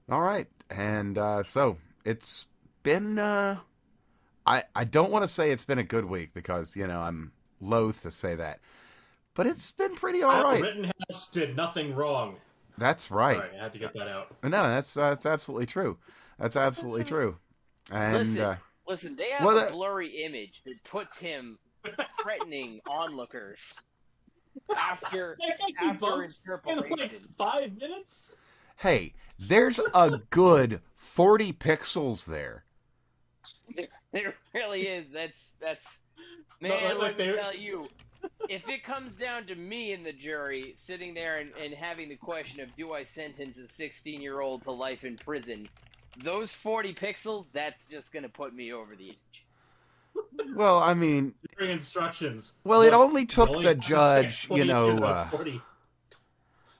All right, and so it's been. I don't want to say it's been a good week because I'm loath to say that, but it's been pretty all Kyle right. Rittenhouse did nothing wrong. That's right. Sorry, I had to get that out. No, that's absolutely true. That's absolutely true. And Listen, listen. They have well, a blurry image that puts him threatening onlookers after That got after debunked in like interpolation. 5 minutes. hey, there's a good 40 pixels there. There really is. That's No, man. like Let me they tell you, if it comes down to me and the jury sitting there and having the question of do I sentence a 16-year-old to life in prison, those 40 pixels, that's just gonna put me over the edge. Well, I mean, jury instructions. well, it Look, only you took only the have to check judge, 22 to those 40.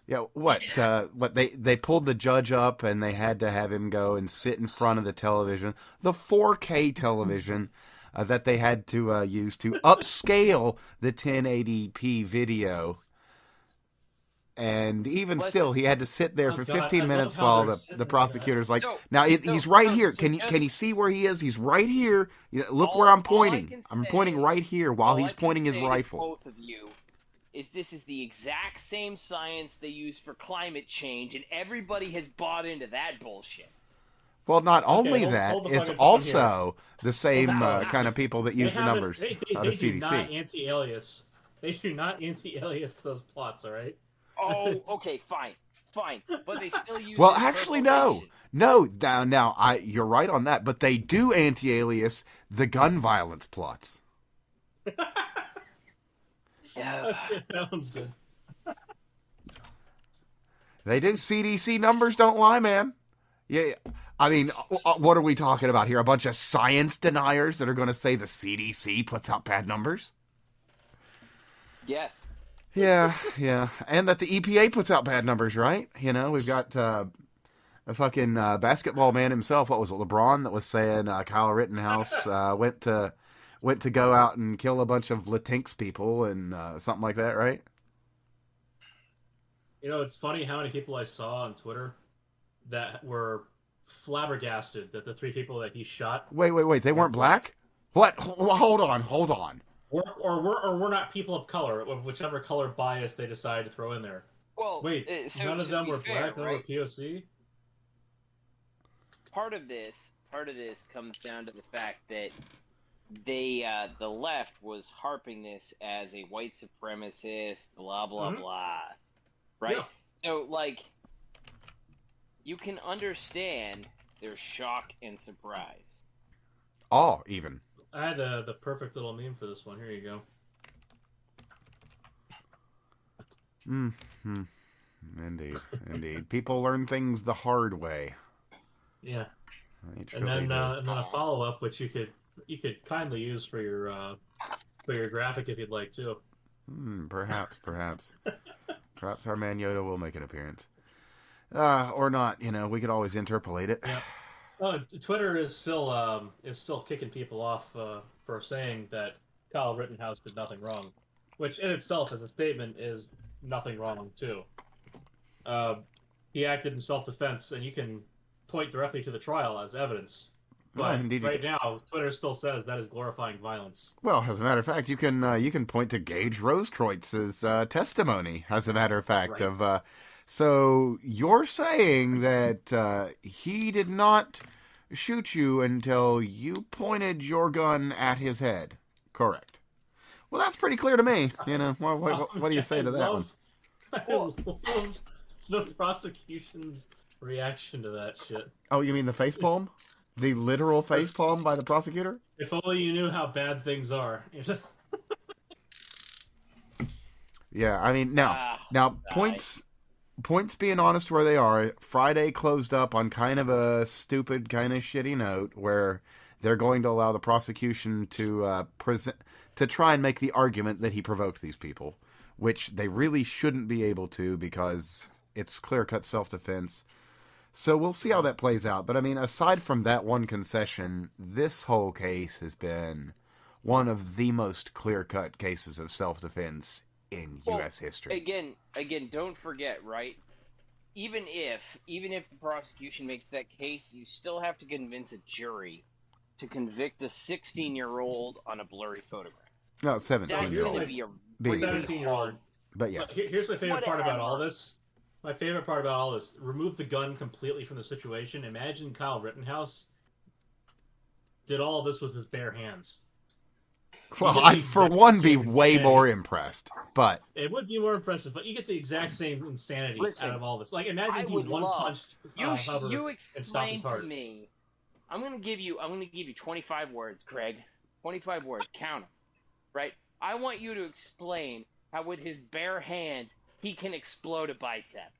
yeah, what they pulled the judge up and they had to have him go and sit in front of the television, the 4K television that they had to use to upscale the 1080p video. And even Listen, still, he had to sit there Oh for God, 15 I love minutes how while they're the sitting like that. prosecutor's like, so now so he's right so here. so Can you just see where he is? He's right here. Look where I'm all I pointing. can I'm pointing say, right here while all he's I can pointing his say to rifle. both of you is this is the exact same science they use for climate change, and everybody has bought into that bullshit. Well, not Okay, only that, hold the it's fucking phone here. also the Hold the same phone. kind of people that They use the haven't. numbers They of do CDC. not anti-alias. They do not anti-alias those plots. All right. Oh, okay, fine, but they still use Well, actually, no. interpolation. No, now, you're right on that, but they do anti-alias the gun violence plots. Yeah. Okay, that one's good. They do. CDC numbers don't lie, man. Yeah, I mean, what are we talking about here? A bunch of science deniers that are going to say the CDC puts out bad numbers? Yes. Yeah, and that the EPA puts out bad numbers, right? We've got a fucking basketball man himself. What was it, LeBron, that was saying Kyle Rittenhouse went to go out and kill a bunch of Latinx people and something like that, right? You know, it's funny how many people I saw on Twitter that were flabbergasted that the three people that he shot Wait. They weren't weren't black. black? What? Hold on. Or we're not people of color, of whichever color bias they decided to throw in there. Well, Wait, so none of to them be were fair, black, none were right? POC? Part of this comes down to the fact that the left was harping this as a white supremacist, blah blah Mm-hmm. blah, right? Yeah. So like, you can understand their shock and surprise. Oh, even. I had the perfect little meme for this one. Here you go. Hmm. Indeed. People learn things the hard way. Yeah. They And truly then do. and then a follow up, which you could kindly use for your graphic if you'd like to. Perhaps. Perhaps our man Yoda will make an appearance. Or not, we could always interpolate it. Yeah. Oh, Twitter is still kicking people off for saying that Kyle Rittenhouse did nothing wrong, which in itself as a statement is nothing wrong too. Uh, he acted in self-defense, and you can point directly to the trial as evidence. But Indeed you right can. now, Twitter still says that is glorifying violence. Well, as a matter of fact, you can point to Gage Rosekreutz's testimony. As a matter of fact, Right. of so you're saying that he did not shoot you until you pointed your gun at his head. Correct. Well, that's pretty clear to me. What do you say I to that one? love, I Well, love the prosecution's reaction to that shit. Oh, you mean the face palm? The literal face Yes. palm by the prosecutor? If only you knew how bad things are. Yeah, I mean now I, points being honest where they are. Friday closed up on kind of a stupid, kind of shitty note where they're going to allow the prosecution to present to try and make the argument that he provoked these people, which they really shouldn't be able to because it's clear-cut self-defense. So we'll see how that plays out. But I mean, aside from that one concession, this whole case has been one of the most clear-cut cases of self-defense in well, U.S. history. again, don't forget, right? even if the prosecution makes that case, you still have to convince a jury to convict a 16-year-old on a blurry photograph. No, That's 17-year-old. going to be a Being really 17-year-old. hard. But yeah. But here's my favorite part about all Whatever. this. My favorite part about all this: remove the gun completely from the situation. Imagine Kyle Rittenhouse did all of this with his bare hands. Well, get the I'd for exact one be same way insanity. more impressed. But It would be more impressive, but you get the exact same insanity Listen, out of all this. Like, I imagine he would love one-punched you. Hubbard You and stopped explain his to heart. me. I'm gonna give you 25 words, Craig. 25 words. Count them. Right. I want you to explain how, with his bare hands, he can explode a bicep.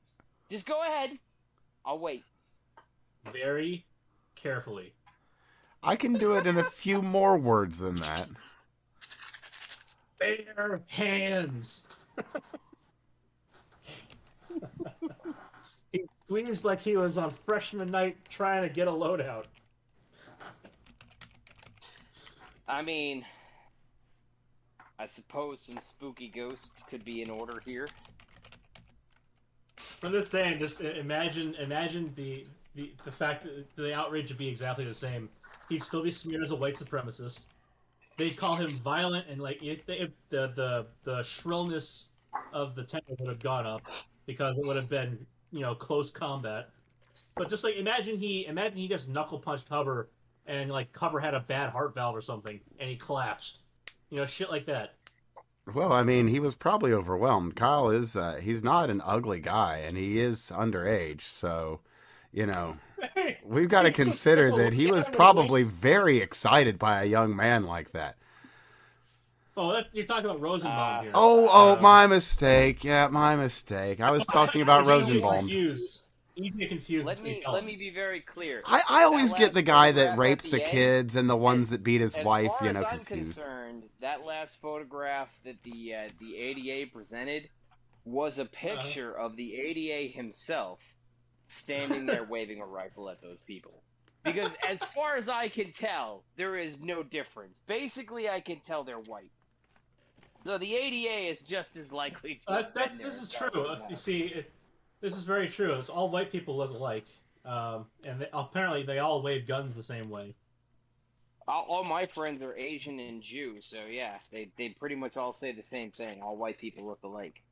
Just go ahead. I'll wait. Very carefully. I can do it in a few more words than that. Bare hands. He squeezed like he was on freshman night trying to get a loadout. I mean, I suppose some spooky ghosts could be in order here. I'm just saying, just imagine the fact that the outrage would be exactly the same. He'd still be smeared as a white supremacist. They'd call him violent, and like if the shrillness of the tempo would have gone up because it would have been, you know, close combat. But just like imagine he just knuckle punched Hubbard, and like Hubbard had a bad heart valve or something, and he collapsed. You know, shit like that. Well, I mean, he was probably overwhelmed. Kyle is, he's not an ugly guy, and he is underage, so, you know, we've got to consider that he was probably very excited by a young man like that. Oh, you're talking about Rosenbaum here. Oh, my mistake. Yeah, my mistake. I was talking about Rosenbaum. Easy to confuse. Let me be very clear. I always get the guy that rapes at the the end, kids and the ones that beat his wife, As you far know, as I'm confused. concerned, that last photograph that the ADA presented was a picture of the ADA himself standing there waving a rifle at those people. Because as far as I can tell, there is no difference. Basically, I can tell they're white. So the ADA is just as likely to have been there this is as true. Rosenbaum. You see, this is very true. It's all white people look alike, and apparently they all wave guns the same way. All my friends are Asian and Jew, so yeah, they pretty much all say the same thing. All white people look alike.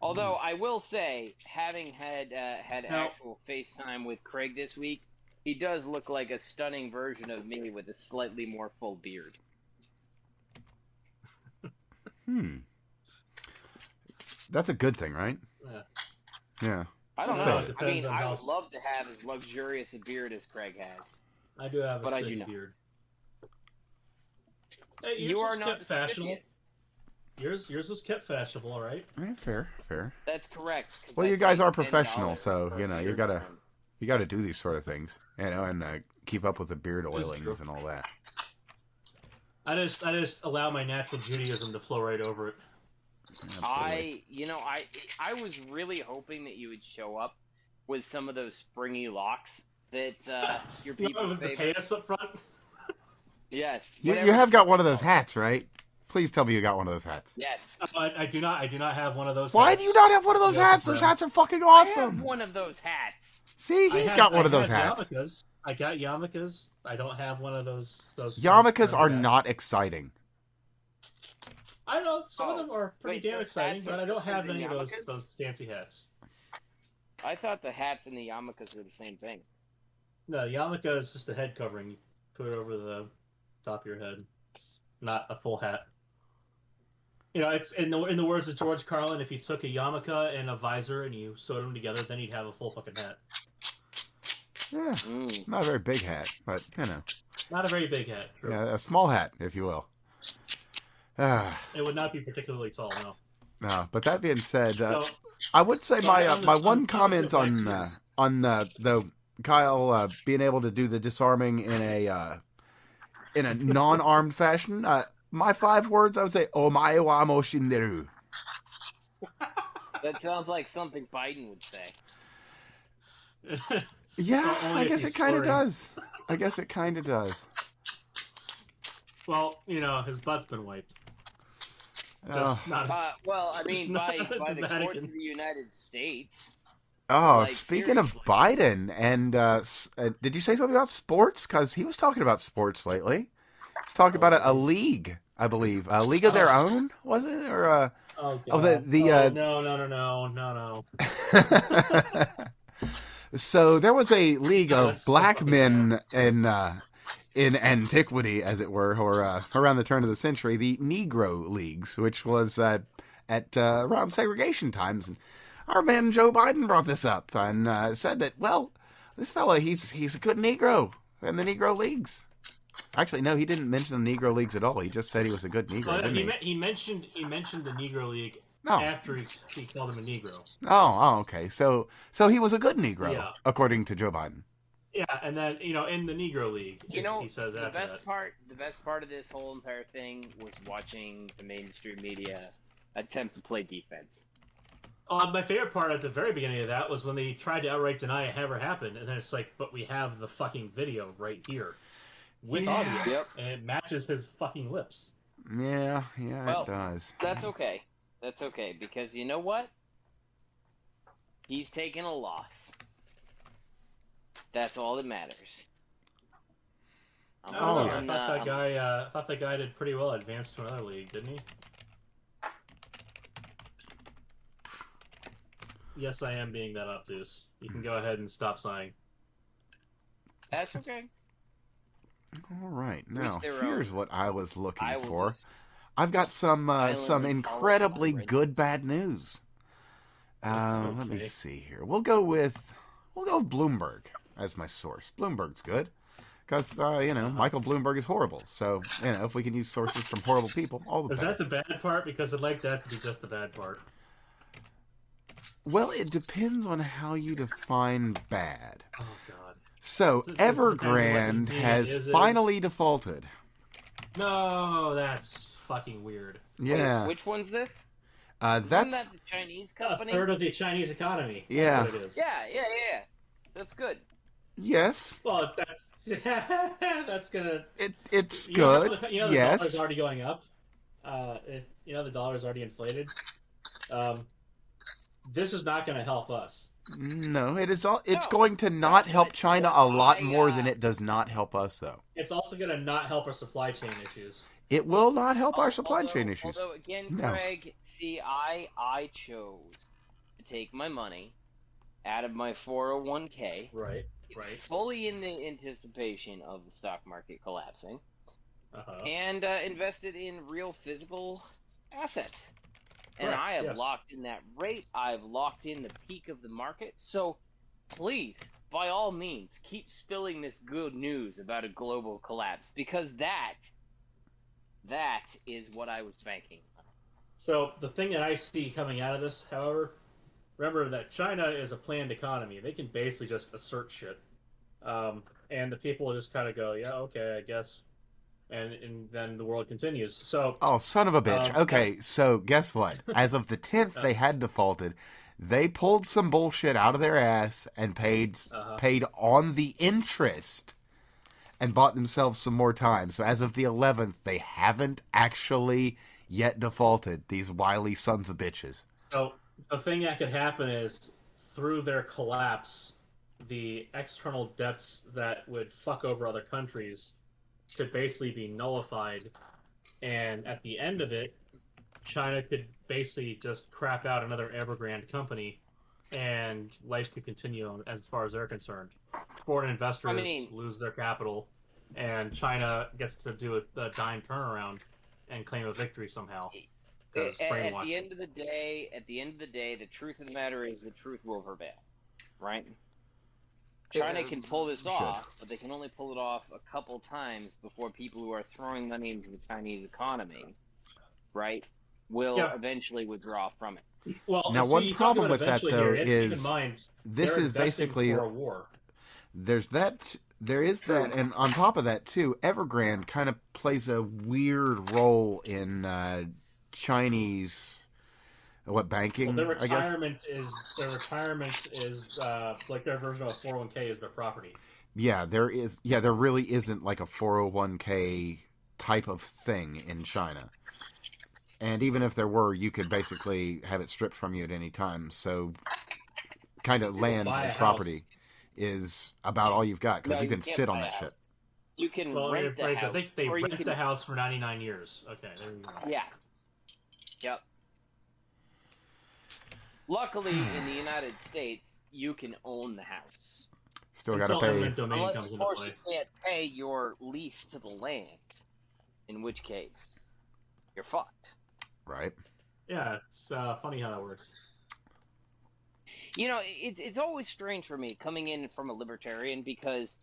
Although I will say, having had actual FaceTime with Craig this week, he does look like a stunning version of me with a slightly more full beard. That's a good thing, right? Yeah. I don't So- know. It I mean, depends on I how- would love to have as luxurious a beard as Craig has. I do have a But I do steady not. beard. Hey, You are not kept fashionable. recipient. Yours was kept fashionable, all right? Yeah, fair. That's correct. 'Cause Well, I you guys paid are $10 professional, so, for you a know, beard trim. you gotta do these sort of things, you know, and keep up with the beard It's true. oilings and all that. I just allow my natural Judaism to flow right over it. Absolutely. I was really hoping that you would show up with some of those springy locks that your You people know, with the favor. payas up front. Yes. You whatever have got one of people those call it. hats, right? Please tell me you got one of those hats. Yes. I do not have one of those. Why hats. do you not have one of those Yeah, hats? Those bro. hats are fucking I have awesome. one of those hats. See, he's got one of those I had hats. Yarmulkes. I got yarmulkes. I don't have one of those. Yarmulkes are hats. not exciting. I know some of them are pretty wait, damn those exciting, hats but are I don't have different any than of yarmulkes? those fancy hats. I thought the hats and the yarmulkes were the same thing. No, yarmulke is just a head covering. You put it over the top of your head. It's not a full hat. You know, it's in the words of George Carlin, if you took a yarmulke and a visor and you sewed them together, then you'd have a full fucking hat. Yeah, Mm. not a very big hat, but, you know. Not a very big hat. True. Yeah, a small hat, if you will. It would not be particularly tall, no. No, but that being said, So, I would say So my on the- my on one the comment topic of on the Kyle being able to do the disarming in a non-armed fashion. My 5 words, I would say, "Omae wa mo shinderu." That sounds like something Biden would say. Yeah, only I if guess he's it kind of slurring. does. I guess it kind of does. well, you know, his butt's been wiped. Oh, Just not. Well, I mean, Not by the the courts Vatican. of the United States. Oh, Like, speaking of seriously. Biden, and did you say something about sports? Because he was talking about sports lately. He's talking Oh, about a really? league, I believe, a league of their Oh, own, was it? Or oh oh, the God. the Oh no, no, no, no, no, no. So there was a league No, of that's so black fucking bad. men in antiquity, as it were, or around the turn of the century, the Negro Leagues, which was at around segregation times. And our man Joe Biden brought this up and said that, well, this fella, he's a good Negro in the Negro Leagues. Actually, no, he didn't mention the Negro Leagues at all. He just said he was a good Oh, Negro, no, didn't he? he mentioned the Negro League Oh, after he called him a Negro. okay. So he was a good Negro, Yeah, according to Joe Biden. yeah, and then in the Negro League, You know, he says after that. the best part of this whole entire thing was watching the mainstream media attempt to play defense. My favorite part at the very beginning of that was when they tried to outright deny it ever happened, and then it's like, but we have the fucking video right here with Yeah. audio, Yep. and it matches his fucking lips. Yeah, Well, it does. That's okay. That's okay, because you know what? He's taken a loss. That's all that matters. I don't know. yeah. I thought that guy did pretty well. Advanced to another league, didn't he? Yes, I am being that obtuse. You can go ahead and stop sighing. That's okay. All right, now their here's own. what I was looking I will for. just I've got some silently incredibly follow my good wrists. bad news. It's Let me okay. see here. We'll go with Bloomberg as my source. Bloomberg's good because Michael Bloomberg is horrible. So if we can use sources from horrible people, all the Is better. that the bad part? Because I'd like that to be just the bad part. Well, it depends on how you define bad. Oh God. So It depends on what the Evergrande meaning has finally defaulted. No, that's fucking weird. Yeah, Wait, which one's this? that's Isn't that the Chinese A company? third of the Chinese economy. Yeah. That's what it is. Yeah. That's good. yes. Well, that's gonna. It's You know, good. the Yes. dollar's already going up. The dollar's already inflated. This is not going to help us. No, it is all. It's No, going to not help but China a lot I, more than it does not help us, though. It's also going to not help our supply chain issues. It will not help our supply chain although, issues. Although again, No. Craig, see, I chose to take my money out of my 401k, Right. fully in the anticipation of the stock market collapsing, Uh-huh. and invested in real physical assets. And Correct, I have yes. locked in that rate. I've locked in the peak of the market. So please, by all means, keep spilling this good news about a global collapse, because that is what I was banking on. So the thing that I see coming out of this, however, remember that China is a planned economy. They can basically just assert shit. And the people will just kind of go, yeah, okay, I guess. And then the world continues. So, Oh, son of a bitch. Okay, so guess what? As of the 10th, Uh. they had defaulted. They pulled some bullshit out of their ass and paid on the interest and bought themselves some more time. So as of the 11th, they haven't actually yet defaulted, these wily sons of bitches. So the thing that could happen is through their collapse, the external debts that would fuck over other countries could basically be nullified, and at the end of it, China could basically just crap out another Evergrande company, and life could continue as far as they're concerned. Foreign investors lose their capital, and China gets to do a dime turnaround and claim a victory somehow. At the end of the day, the truth of the matter is the truth will prevail, right? China can pull this off, but they can only pull it off a couple times before people who are throwing money into the Chinese economy, right, will eventually withdraw from it. Well, now, one problem with that, though, is this is basically for a war. There is that, and on top of that, too, Evergrande kind of plays a weird role in Chinese. What, banking? Well, I guess. Their retirement is like their version of a 401k is their property. Yeah, there is. Yeah, there really isn't like a 401k type of thing in China. And even if there were, you could basically have it stripped from you at any time. So kind of land buy a and property house. is about all you've got because No, you can can't sit on buy a that house. shit. You can Well, rent the house. I think they or you rent can... the house for 99 years. Okay, there you go. Yeah. Yep. Luckily, in the United States, you can own the house. Still got to Until pay. eminent domain Unless, comes of into course, play. you can't pay your lease to the land. In which case, you're fucked. Right. Yeah, it's funny how that works. You know, it's always strange for me coming in from a libertarian because,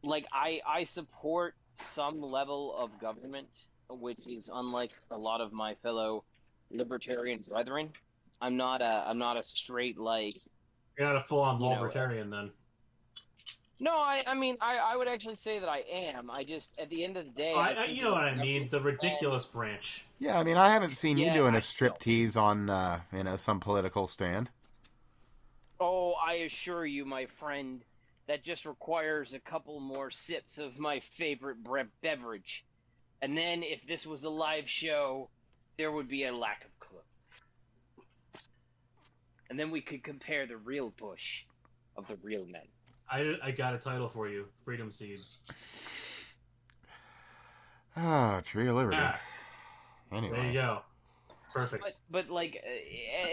like, I support some level of government, which is unlike a lot of my fellow libertarian brethren. I'm not a straight, like... You're not a full-on You know, libertarian, then. No, I mean, I would actually say that I am. I just, at the end of the day... You know what I mean, the ridiculous branch. Yeah, I mean, I haven't seen you doing a I striptease on, some political stand. Oh, I assure you, my friend, that just requires a couple more sips of my favorite beverage. And then, if this was a live show, there would be a lack of clothes. And then we could compare the real Bush of the real men. I got a title for you, Freedom Seeds. Ah, Tree of Liberty. Anyway. There you go. Perfect. But like,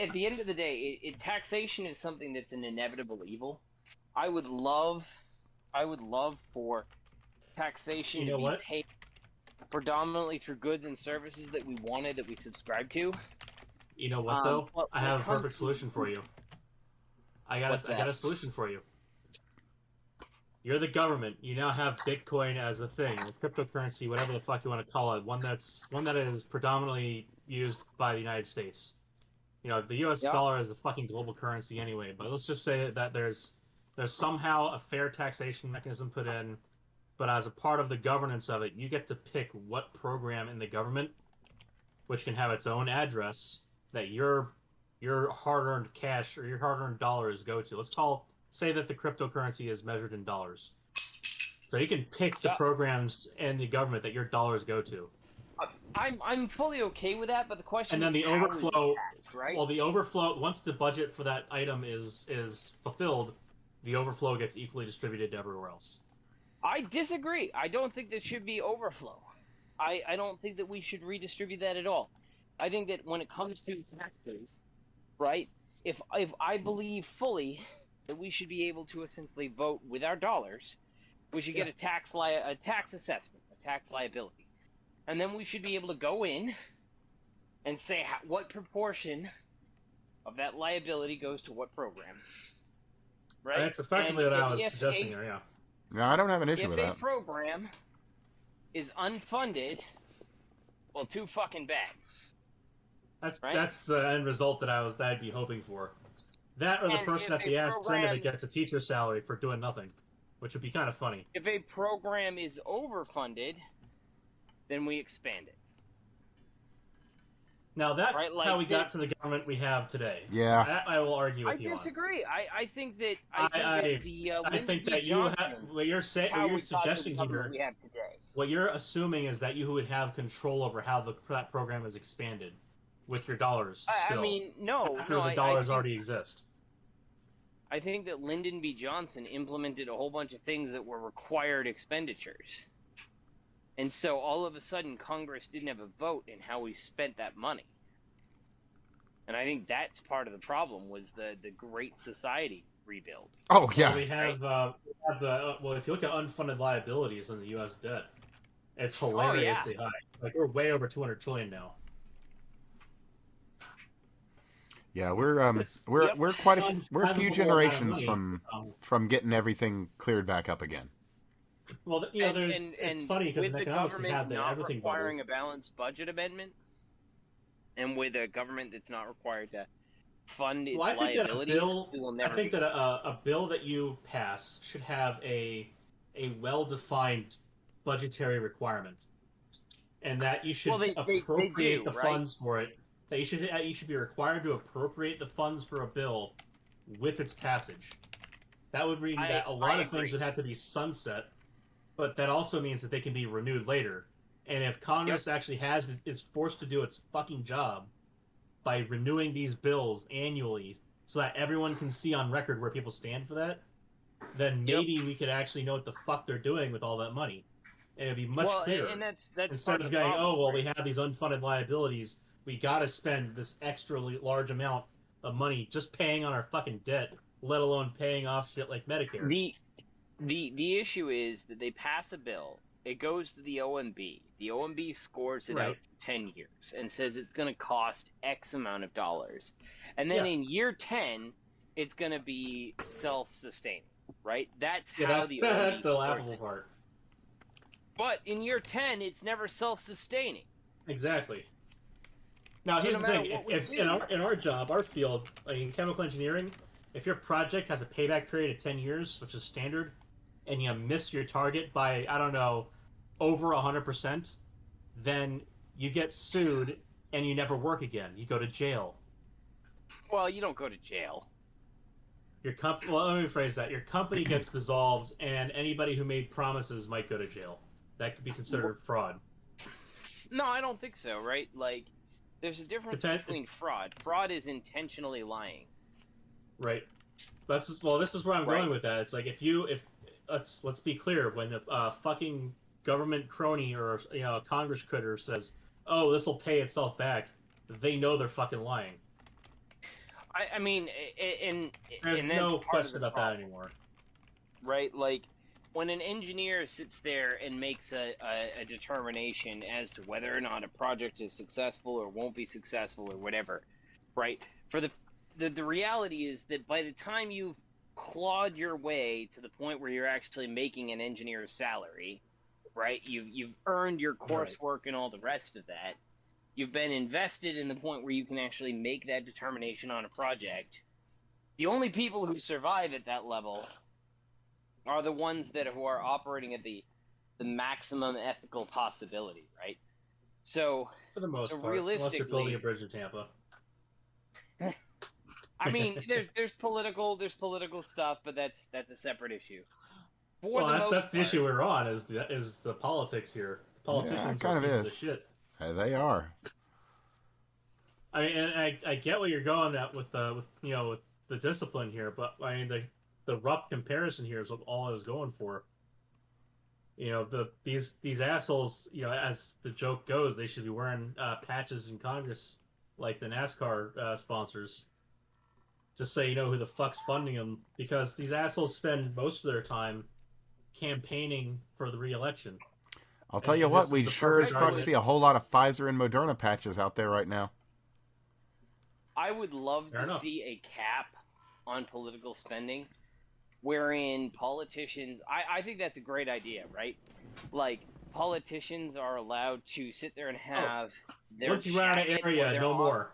at the end of the day, taxation is something that's an inevitable evil. I would love for taxation to be paid predominantly through goods and services that we wanted, that we subscribe to. You know what, though? I have a perfect solution for you. I got a solution for you. You're the government. You now have Bitcoin as a thing, or cryptocurrency, whatever the fuck you want to call it. One that is predominantly used by the United States. You know, the U.S. dollar is a fucking global currency anyway. But let's just say that there's somehow a fair taxation mechanism put in, but as a part of the governance of it, you get to pick what program in the government, which can have its own address, that your hard-earned cash or your hard-earned dollars go to. Say that the cryptocurrency is measured in dollars. So you can pick the programs in the government that your dollars go to. I'm fully okay with that, but the question is, the how overflow, is it taxed, right? Well, the overflow, once the budget for that item is fulfilled, the overflow gets equally distributed to everywhere else. I disagree. I don't think there should be overflow. I don't think that we should redistribute that at all. I think that when it comes to taxes, right, if I believe fully that we should be able to essentially vote with our dollars, we should get a tax assessment, a tax liability. And then we should be able to go in and say what proportion of that liability goes to what program. Right? That's effectively what I was suggesting there, yeah. No, I don't have an issue with that. If a program is unfunded, well, too fucking bad. That's the end result that I'd be hoping for. That or the person at the end of it gets a teacher's salary for doing nothing, which would be kind of funny. If a program is overfunded, then we expand it. Now that's how we got to the government we have today. Yeah, that I will argue with you on. I disagree. I think that what you're suggesting here. We have today. What you're assuming is that you would have control over how that program is expanded with your dollars. Still, I mean, no. After the dollars already exist. I think that Lyndon B. Johnson implemented a whole bunch of things that were required expenditures. And so all of a sudden Congress didn't have a vote in how we spent that money. And I think that's part of the problem was the Great Society rebuild. Oh, yeah. Well, we have if you look at unfunded liabilities in the U.S. debt, it's hilariously high. Like, we're way over $200 trillion now. Yeah, we're a few generations from getting everything cleared back up again. Well, it's funny because in economics we have everything requiring a balanced budget amendment, and with a government that's not required to fund its liabilities, I think that a bill that you pass should have a well-defined budgetary requirement, and that you should appropriate the funds for it. That you should be required to appropriate the funds for a bill with its passage. That would mean that a lot of things would have to be sunset, but that also means that they can be renewed later. And if Congress actually is forced to do its fucking job by renewing these bills annually so that everyone can see on record where people stand for that, then maybe we could actually know what the fuck they're doing with all that money. And it'd be much clearer. And that's instead of going, problem, we have these unfunded liabilities, we gotta spend this extra large amount of money just paying on our fucking debt, let alone paying off shit like Medicare. The issue is that they pass a bill, it goes to the OMB. The OMB scores it out for 10 years and says it's going to cost X amount of dollars. And then in year 10, it's going to be self-sustaining, right? That's how the OMB that's the laughable part. But in year 10, it's never self-sustaining. Exactly. Now, here's the thing. If in our job, our field, like in chemical engineering, if your project has a payback period of 10 years, which is standard, and you miss your target by, I don't know, over 100%, then you get sued and you never work again. You go to jail. Well, you don't go to jail. Well, let me rephrase that. Your company gets dissolved, and anybody who made promises might go to jail. That could be considered fraud. No, I don't think so, right? Like, there's a difference between fraud. Fraud is intentionally lying. Right. This is where I'm going with that. It's like if let's be clear, when a fucking government crony or a Congress critter says, "Oh, this will pay itself back," they know they're fucking lying. I mean, there's no question about that anymore. Right? Like, when an engineer sits there and makes a determination as to whether or not a project is successful or won't be successful or whatever, right? For the reality is that by the time you've clawed your way to the point where you're actually making an engineer's salary, right? You've earned your coursework and all the rest of that. You've been invested in the point where you can actually make that determination on a project. The only people who survive at that level are the ones who are operating at the maximum ethical possibility, right? So, for the most part, realistically, unless you're building a bridge to Tampa. I mean, there's political stuff, but that's a separate issue. That's the issue we're on is the politics here. Politicians are pieces of shit. They are. I mean, and I get what you're going at with the discipline here, but I mean the rough comparison here is all I was going for. These assholes, as the joke goes, they should be wearing patches in Congress like the NASCAR sponsors, just so you know who the fuck's funding them, because these assholes spend most of their time campaigning for the re-election. I'll tell you what, we sure as fuck see a whole lot of Pfizer and Moderna patches out there right now. I would love to see a cap on political spending, wherein politicians... I think that's a great idea, right? Like, politicians are allowed to sit there and have their once you run out of area, no more.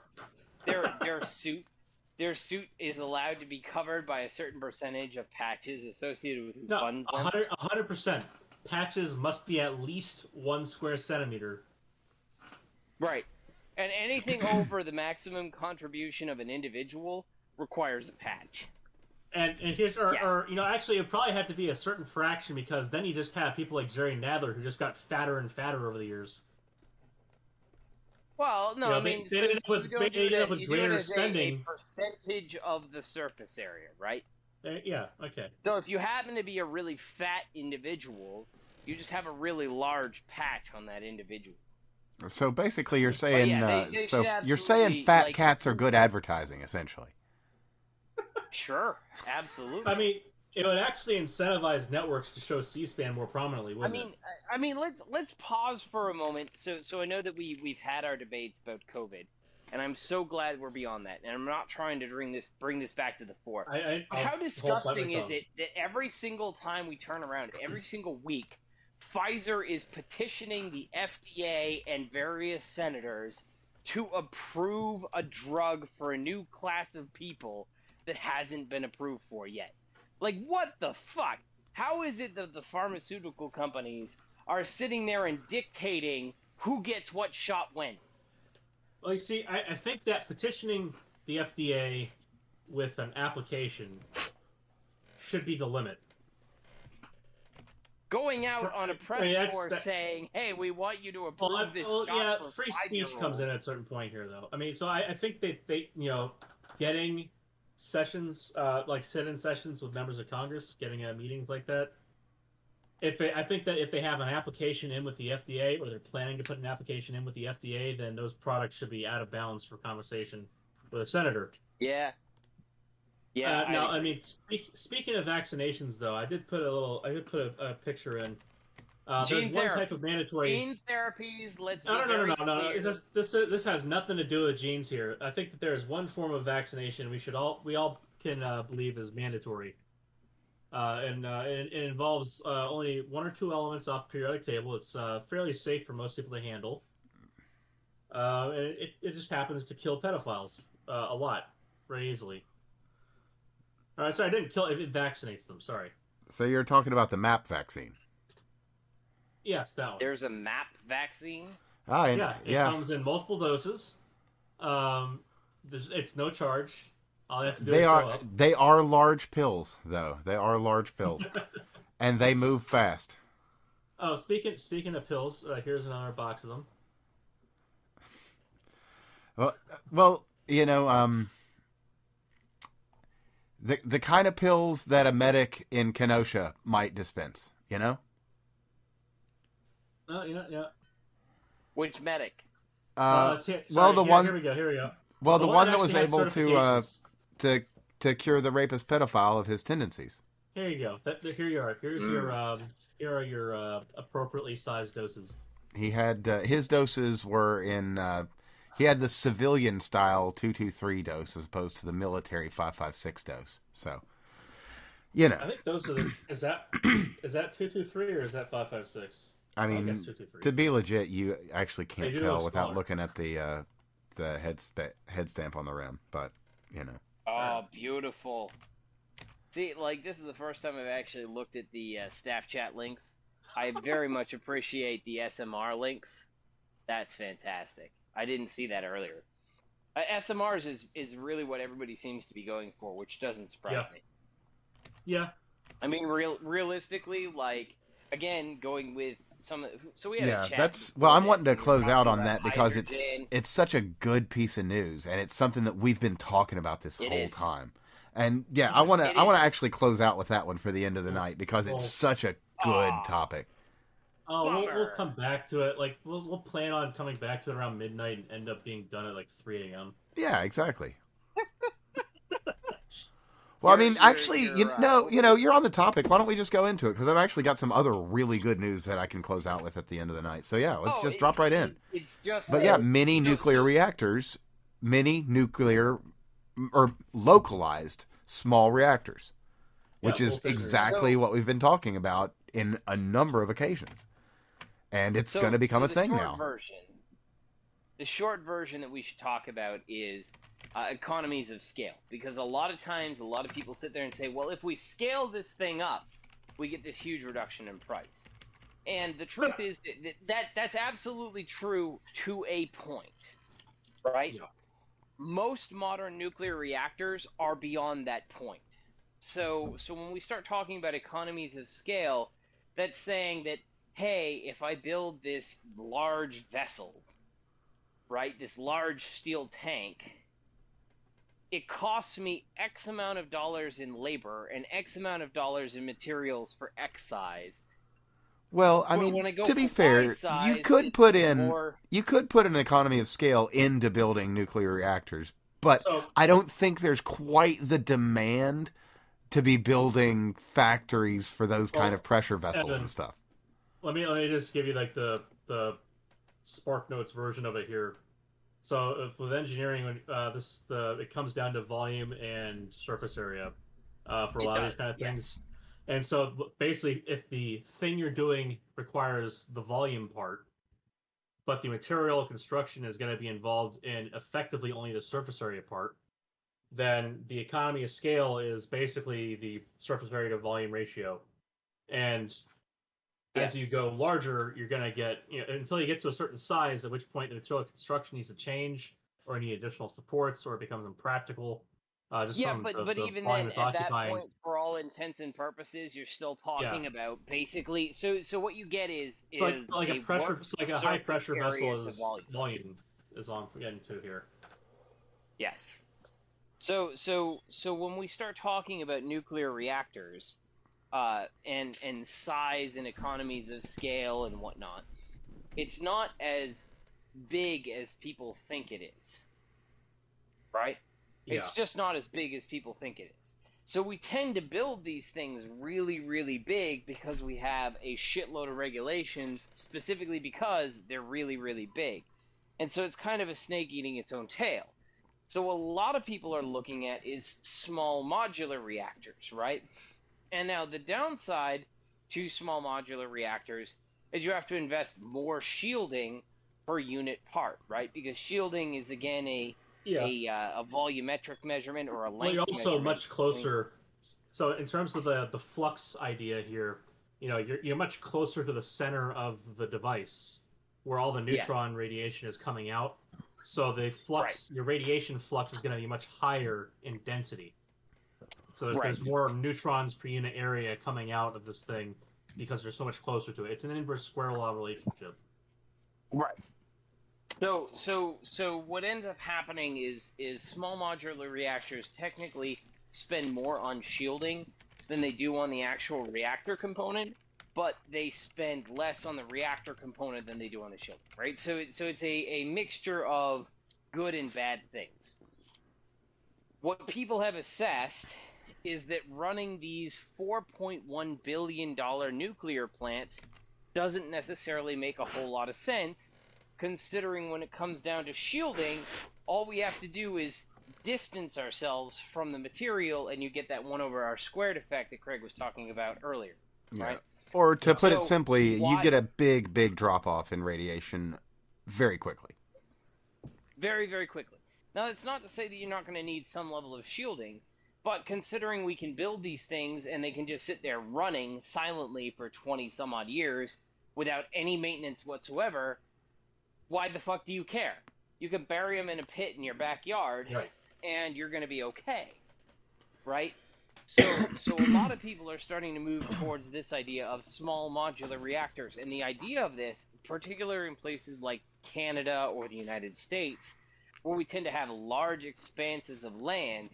Their suit is allowed to be covered by a certain percentage of patches associated with who funds them. 100%. Patches must be at least 1 square centimeter. Right. And anything over the maximum contribution of an individual requires a patch. And here's or actually it probably had to be a certain fraction, because then you just have people like Jerry Nadler who just got fatter and fatter over the years. Well, no, they ended up with greater spending. A percentage of the surface area, right? Yeah, okay. So if you happen to be a really fat individual, you just have a really large patch on that individual. So basically, you're saying you're saying fat cats are good advertising, essentially. Sure, absolutely. I mean, it would actually incentivize networks to show C-SPAN more prominently, wouldn't it? I mean, let's pause for a moment. So I know that we've had our debates about COVID, and I'm so glad we're beyond that. And I'm not trying to bring this back to the fore. How disgusting is it that every single time we turn around, every single week, Pfizer is petitioning the FDA and various senators to approve a drug for a new class of people that hasn't been approved for yet? Like, what the fuck? How is it that the pharmaceutical companies are sitting there and dictating who gets what shot when? Well, you see, I think that petitioning the FDA with an application should be the limit. Going out on a press tour saying, "Hey, we want you to approve this shot." Yeah, free speech comes in at a certain point here, though. I mean, so I think that they getting sessions, like sit-in sessions with members of Congress, getting meetings like that. I think that if they have an application in with the FDA, or they're planning to put an application in with the FDA, then those products should be out of bounds for conversation with a senator. Yeah. Yeah. Now, I mean, speaking of vaccinations, though, I did put a picture in. There's one type of mandatory gene therapies. Let's no, be no, no, very no, no, clear. no. This has nothing to do with genes here. I think that there is one form of vaccination we all can believe is mandatory, and it involves only one or two elements off the periodic table. It's fairly safe for most people to handle, and it just happens to kill pedophiles a lot, very easily. All right, sorry, I didn't kill. It vaccinates them. Sorry. So you're talking about the MAP vaccine? Yes, that one. There's a MAP vaccine. Yeah, it comes in multiple doses. It's no charge. All you have to do is show up. They are large pills, though. They are large pills, and they move fast. Oh, speaking of pills, here's another box of them. Well, you know, the kind of pills that a medic in Kenosha might dispense. You know. Oh, yeah. Which medic? Well, the one. Here we go. Well, the one that was able to cure the rapist pedophile of his tendencies. Here you go. Here you are. Here are your appropriately sized doses. He had his doses were in. He had the civilian style 223 dose as opposed to the military 556 dose. So, you know. I think those are the. Is that 223 or is that 556? I mean, to be legit, you actually can't tell without looking at the head stamp on the rim. But you know. Oh, beautiful. See, like, this is the first time I've actually looked at the staff chat links. I very much appreciate the SMR links. That's fantastic. I didn't see that earlier. SMRs is really what everybody seems to be going for, which doesn't surprise me. Yeah. I mean, realistically, like, again, going with some. So we had a chat. That's well. I'm wanting to close out on that because it's such a good piece of news, and it's something that we've been talking about this whole time. And yeah, I want to actually close out with that one for the end of the night because it's such a good topic. Oh, we'll come back to it. Like we'll plan on coming back to it around midnight and end up being done at like 3 a.m. Yeah, exactly. Well, I mean, actually, you're on the topic. Why don't we just go into it? Because I've actually got some other really good news that I can close out with at the end of the night. So yeah, let's just drop right in. But yeah, mini nuclear reactors, mini nuclear or localized small reactors, which is exactly what we've been talking about in a number of occasions. And it's going to become a thing now. The short version that we should talk about is economies of scale. Because a lot of times, a lot of people sit there and say, well, if we scale this thing up, we get this huge reduction in price. And the truth is that's absolutely true to a point, right? Yeah. Most modern nuclear reactors are beyond that point. So when we start talking about economies of scale, that's saying that, hey, if I build this large vessel, right, this large steel tank, it costs me X amount of dollars in labor and X amount of dollars in materials for X size. Well, I mean, to be fair, you could put an economy of scale into building nuclear reactors, but I don't think there's quite the demand to be building factories for those kind of pressure vessels and stuff. Let me just give you like the Spark Notes version of it here. So with engineering, it comes down to volume and surface area for a lot of these kind of things. And so basically, if the thing you're doing requires the volume part, but the material construction is going to be involved in effectively only the surface area part, then the economy of scale is basically the surface area to volume ratio. And as you go larger, you're going to get, until you get to a certain size, at which point the material construction needs to change or need additional supports or it becomes impractical. But even then, at that point, for all intents and purposes, you're still talking about basically. So what you get is like a pressure, like a high pressure vessel is volume is all I'm getting to here. Yes. So when we start talking about nuclear reactors, and size and economies of scale and whatnot, it's not as big as people think it is, right? Yeah. It's just not as big as people think it is. So we tend to build these things really, really big because we have a shitload of regulations, specifically because they're really, really big. And so it's kind of a snake eating its own tail. So what a lot of people are looking at is small modular reactors, right? And now the downside to small modular reactors is you have to invest more shielding per unit part, right? Because shielding is again a volumetric measurement or a length. Well, you're also measurement much closer. So in terms of the flux idea here, you're much closer to the center of the device, where all the neutron radiation is coming out. So the flux, your radiation flux is going to be much higher in density. So there's more neutrons per unit area coming out of this thing because they're so much closer to it. It's an inverse square law relationship. Right. So what ends up happening is small modular reactors technically spend more on shielding than they do on the actual reactor component, but they spend less on the reactor component than they do on the shielding, right? So it's a mixture of good and bad things. What people have assessed is that running these $4.1 billion nuclear plants doesn't necessarily make a whole lot of sense, considering when it comes down to shielding, all we have to do is distance ourselves from the material, and you get that 1 over r squared effect that Craig was talking about earlier, right? Or to put it simply, you get a big drop-off in radiation very quickly. Very, very quickly. Now, that's not to say that you're not going to need some level of shielding, but considering we can build these things and they can just sit there running silently for 20-some-odd years without any maintenance whatsoever, why the fuck do you care? You can bury them in a pit in your backyard, and you're going to be okay, right? So a lot of people are starting to move towards this idea of small modular reactors, and the idea of this, particularly in places like Canada or the United States, where we tend to have large expanses of land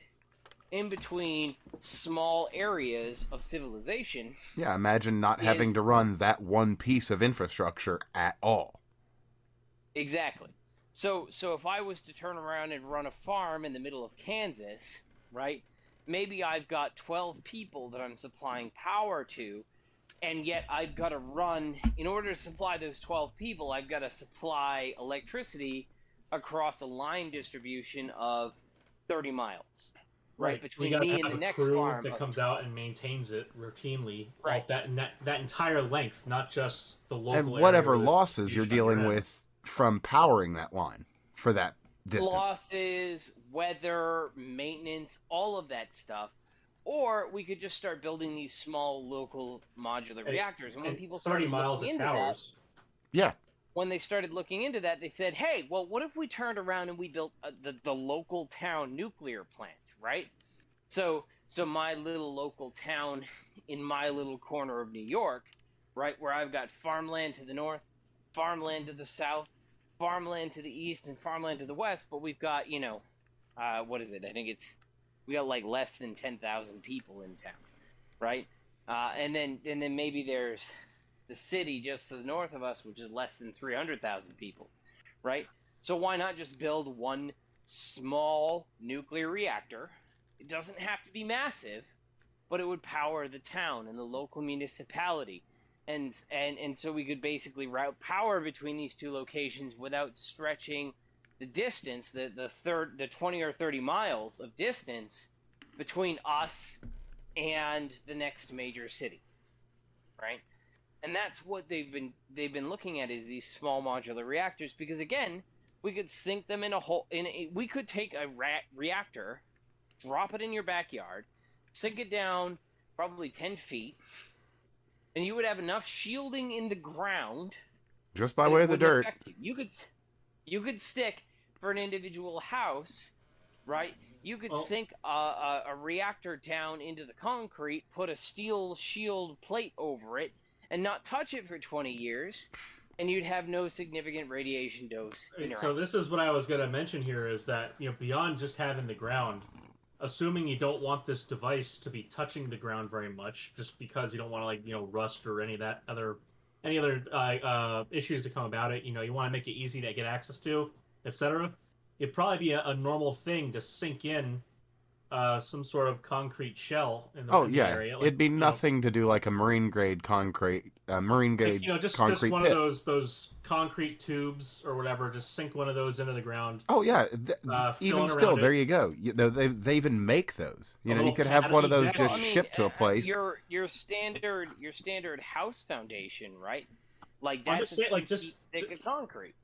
in between small areas of civilization. Yeah, imagine not having to run that one piece of infrastructure at all. Exactly. So if I was to turn around and run a farm in the middle of Kansas, right, maybe I've got 12 people that I'm supplying power to, and yet I've got to run, in order to supply those 12 people, I've got to supply electricity across a line distribution of 30 miles. Right, between me and the next farm. You got to have a crew that comes out and maintains it routinely. Right. That entire length, not just the local area. And whatever losses you're dealing with from powering that line for that distance. Losses, weather, maintenance, all of that stuff. Or we could just start building these small local modular reactors. And when people started looking into that, when they started looking into that, they said, hey, well, what if we turned around and we built the local town nuclear plant, right? So my little local town in my little corner of New York, right, where I've got farmland to the north, farmland to the south, farmland to the east, and farmland to the west, but we've got, what is it? I think we got like less than 10,000 people in town, right? And then maybe there's the city just to the north of us, which is less than 300,000 people, right? So why not just build one small nuclear reactor? It doesn't have to be massive, but it would power the town and the local municipality. And so we could basically route power between these two locations without stretching the distance, the 20 or 30 miles of distance between us and the next major city, right? And that's what they've been looking at, is these small modular reactors, because again, we could sink them in a hole. We could take a reactor, drop it in your backyard, sink it down probably 10 feet, and you would have enough shielding in the ground just by way of the dirt. You could stick, for an individual house, right? You could sink a reactor down into the concrete, put a steel shield plate over it, and not touch it for 20 years, and you'd have no significant radiation dose. So this is what I was going to mention here, is that beyond just having the ground, assuming you don't want this device to be touching the ground very much, just because you don't want to rust or any of that any other issues to come about it. You want to make it easy to get access to, etc. It'd probably be a normal thing to sink in some sort of concrete shell in Oh in the yeah, area, it'd be nothing to do like a marine grade just concrete one of pit. those concrete tubes or whatever. Just sink one of those into the ground, Oh yeah, filling even still, around there it, you go. They even make those. a You little could have pad. one of those Well, just I Exactly. mean, shipped to a place. your standard house foundation, right? Like I'm that's just a saying, 2 feet thick of concrete,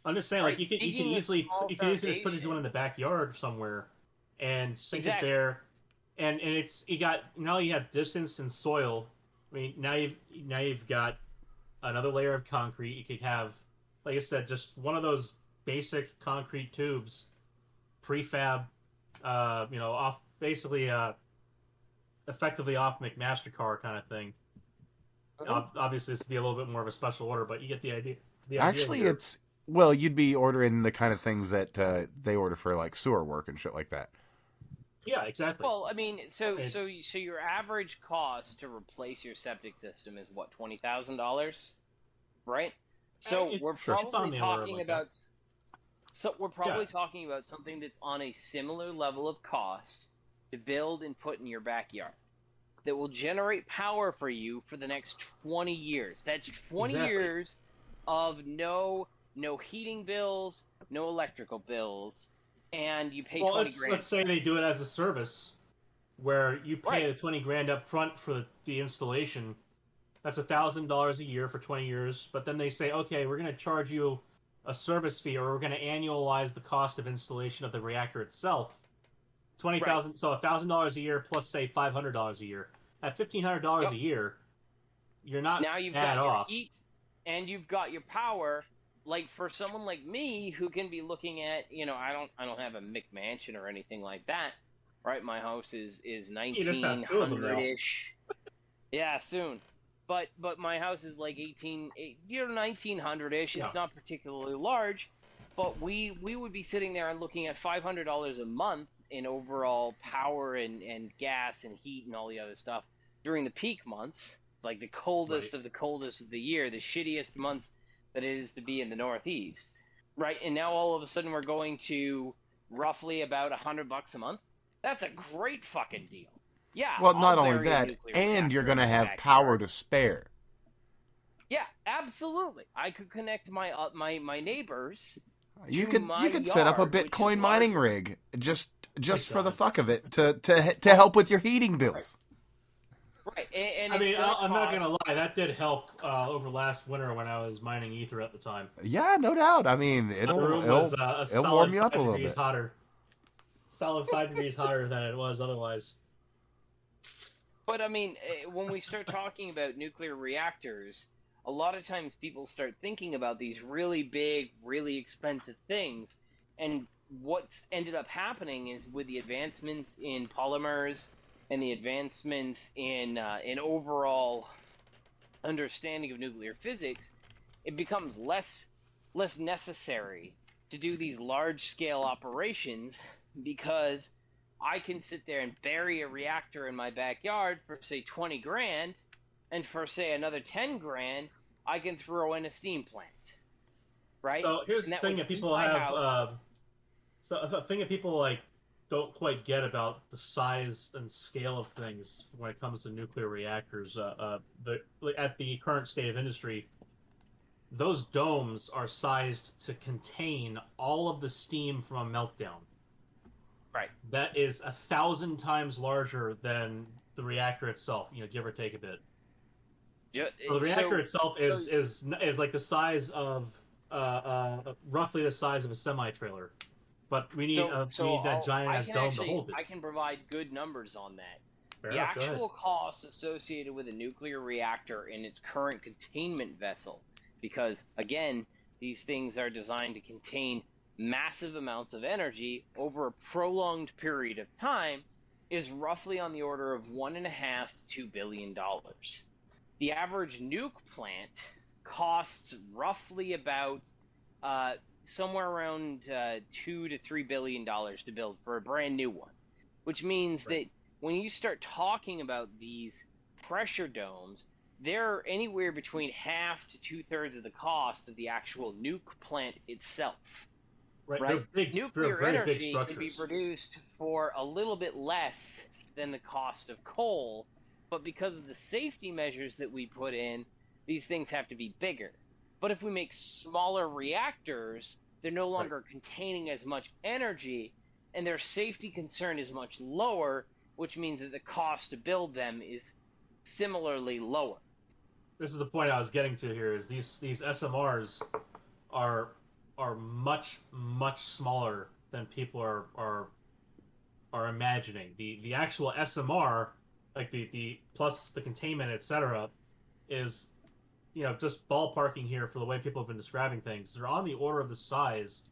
I'm just saying, right? you can Digging a easily small just put this one foundation, in the backyard somewhere, and sink it exactly. there, and it's you got now you have distance and soil. I mean, now you've got another layer of concrete. You could have, like I said, just one of those basic concrete tubes, prefab, off basically effectively off McMaster-Carr kind of thing. Mhm. Obviously, this would be a little bit more of a special order, but you get the idea. The idea Actually, here. it's well, you'd be ordering the kind of things that they order for like sewer work and shit like that. Yeah, exactly. Well, I mean, It, so your average cost to replace your septic system is what, $20,000, right? So it's we're Sure. it's on probably the order of talking like that. about Yeah, something that's on a similar level of cost to build and put in your backyard that will generate power for you for the next 20 years. That's 20 exactly. years of no heating bills, no electrical bills, and you pay Well, 20 let's grand for say that. they do it as a service where you Right. pay the 20 grand up front for the installation. That's $1,000 a year for 20 years. But then they say, okay, we're going to charge you a service fee, or we're going to annualize the cost of installation of the reactor itself. Right. So $1,000 a year plus say $500 a year. At $1,500 Yep. a year, you're not Now you've bad got your off. heat and you've got your power. Like for someone like me who can be looking at, I don't have a McMansion or anything like that, right? My house is You just have two of them now. 1900-ish. Yeah, soon. But my house is like 1900-ish. Yeah. It's not particularly large, but we would be sitting there and looking at $500 a month in overall power and gas and heat and all the other stuff during the peak months, like the Right. coldest of the year, the shittiest months that it is to be in the Northeast, right? And now all of a sudden we're going to roughly about $100 a month. That's a great fucking deal. Yeah, Well, I'll not only bury a that, nuclear and you're reactor in gonna my have power backyard. to spare. Yeah, absolutely. I could connect my neighbors You to could my you could set up a yard, which is Bitcoin mining larger. rig My just for the God. fuck of it to help with your heating Right. bills. Right, and I it's mean, gonna I'm not gonna cost. lie. That did help over last winter when I was mining ether at the time. Yeah, no doubt. I mean, My it'll room was it'll a it'll warm solid you up a five little degrees bit. hotter. Solid 5 degrees hotter than it was otherwise. But I mean, when we start talking about nuclear reactors, a lot of times people start thinking about these really big, really expensive things. And what's ended up happening is with the advancements in polymers and the advancements in overall understanding of nuclear physics, it becomes less necessary to do these large scale operations because I can sit there and bury a reactor in my backyard for say 20 grand, and for say another 10 grand I can throw in a steam plant, right? So here's And the that thing would that heat people my have. house. So a thing that people don't quite get about the size and scale of things when it comes to nuclear reactors. At the current state of industry, those domes are sized to contain all of the steam from a meltdown. Right. That is 1,000 times larger than the reactor itself. Give or take a bit. So the reactor So itself so is like the size of roughly the size of a semi trailer, but we need that giant ass dome to hold it. I can provide good numbers on that. Fair The enough. Go ahead. actual cost associated with a nuclear reactor in its current containment vessel, because again, these things are designed to contain massive amounts of energy over a prolonged period of time, is roughly on the order of $1.5 to $2 billion. The average nuke plant costs roughly about somewhere around $2 to $3 billion to build for a brand new one. which means Right. that when you start talking about these pressure domes, they're anywhere between half to 2/3 of the cost of the actual nuke plant itself. Right. Right? They're Nuclear very big energy can be structures. produced for a little bit less than the cost of coal, but because of the safety measures that we put in, these things have to be bigger. But if we make smaller reactors, they're no Right. longer containing as much energy, and their safety concern is much lower, which means that the cost to build them is similarly lower. This is the point I was getting to here. Is these SMRs are much smaller than people are imagining. The actual SMR, like the plus the containment, etc., is, just ballparking here for the way people have been describing things. They're on the order of the size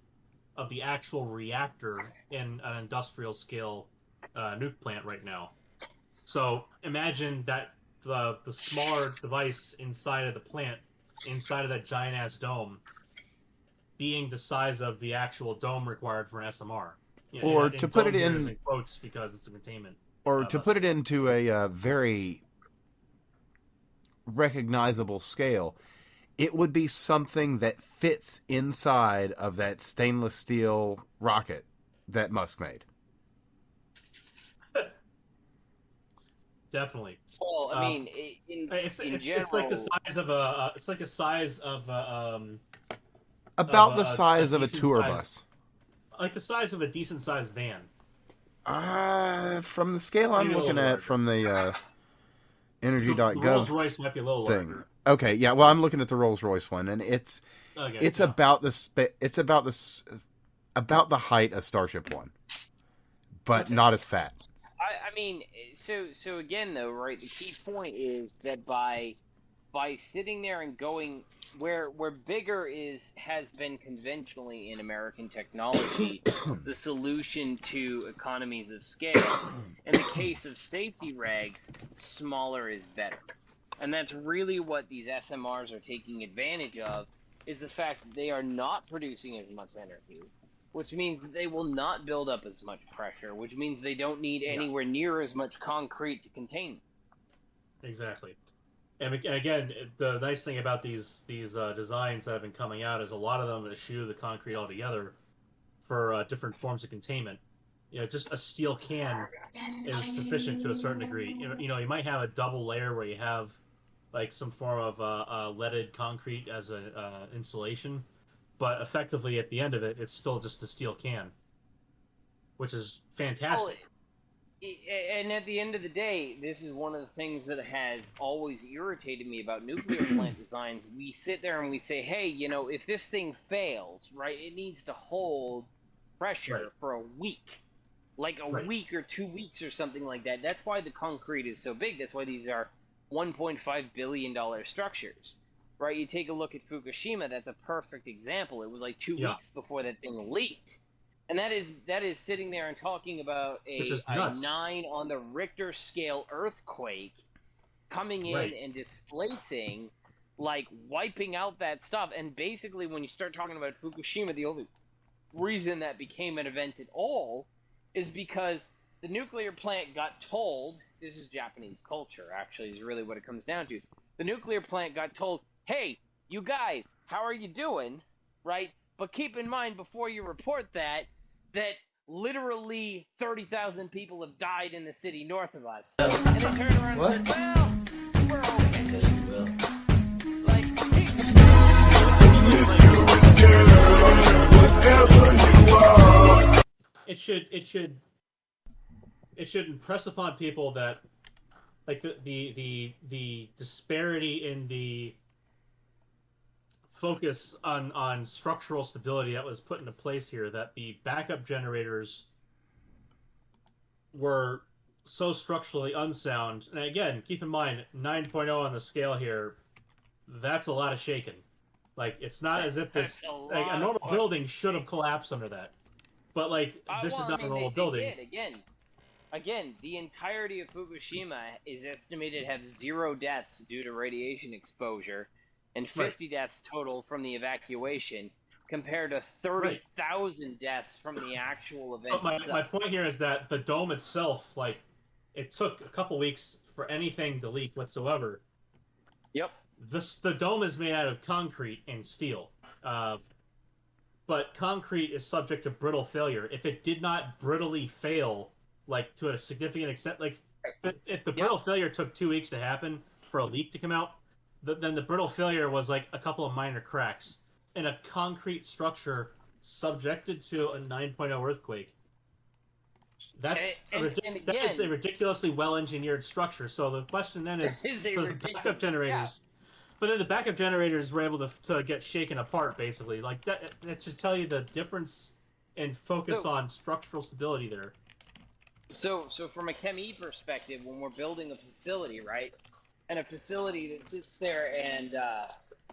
of the actual reactor in an industrial scale nuke plant right now. So imagine that the smaller device inside of the plant, inside of that giant ass dome, being the size of the actual dome required for an SMR. Or to And put it dome here is in, in quotes because it's a containment or to put vessel. it into a very recognizable scale, it would be something that fits inside of that stainless steel rocket that Musk made. Definitely. Well, I mean, in general, it's like the size of a it's like the size of About the a size of a decent tour size, bus. like the size of a decent sized van. From the scale I'm Maybe a little looking bit at larger. from the The Rolls energy.gov Royce might be a little thing. larger. Okay, yeah. Well, I'm looking at the Rolls Royce one, and it's Okay, it's yeah. about about the height of Starship One, but Okay. not as fat. I mean, so again though, right? The key point is that by sitting there and going where bigger has been conventionally in American technology the solution to economies of scale. In the case of safety regs, smaller is better. And that's really what these SMRs are taking advantage of, is the fact that they are not producing as much energy, which means that they will not build up as much pressure, which means they don't need anywhere near as much concrete to contain them. Exactly. And again, the nice thing about these designs that have been coming out is a lot of them eschew the concrete altogether for different forms of containment. Just a steel can is sufficient to a certain degree. You might have a double layer where you have like some form of leaded concrete as an insulation, but effectively at the end of it, it's still just a steel can, which is fantastic. And at the end of the day, this is one of the things that has always irritated me about nuclear plant designs. We sit there and we say, hey, if this thing fails, right, it needs to hold pressure Right. for a week. Like a Right. week or 2 weeks or something like that. That's why the concrete is so big. That's why these are $1.5 billion structures. Right? You take a look at Fukushima, that's a perfect example. It was like 2 Yeah. weeks before that thing leaked. And that is sitting there and talking about Which is a nuts. 9 on the Richter scale earthquake coming in Right. and displacing, like wiping out that stuff. And basically, when you start talking about Fukushima, the only reason that became an event at all is because the nuclear plant got told, this is Japanese culture, actually, is really what it comes down to. The nuclear plant got told, hey, you guys, how are you doing? Right? But keep in mind, before you report that literally 30,000 people have died in the city north of us. And they turned around and said, well, we're okay. Like, It should impress upon people that, like, the disparity in the focus on structural stability that was put into place here, that the backup generators were so structurally unsound. And again, keep in mind 9.0 on the scale here, that's a lot of shaking. Like, it's not as if this, like, a normal building should have collapsed under that, but like this is not a normal building. They did. Again, the entirety of Fukushima is estimated to have 0 deaths due to radiation exposure and 50 deaths total from the evacuation, compared to 30,000 deaths from the actual event But itself. my point here is that the dome itself, like, it took a couple weeks for anything to leak whatsoever. Yep. The dome is made out of concrete and steel. But concrete is subject to brittle failure. If it did not brittly fail, like, to a significant extent, like, if the brittle failure took 2 weeks to happen for a leak to come out, then the brittle failure was, like, a couple of minor cracks. In a concrete structure subjected to a 9.0 earthquake, that is a ridiculously well-engineered structure. So the question then is, for the backup generators... Yeah. But then the backup generators were able to get shaken apart, basically. Like, that should tell you the difference in focus on structural stability there. So from a Chem-E perspective, when we're building a facility, right, and a facility that sits there and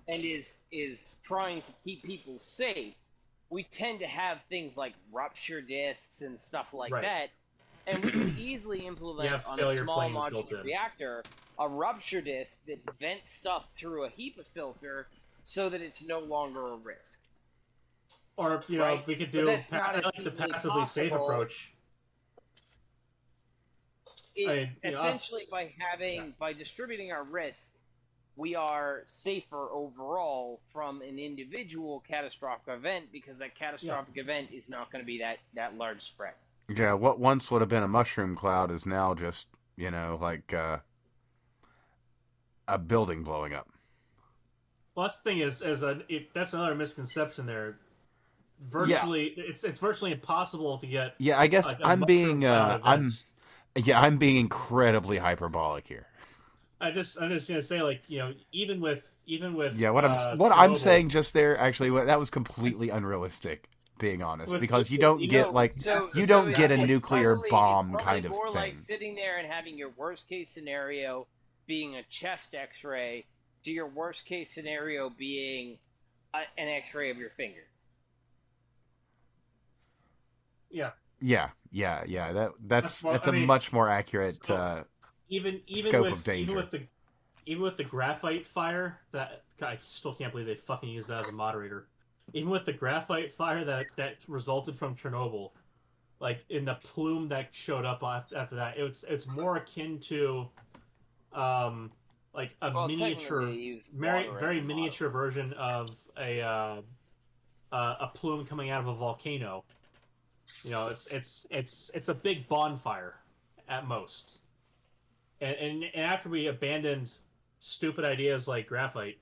is trying to keep people safe, we tend to have things like rupture discs and stuff like that, and we can easily implement on a small modular reactor a rupture disc that vents stuff through a HEPA filter so that it's no longer a risk. Or, you know, we could do the passively safe approach. Essentially, by distributing our risk, we are safer overall from an individual catastrophic event, because that catastrophic event is not going to be that large spread. Yeah, what once would have been a mushroom cloud is now just, you know, like a building blowing up. Well, that's the thing is that's another misconception there. Virtually, it's virtually impossible to get. Yeah, I guess I'm being incredibly hyperbolic here. I'm just gonna say, like, you know, even with what I'm saying just there, actually, that was completely unrealistic. Being honest, because you don't get a nuclear bomb kind of thing. It's more like sitting there and having your worst case scenario being a chest X-ray to your worst case scenario being an X-ray of your finger. Yeah. That's a much more accurate scope of danger. Even with the graphite fire, that I still can't believe they fucking used that as a moderator. Even with the graphite fire that resulted from Chernobyl, like, in the plume that showed up after that, it's more akin to like a miniature, very miniature version of a plume coming out of a volcano. You know, it's a big bonfire at most. And after we abandoned stupid ideas like graphite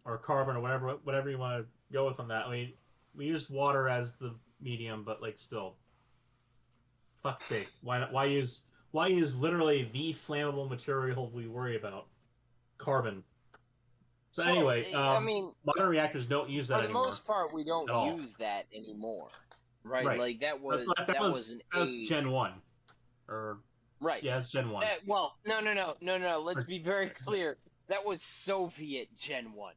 or carbon or whatever you want to go with on that, I mean, we used water as the medium, but, like, still, fuck's sake, why use literally the flammable material we worry about, carbon? So anyway, modern reactors don't use that anymore. For the most part, we don't use that anymore, right? Like, that was Gen 1, or yeah, it's Gen 1. Well, no. Let's be very clear. That was Soviet Gen 1.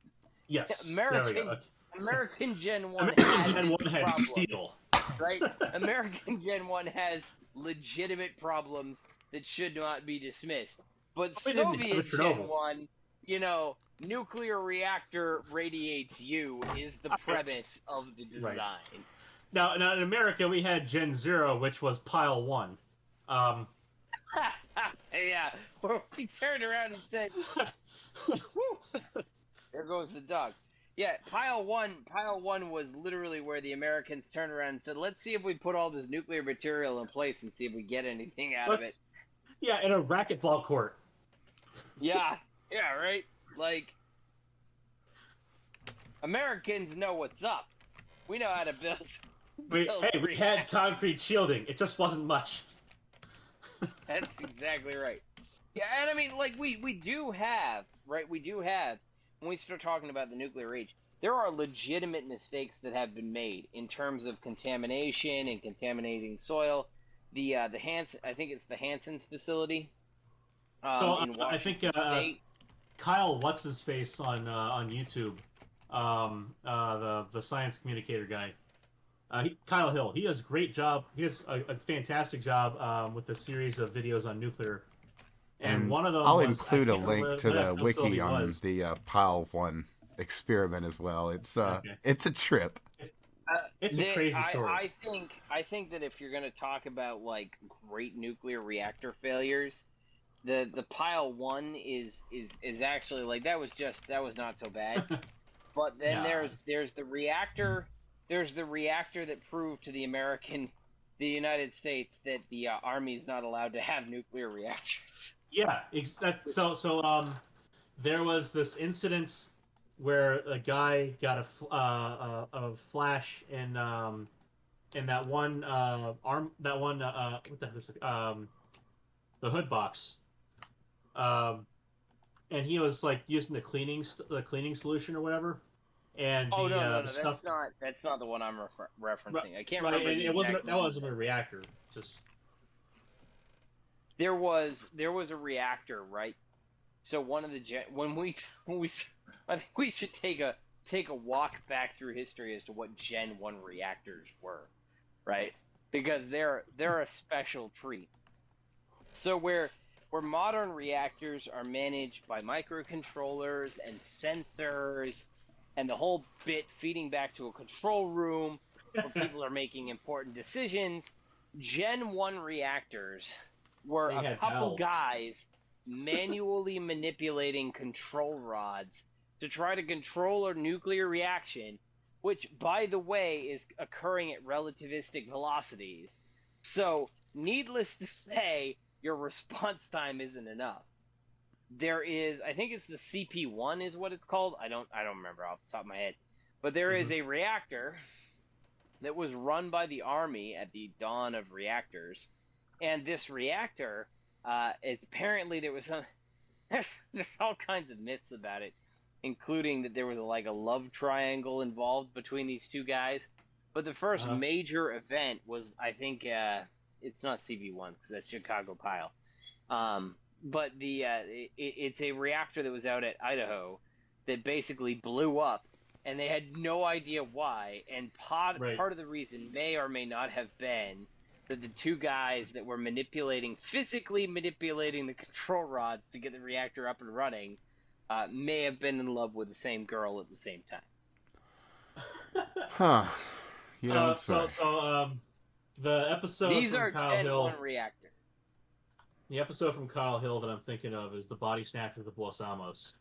Yes, American Gen 1 had steel. Right? American Gen 1 has legitimate problems that should not be dismissed. But Soviet Gen 1, you know, nuclear reactor radiates you is the premise of the design. Right. Now, in America, we had Gen 0, which was Pile 1. Yeah, we turned around and said, there goes the dog. Yeah, Pile 1 was literally where the Americans turned around and said, let's see if we put all this nuclear material in place and see if we get anything out of it. Yeah, in a racquetball court. Yeah, right? Like, Americans know what's up. We know how to build. We had concrete shielding. It just wasn't much. That's exactly right. Yeah, and I mean, like, we do have, right? We do have, when we start talking about the nuclear age, there are legitimate mistakes that have been made in terms of contamination and contaminating soil. I think it's the Hanson's facility. In I think State. Kyle What's-His-Face on YouTube, the science communicator guy, Kyle Hill, he does a great job. He does a fantastic job with a series of videos on nuclear. And one of them I'll include a link to the wiki on the Pile 1 experiment as well. It's Okay. it's a trip. It's a crazy story. I think that if you're going to talk about like great nuclear reactor failures, the pile one is actually like that was not so bad. But then Nah. there's the reactor that proved to the United States that the Army is not allowed to have nuclear reactors. Yeah, there was this incident where a guy got a flash in that one what the heck is it? The hood box, and he was like using the cleaning solution or whatever, and Oh no, the stuff that's not the one I'm referencing. I can't right, remember and the it wasn't exact that wasn't a reactor, just There was a reactor, right? So one of the when we I think we should take a walk back through history as to what Gen 1 reactors were, right? Because they're a special treat. So where modern reactors are managed by microcontrollers and sensors and the whole bit feeding back to a control room where people are making important decisions, Gen 1 reactors were they a had couple valves. guys manually manipulating control rods to try to control a nuclear reaction, which, by the way, is occurring at relativistic velocities. So, needless to say, your response time isn't enough. There is, I think it's the CP1 is what it's called. I don't remember off the top of my head. But there is a reactor that was run by the Army at the dawn of reactors. And this reactor, apparently there was there's all kinds of myths about it, including that there was a love triangle involved between these two guys. But the first major event was, I think, it's not CB1 because that's Chicago Pile. But it's a reactor that was out at Idaho that basically blew up, and they had no idea why. And part of the reason may or may not have been that the two guys that were physically manipulating the control rods to get the reactor up and running, may have been in love with the same girl at the same time. Huh. You don't say. The episode These from are Kyle Gen Hill. 1 reactors. The episode from Kyle Hill that I'm thinking of is the Body Snatchers of Los Alamos.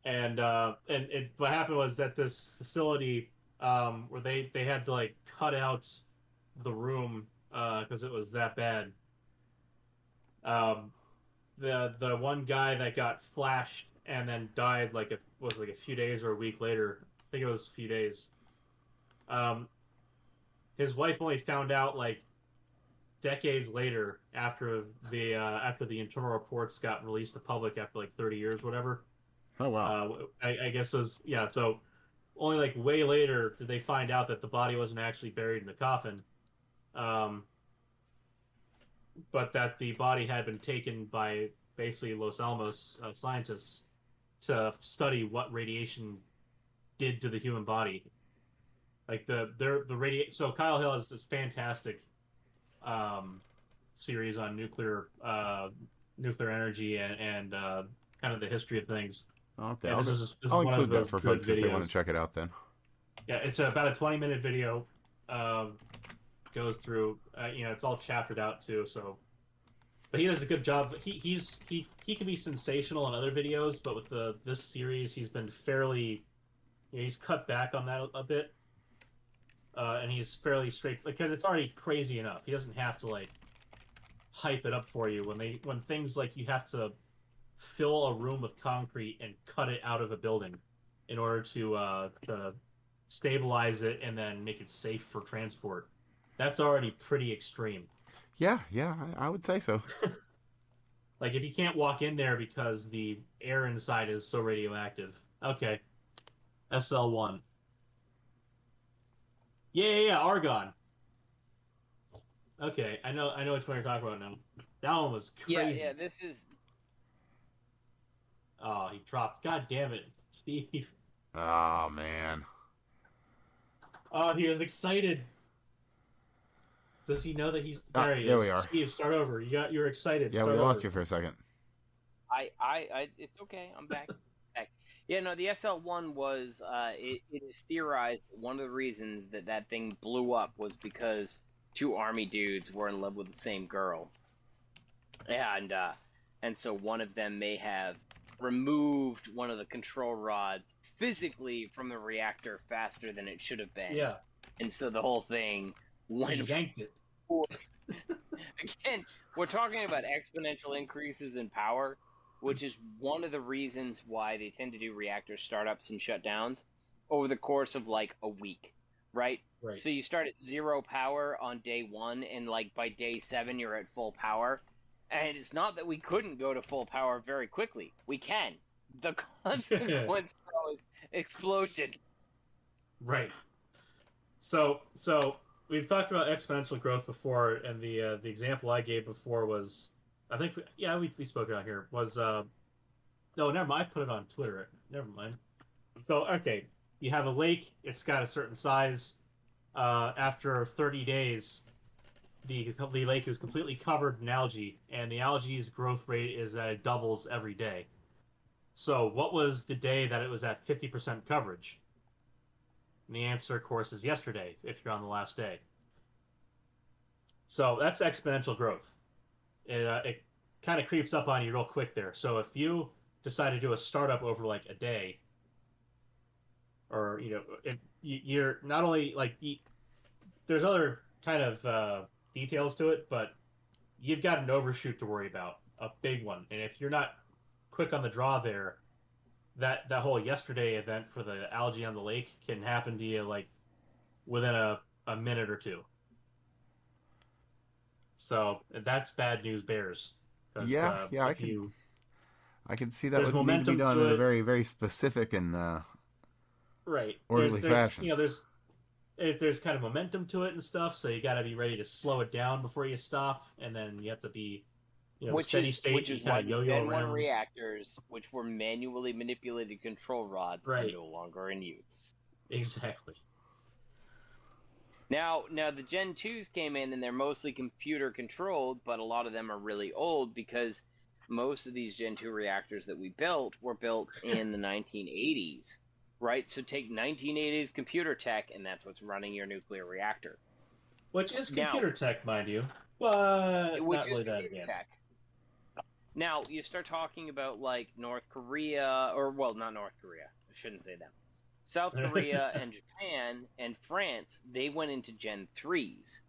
And what happened was that this facility, where they had to cut out the room because it was that bad. The one guy that got flashed and then died a few days or a week later. I think it was a few days. His wife only found out decades later after the internal reports got released to public after 30 years, whatever. Oh wow. I guess it was, yeah. So only way later did they find out that the body wasn't actually buried in the coffin, but that the body had been taken by basically Los Alamos scientists to study what radiation did to the human body. So Kyle Hill has this fantastic series on nuclear energy and kind of the history of things. Okay, Yeah, I'll include that for folks if they want to check it out then. Yeah, it's about a 20-minute video. Goes through, it's all chaptered out too. So, but he does a good job. He can be sensational in other videos, but with this series, he's been fairly, he's cut back on that a bit, and he's fairly straight because it's already crazy enough. He doesn't have to hype it up for you when things you have to fill a room with concrete and cut it out of a building in order to stabilize it and then make it safe for transport. That's already pretty extreme. Yeah, I would say so. If you can't walk in there because the air inside is so radioactive. Okay. SL1. Yeah, argon. Okay, I know which one you're talking about now. That one was crazy. Yeah, this is... Oh, he dropped. God damn it, Steve. Oh, man. Oh, he was excited. Does he know that he's... There he is. There we are. Steve, start over. You're excited. Yeah, we lost you for a second. It's okay. I'm back. tech. Yeah, no, the SL-1 was, it is theorized that one of the reasons that that thing blew up was because two army dudes were in love with the same girl. And so one of them may have removed one of the control rods physically from the reactor faster than it should have been. Yeah. And so the whole thing He went yanked it. Again, we're talking about exponential increases in power, which is one of the reasons why they tend to do reactor startups and shutdowns over the course of like a week, right? Right. So you start at 0 power on day 1, and like by day 7 you're at full power. And it's not that we couldn't go to full power very quickly. We can. The consequence though is explosion. Right. So we've talked about exponential growth before, and the example I gave before was, I think, we spoke about here, was, no, never mind, I put it on Twitter. Never mind. So, okay, you have a lake, it's got a certain size. After 30 days, the lake is completely covered in algae, and the algae's growth rate is that it doubles every day. So what was the day that it was at 50% coverage? And the answer, of course, is yesterday, if you're on the last day. So that's exponential growth. It kind of creeps up on you real quick there. So if you decide to do a startup over like a day, or, if you're not only like, there's other kind of details to it, but you've got an overshoot to worry about, a big one. And if you're not quick on the draw there, that whole yesterday event for the algae on the lake can happen to you like within a minute or two. So that's bad news bears. Yeah, I can see that there's would need to be momentum done to in a it. very, very specific and Right. orderly fashion. There's kind of momentum to it and stuff, so you got to be ready to slow it down before you stop, and then you have to be, steady state. Which You is why kind the of Gen yo-yo 1 around. reactors, which were manually manipulated control rods, are Right. no longer in use. Exactly. Now the Gen 2s came in, and they're mostly computer controlled, but a lot of them are really old because most of these Gen 2 reactors that we built were built in the 1980s, right? So take 1980s computer tech, and that's what's running your nuclear reactor. Which is computer tech, mind you, but not really that advanced. Tech. Now, you start talking about, like, North Korea, or, well, not North Korea. I shouldn't say that. South Korea and Japan and France, they went into Gen 3s.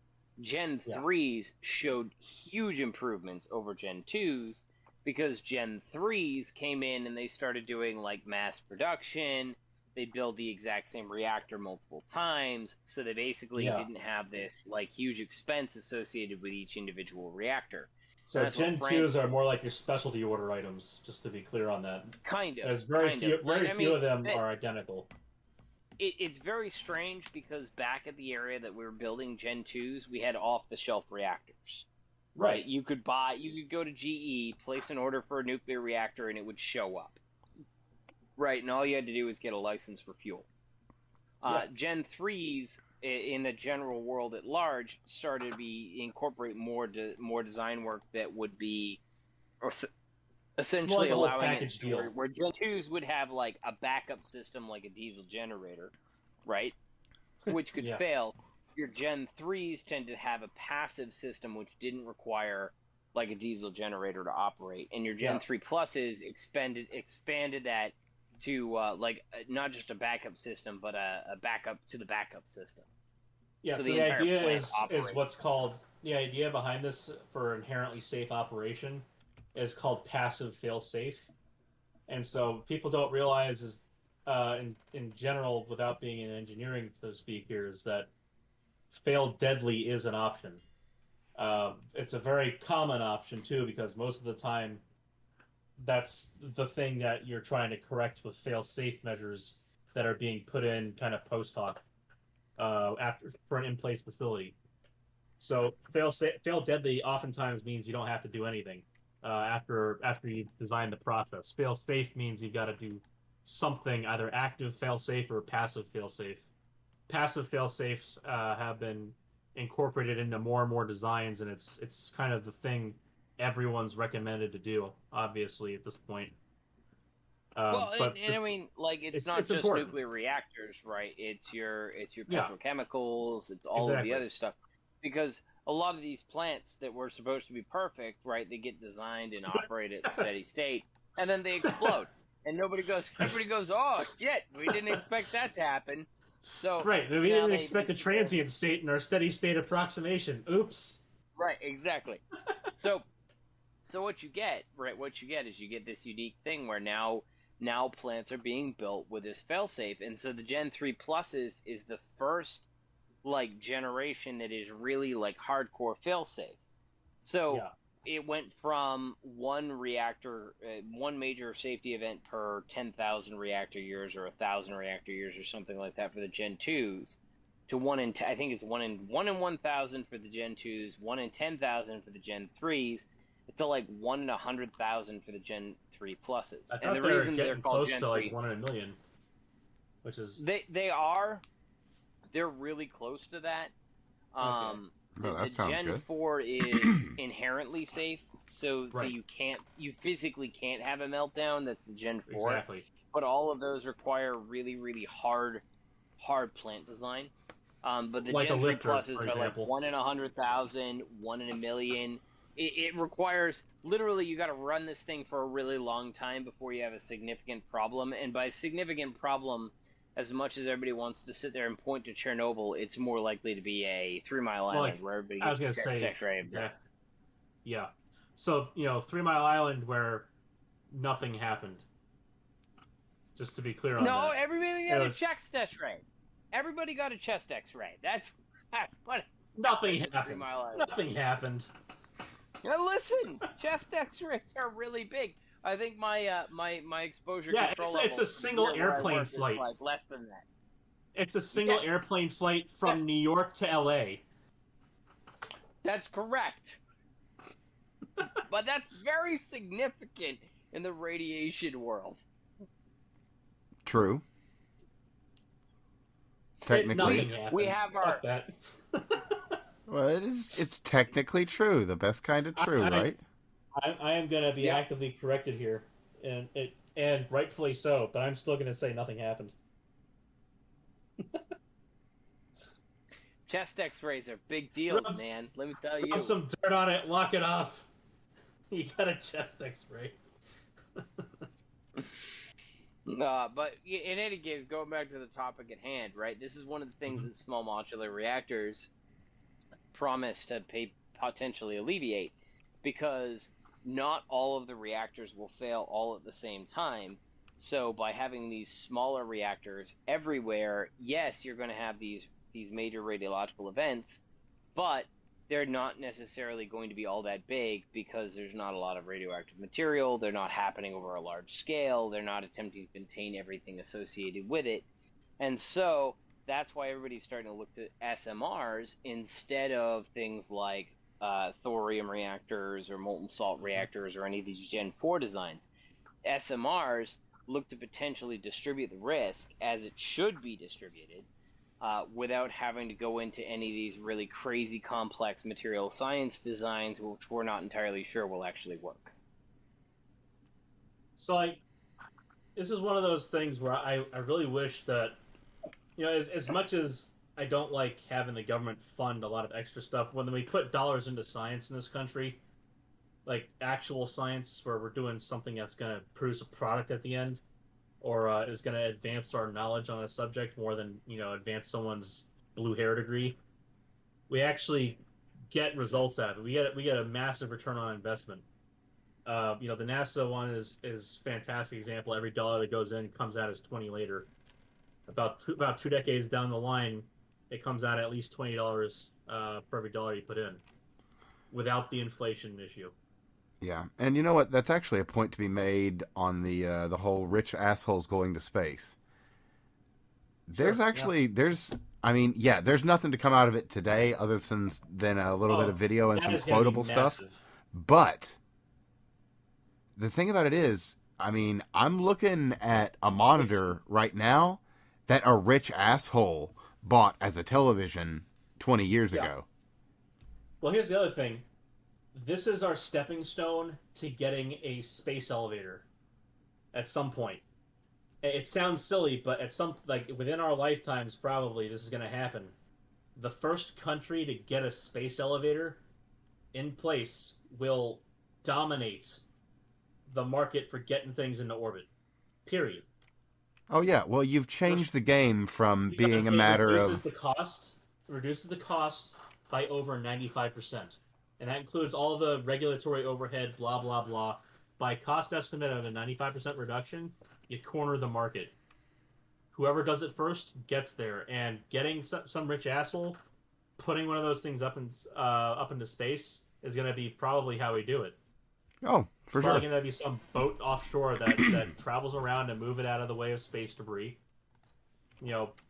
Gen 3s showed huge improvements over Gen 2s because Gen 3s came in and they started doing, like, mass production. They build the exact same reactor multiple times, so they basically didn't have this, like, huge expense associated with each individual reactor. So Gen 2s are more like your specialty order items, just to be clear on that. Kind of. There's very few of them are identical. It's very strange because back at the area that we were building Gen 2s, we had off-the-shelf reactors. Right. You could go to GE, place an order for a nuclear reactor, and it would show up. Right, and all you had to do was get a license for fuel. Gen 3s, in the general world at large, started to incorporate more design work that would be essentially allowing it to where Gen 2s would have like a backup system like a diesel generator, right? Which could fail. Your Gen 3s tend to have a passive system which didn't require like a diesel generator to operate. And your Gen 3 Pluses expanded that to like not just a backup system, but a backup to the backup system. Yeah, so the idea is what's called, the idea behind this for inherently safe operation is called passive fail-safe. And so people don't realize is, in general, without being in engineering, so to speak here, is that fail deadly is an option. It's a very common option, too, because most of the time that's the thing that you're trying to correct with fail-safe measures that are being put in kind of post-hoc after for an in-place facility. So fail deadly oftentimes means you don't have to do anything after you've designed the process. Fail-safe means you've got to do something, either active fail-safe or passive fail-safe. Passive fail-safes have been incorporated into more and more designs, and it's kind of the thing everyone's recommended to do, obviously, at this point. Well, But and I mean, like, it's not it's just important. nuclear reactors, right? It's your Yeah, petrochemicals, it's all of the exactly. other stuff. Because a lot of these plants that were supposed to be perfect, right? They get designed and operate at steady state, and then they explode, and everybody goes, oh shit, we didn't expect that to happen. So Right. We now didn't they expect a sit there. transient state in our steady state approximation. Oops. Right, exactly. So So what you get, right? What you get is you get this unique thing where now plants are being built with this failsafe, and so the Gen 3 Pluses is the first like generation that is really like hardcore failsafe. So Yeah. it went from one reactor, one major safety event per 10,000 reactor years or 1,000 reactor years or something like that for the Gen 2s to I think it's one in 1,000 for the Gen 2s, one in 10,000 for the Gen 3s. It's to like 1 in 100,000 for the Gen 3 pluses. I And thought the they were reason they're getting called close Gen to like 3, 1 in a million, which is they're really close to that. okay. Oh, that The sounds Gen good. 4 is inherently safe, so Right. you physically can't have a meltdown. That's the Gen 4. Exactly. But all of those require really, really hard plant design. But the Like a Gen 3 lifter, pluses for are like example. 1 in 100,000, 1 in a million. It requires literally you got to run this thing for a really long time before you have a significant problem. And by significant problem, as much as everybody wants to sit there and point to Chernobyl, it's more likely to be a 3 Mile Well, like Island where everybody I was gets gonna a chest say, X-ray of death. exactly. Yeah. So 3 Mile Island where nothing happened. Just to be clear on No, that. everybody It got a was chest X-ray. Everybody got a chest X-ray. That's what nothing happened at 3 happened. Mile Island. Nothing happened. Now listen, chest X-rays are really big. I think my exposure Yeah, control it's level a single near where I airplane work is flight. like less than that. It's a single Yes, airplane flight that, from New York to LA. that's correct. But that's very significant in the radiation world. True. Nothing Technically, We happens. have our Fuck that. well, it's technically true. The best kind of true, I, right? I am gonna be yep. actively corrected here, and rightfully so. But I'm still gonna say nothing happened. Chest X-rays are big deals, Rub, man. Let me tell rub you. some dirt on it, lock it off. You got a chest X-ray. But in any case, going back to the topic at hand, right? This is one of the things that small modular reactors promise to potentially alleviate, because not all of the reactors will fail all at the same time. So by having these smaller reactors everywhere, yes, you're going to have these major radiological events, but they're not necessarily going to be all that big because there's not a lot of radioactive material. They're not happening over a large scale. They're not attempting to contain everything associated with it. And so that's why everybody's starting to look to SMRs instead of things like thorium reactors or molten salt reactors or any of these Gen 4 designs. SMRs look to potentially distribute the risk as it should be distributed, without having to go into any of these really crazy complex material science designs, which we're not entirely sure will actually work. So like, this is one of those things where I really wish that, as much as I don't like having the government fund a lot of extra stuff, when we put dollars into science in this country, like actual science where we're doing something that's going to produce a product at the end, or is going to advance our knowledge on a subject more than advance someone's blue hair degree, we actually get results out of it. We get a massive return on investment. The NASA one is fantastic example. Every dollar that goes in comes out as 20 later. About two decades down the line, it comes out at least $20 for every dollar you put in, without the inflation issue. Yeah, and you know what? That's actually a point to be made on the whole rich assholes going to space. There's Sure, actually there's I mean, yeah, there's nothing to come out of it today other than a little bit of video and that some is going to be quotable stuff. massive. But the thing about it is, I mean, I'm looking at a monitor right now that a rich asshole bought as a television 20 years ago. Well, here's the other thing. This is our stepping stone to getting a space elevator at some point. it sounds silly, but at some like within our lifetimes, probably this is going to happen. The first country to get a space elevator in place will dominate the market for getting things into orbit. Period. Oh yeah, well you've First, changed the game from because being a it matter reduces of the cost, by over 95%, and that includes all the regulatory overhead, blah blah blah. By cost estimate of a 95% reduction, you corner the market. Whoever does it first gets there, and getting some rich asshole putting one of those things up into space is going to be probably how we do it. oh, It's for probably sure. going to be some boat offshore that travels around and move it out of the way of space debris.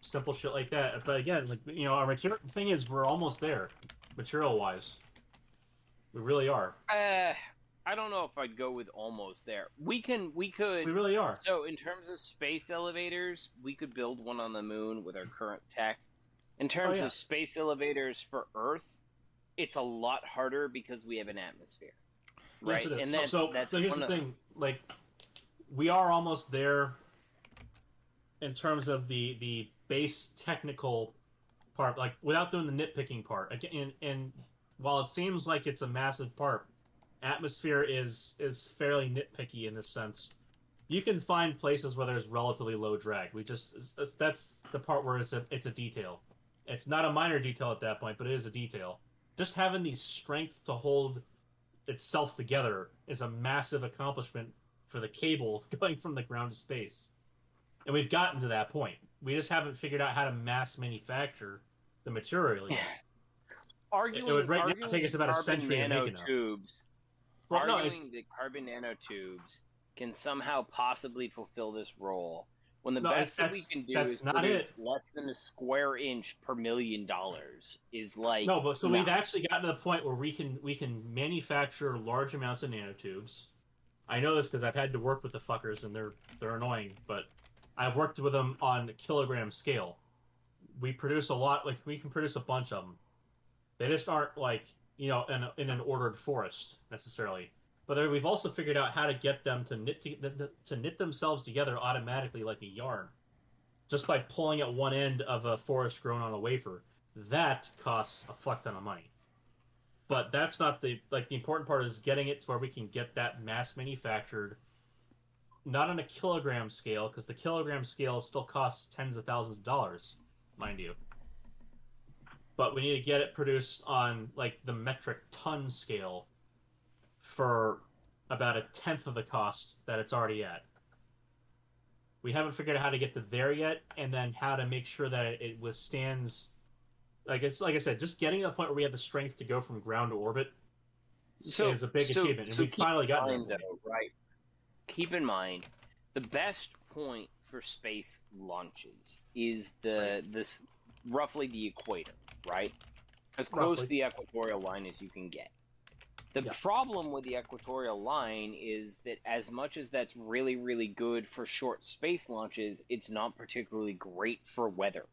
Simple shit like that. But again, like our material thing is we're almost there, material wise. We really are. I don't know if I'd go with almost there. We could. We really are. So in terms of space elevators, we could build one on the moon with our current tech. In terms yeah. of space elevators for Earth, it's a lot harder because we have an atmosphere, right? Yes, it is. And So here's the thing. Like, we are almost there in terms of the base technical part, like without doing the nitpicking part. And while it seems like it's a massive part, atmosphere is fairly nitpicky in this sense. You can find places where there's relatively low drag. That's the part where it's a detail. It's not a minor detail at that point, but it is a detail. Just having the strength to hold itself together is a massive accomplishment for the cable going from the ground to space. And we've gotten to that point. We just haven't figured out how to mass manufacture the material yet. Arguing, it would right now take us about a century to make enough. Arguing that carbon nanotubes can somehow possibly fulfill this role when the best that we can do is produce less than a square inch per $1 million is like we've actually gotten to the point where we can manufacture large amounts of nanotubes. I know this because I've had to work with the fuckers and they're annoying, but I've worked with them on a kilogram scale. We produce a lot, like we can produce a bunch of them. They just aren't like in an ordered forest necessarily. But we've also figured out how to get them to knit themselves together automatically like a yarn, just by pulling at one end of a forest grown on a wafer. That costs a fuck ton of money. But that's not the important part is getting it to where we can get that mass manufactured, not on a kilogram scale, because the kilogram scale still costs tens of thousands of dollars, mind you. But we need to get it produced on like the metric ton scale for about 1/10 of the cost that it's already at. We haven't figured out how to get to there yet, and then how to make sure that it withstands. Like I said, just getting to the point where we have the strength to go from ground to orbit is a big achievement, and we've finally gotten there. Right. Keep in mind, the best point for space launches is this roughly the equator, right? As close to the equatorial line as you can get. The problem with the equatorial line is that as much as that's really, really good for short space launches, it's not particularly great for weather.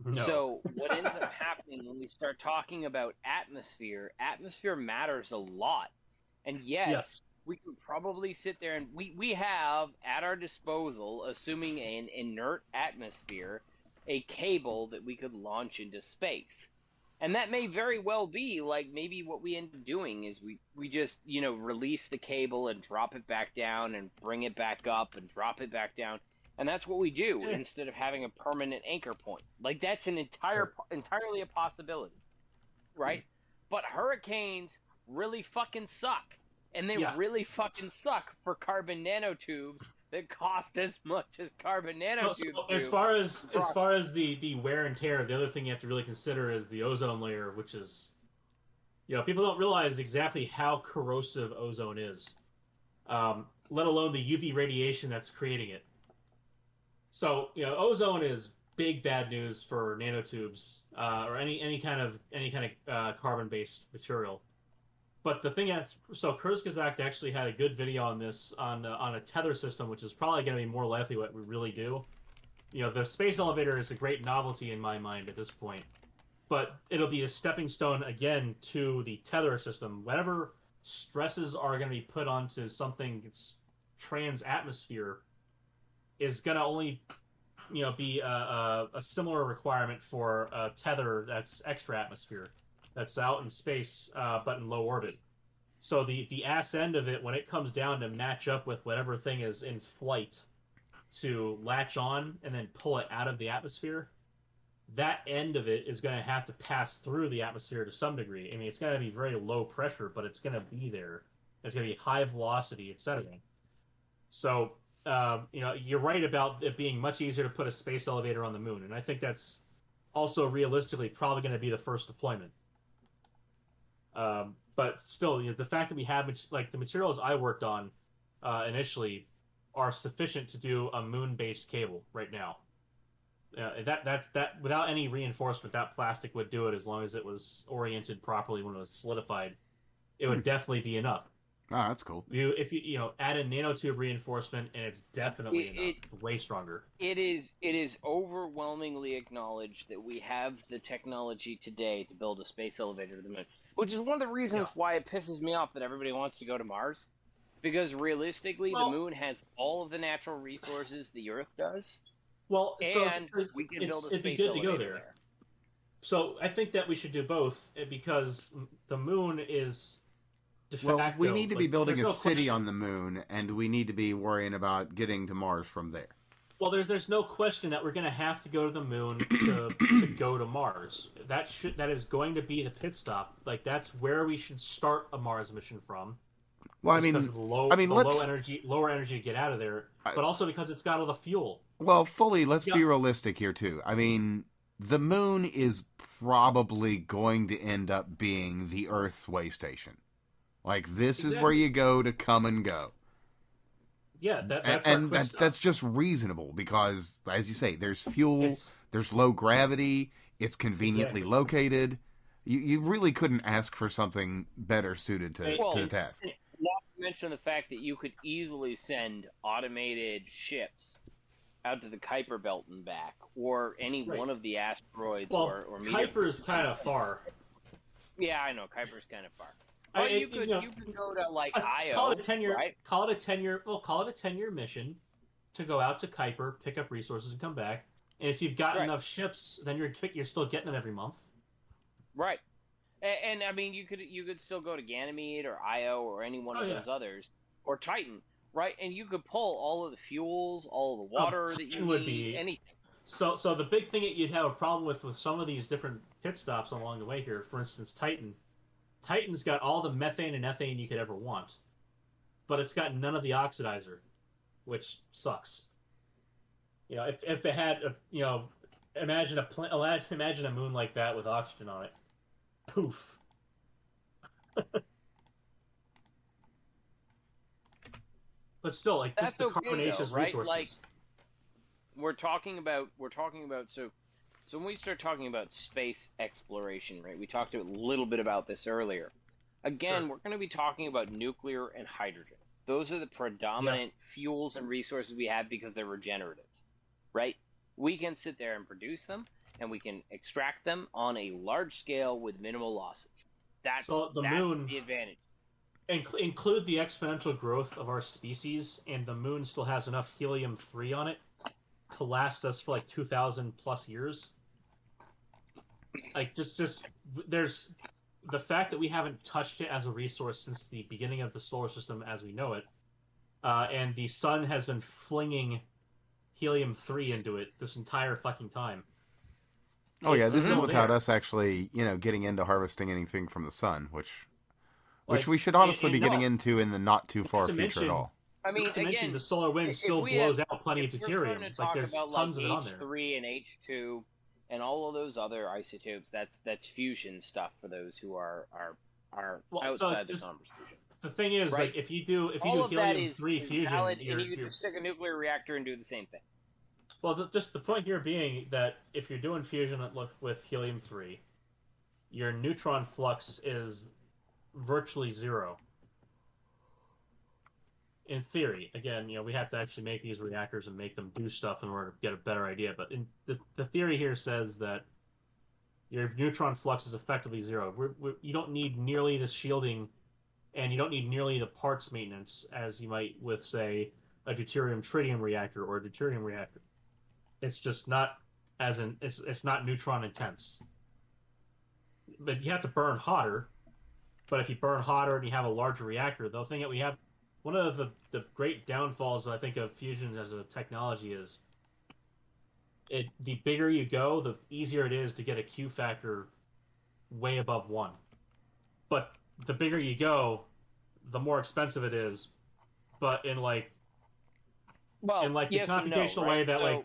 No. So what ends up happening when we start talking about atmosphere matters a lot. And yes, we can probably sit there and we have at our disposal, assuming an inert atmosphere, a cable that we could launch into space. And that may very well be like maybe what we end up doing is we just, release the cable and drop it back down and bring it back up and drop it back down. And that's what we do instead of having a permanent anchor point. Like that's an entirely a possibility, right? But hurricanes really fucking suck. And they really fucking suck for carbon nanotubes that cost as much as carbon nanotubes do. As far as the wear and tear, the other thing you have to really consider is the ozone layer, which is, people don't realize exactly how corrosive ozone is, let alone the UV radiation that's creating it. So, ozone is big bad news for nanotubes or any kind of carbon-based material. But the thing Kurzgesagt actually had a good video on this on a tether system, which is probably going to be more likely what we really do. The space elevator is a great novelty in my mind at this point, but it'll be a stepping stone again to the tether system. Whatever stresses are going to be put onto something that's trans atmosphere, is going to only be a similar requirement for a tether that's extra atmosphere, that's out in space but in low orbit. So the ass end of it, when it comes down to match up with whatever thing is in flight to latch on and then pull it out of the atmosphere, that end of it is going to have to pass through the atmosphere to some degree. I mean, it's going to be very low pressure, but it's going to be there. It's going to be high velocity, etc. So, you're right about it being much easier to put a space elevator on the moon, and I think that's also realistically probably going to be the first deployment. But still, the fact that we have the materials I worked on initially are sufficient to do a moon-based cable right now. That's without any reinforcement, that plastic would do it as long as it was oriented properly when it was solidified. It would definitely be enough. Oh, that's cool. If you add a nanotube reinforcement, and it's definitely enough, way stronger. It is overwhelmingly acknowledged that we have the technology today to build a space elevator to the moon, which is one of the reasons why it pisses me off that everybody wants to go to Mars, because realistically, the moon has all of the natural resources the Earth does. Well, and we can build a space it'd be good to go there. So I think that we should do both, because the moon is de facto, well, we need to be building a city question on the moon, and we need to be worrying about getting to Mars from there. Well, there's no question that we're going to have to go to the moon to go to Mars. That is going to be the pit stop. Like, that's where we should start a Mars mission from. Well, I mean, because of the lower energy to get out of there, but also because it's got all the fuel. Well, let's be realistic here too. I mean, the moon is probably going to end up being the Earth's way station. Like, this is where you go to come and go. Yeah, that's just reasonable because, as you say, there's fuel, there's low gravity, it's conveniently located. You really couldn't ask for something better suited to the task. Not to mention the fact that you could easily send automated ships out to the Kuiper Belt and back, or any one of the asteroids. Or Kuiper's kind of far. Yeah, I know Kuiper's kind of far. Well, you could go to like Io. Call it a 10-year. Right? Call it a 10-year. Well, call it a 10-year mission to go out to Kuiper, pick up resources, and come back. And if you've got enough ships, then you're still getting them every month. Right. And I mean, you could still go to Ganymede or Io or any one of those others, or Titan, right? And you could pull all of the fuels, all of the water that you need, anything. So the big thing that you'd have a problem with some of these different pit stops along the way here, for instance, Titan. Titan's got all the methane and ethane you could ever want, but it's got none of the oxidizer, which sucks. If it had imagine a moon like that with oxygen on it. Poof. But still, like, just the carbonaceous resources. Like, we're talking about so when we start talking about space exploration, right? We talked a little bit about this earlier. Again, we're going to be talking about nuclear and hydrogen. Those are the predominant fuels and resources we have because they're regenerative, right? We can sit there and produce them, and we can extract them on a large scale with minimal losses. That's the advantage. Include the exponential growth of our species, and the moon still has enough helium-3 on it to last us for like 2,000 plus years. Like, there's the fact that we haven't touched it as a resource since the beginning of the solar system as we know it, and the sun has been flinging helium-3 into it this entire fucking time. Oh yeah, this is without us actually, getting into harvesting anything from the sun, which we should honestly be getting into in the not too far future at all. I mean, again, the solar wind still blows out plenty of deuterium. Like, there's tons of it on there. H3 and H2 and all of those other isotopes. That's fusion stuff for those who are outside the conversation. The thing is, like, if you do helium-3 fusion, valid, and you can just stick a nuclear reactor and do the same thing. Well, just the point here being that if you're doing fusion with helium-3, your neutron flux is virtually zero. In theory, again, we have to actually make these reactors and make them do stuff in order to get a better idea. But the theory here says that your neutron flux is effectively zero. You don't need nearly the shielding, and you don't need nearly the parts maintenance as you might with, say, a deuterium-tritium reactor or a deuterium reactor. It's just not it's not neutron intense. But you have to burn hotter. But if you burn hotter and you have a larger reactor, the thing that we have, one of the great downfalls I think of fusion as a technology is the bigger you go, the easier it is to get a Q factor way above 1. But the bigger you go, the more expensive it is. But in the yes and no, computational right? way that So,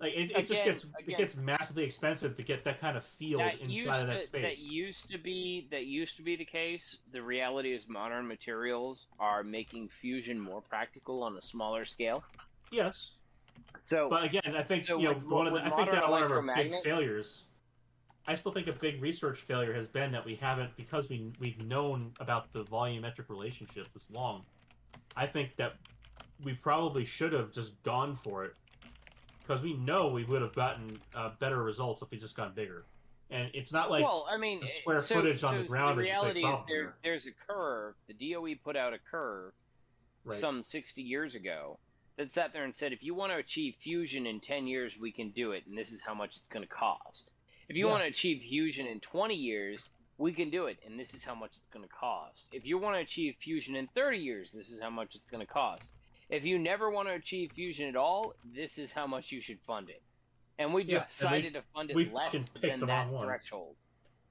it just gets massively expensive to get that kind of field inside of that space. That used to be the case. The reality is modern materials are making fusion more practical on a smaller scale. Yes. So, but again, I think one of our big failures. I still think a big research failure has been that we haven't, because we've known about the volumetric relationship this long. I think that we probably should have just gone for it, because we know we would have gotten better results if we just gone bigger. And it's not like the square footage on the ground is a big problem. There's a curve. The DOE put out a curve some 60 years ago that sat there and said, if you want to achieve fusion in 10 years, we can do it, and this is how much it's going to cost. If you want to achieve fusion in 20 years, we can do it, and this is how much it's going to cost. If you want to achieve fusion in 30 years, this is how much it's going to cost. If you never want to achieve fusion at all, this is how much you should fund it. And we decided to fund it less than that threshold.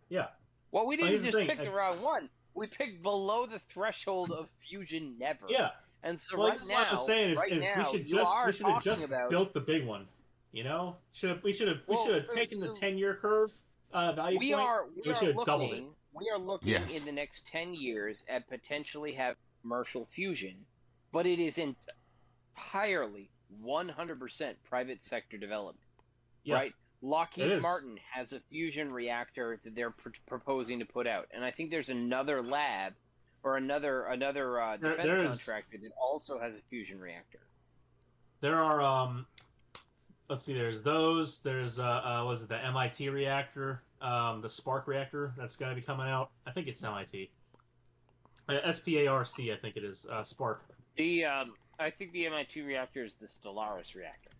Yeah. Well, we didn't just pick the wrong one. We picked below the threshold of fusion never. Yeah. And so what I'm saying is we should have just built the big one. You know, we should have taken the 10-year curve value point. We should have doubled it. We are looking in the next 10 years at potentially have commercial fusion, but it is entirely 100% private sector development. Yeah. Right? Lockheed Martin has a fusion reactor that they're proposing to put out, and I think there's another lab or another defense contractor that also has a fusion reactor. There are let's see. There's those. There's was it the MIT reactor, the Spark reactor that's going to be coming out. I think it's MIT. SPARC, I think it is. Spark. I think the MIT reactor is the Stellaris reactor.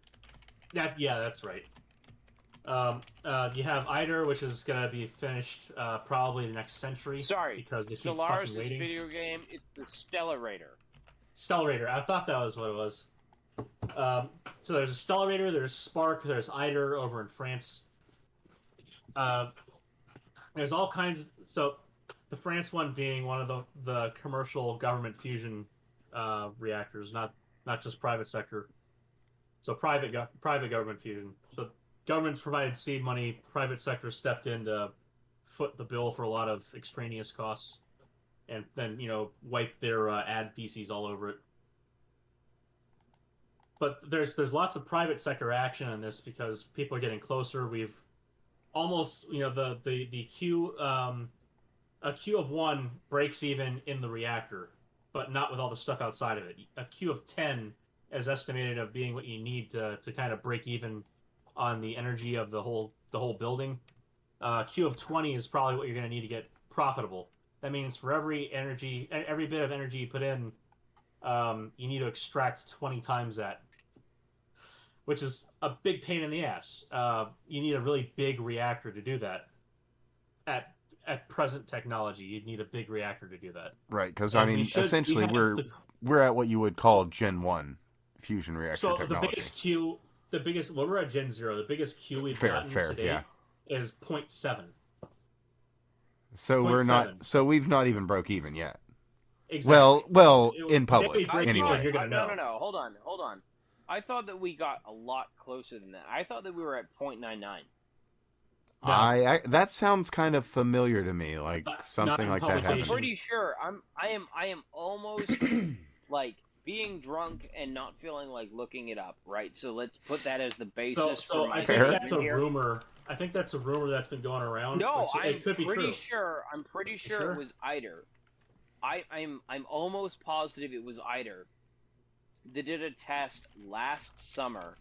Yeah, that's right. You have ITER, which is going to be finished probably the next century. Sorry, because they keep Stellaris fucking waiting. is video game. It's the Stellarator. Stellarator. I thought that was what it was. So there's a Stellarator, there's Spark, there's ITER over in France. There's all kinds. So the France one being one of the commercial government fusion reactors, not just private sector. So private government fusion. So government's provided seed money, private sector stepped in to foot the bill for a lot of extraneous costs, and then wipe their ad feces all over it. But there's lots of private sector action on this because people are getting closer. We've almost the Q a Q of 1 breaks even in the reactor, but not with all the stuff outside of it. A Q of 10 is estimated of being what you need to kind of break even on the energy of the whole building. Q of 20 is probably what you're going to need to get profitable. That means for every bit of energy you put in, you need to extract 20 times that, which is a big pain in the ass. You need a really big reactor to do that. At present technology, you'd need a big reactor to do that. Right, because essentially we're at what you would call Gen 1 fusion reactor technology. So the biggest we're at Gen 0. The biggest Q we've gotten today is 0.7. So we've not even broke even yet. Exactly. Well, in public anyway. You're gonna know. No. Hold on. I thought that we got a lot closer than that. I thought that we were at 0.99. No. That sounds kind of familiar to me, like something like that happened. I'm pretty sure. I am almost like being drunk and not feeling like looking it up, right? So let's put that as the basis. So I think that's a rumor. I think that's a rumor that's been going around. No, it could be true. I'm pretty sure it was ITER. I'm almost positive it was ITER. They did a test last summer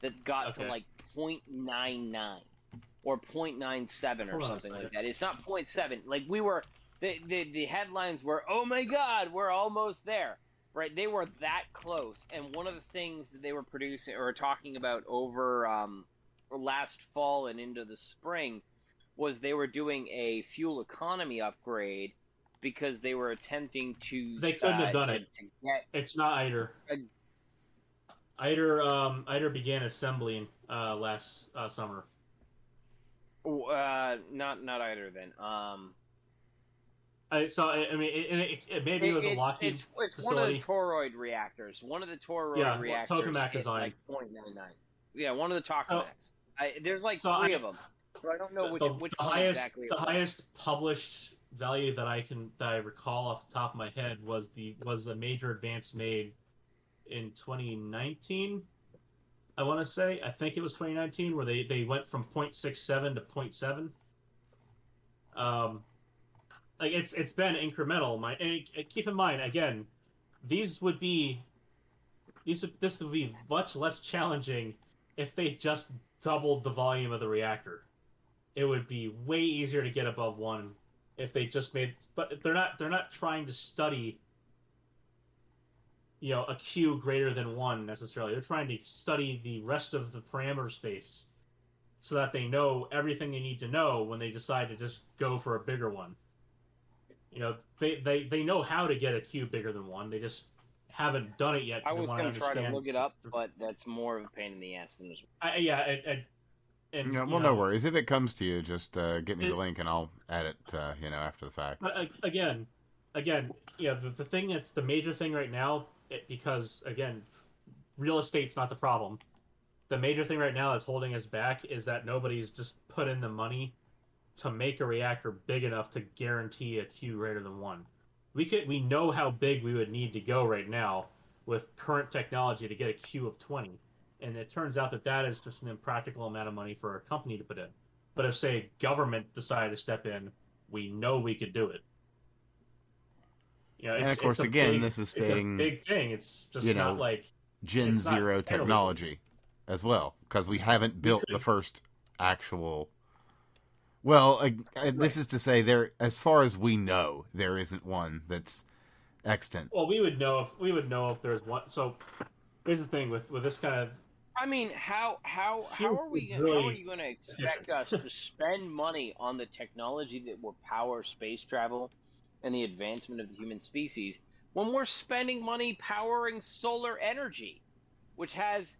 that got to like 0.99 or 0.97 or something like that. It's not 0.7. Like we were, the headlines were, "Oh my God, we're almost there." right? They were that close, and one of the things that they were producing or talking about over last fall and into the spring was they were doing a fuel economy upgrade because they were attempting to They couldn't have done it. to get It's not ITER. ITER began assembling last summer. not either then. Maybe it was a Lockheed it's facility. one of the toroid reactors. One of the toroid reactors Tokamak hit design. like 0.99. Yeah, one of the Tokamaks. There's like three of them, so I don't know which one exactly. The highest published value that I recall off the top of my head was the major advance made in 2019. I want to say, I think it was 2019, where they went from 0.67 to 0.7. Like it's been incremental. Keep in mind again, this would be much less challenging if they just doubled the volume of the reactor. It would be way easier to get above 1 if they just made. But they're not trying to study, a Q greater than 1 necessarily. They're trying to study the rest of the parameter space so that they know everything they need to know when they decide to just go for a bigger one. They know how to get a Q bigger than 1. They just haven't done it yet. I was going to try to look it up, but that's more of a pain in the ass than no worries. If it comes to you, just get me the link and I'll add it. After the fact. But again, the thing that's the major thing right now, because again, real estate's not the problem. The major thing right now that's holding us back is that nobody's just put in the money to make a reactor big enough to guarantee a Q greater than 1. We know how big we would need to go right now with current technology to get a Q of 20, and it turns out that is just an impractical amount of money for a company to put in. But if, say, government decided to step in, we know we could do it. And of course, again, this is stating it's a big thing. It's just not like Gen Zero technology as well, because we haven't built the first actual. Well, this is to say, as far as we know, there isn't one that's extant. Well, we would know if there's one. So here's the thing with this kind of. I mean, how are you going to expect us to spend money on the technology that will power space travel and the advancement of the human species when we're spending money powering solar energy, which has,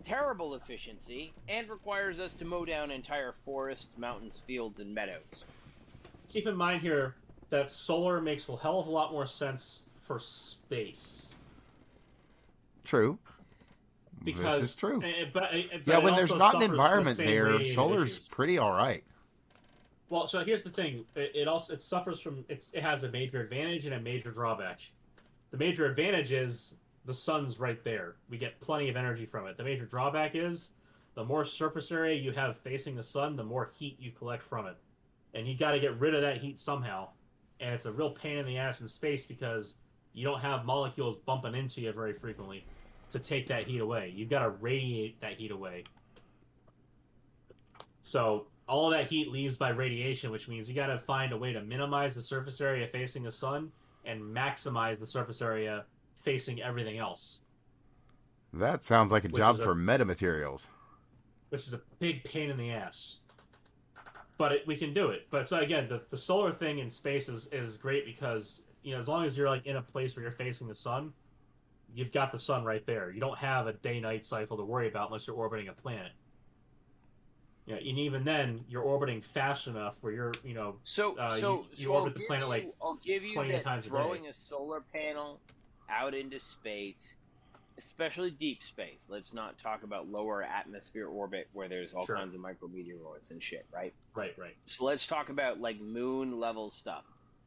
terrible efficiency and requires us to mow down entire forests, mountains, fields, and meadows? Keep in mind here that solar makes a hell of a lot more sense for space. True. Because this is true. But when there's not an environment there, solar's pretty all right. Well, so here's the thing. It suffers from it has a major advantage and a major drawback. The major advantage is the sun's right there. We get plenty of energy from it. The major drawback is the more surface area you have facing the sun, the more heat you collect from it. And you got to get rid of that heat somehow. And it's a real pain in the ass in space because you don't have molecules bumping into you very frequently to take that heat away. You've got to radiate that heat away. So all of that heat leaves by radiation, which means you got to find a way to minimize the surface area facing the sun and maximize the surface area facing everything else. That sounds like a job for metamaterials. Which is a big pain in the ass. But we can do it. But so again, the solar thing in space is great because, as long as you're like in a place where you're facing the sun, you've got the sun right there. You don't have a day-night cycle to worry about unless you're orbiting a planet. And even then, you're orbiting fast enough where you're, you orbit the planet like 20 times a day. Throwing a solar panel out into space, especially deep space. Let's not talk about lower atmosphere orbit where there's all kinds of micrometeoroids and shit, right? Right. So let's talk about like moon level stuff.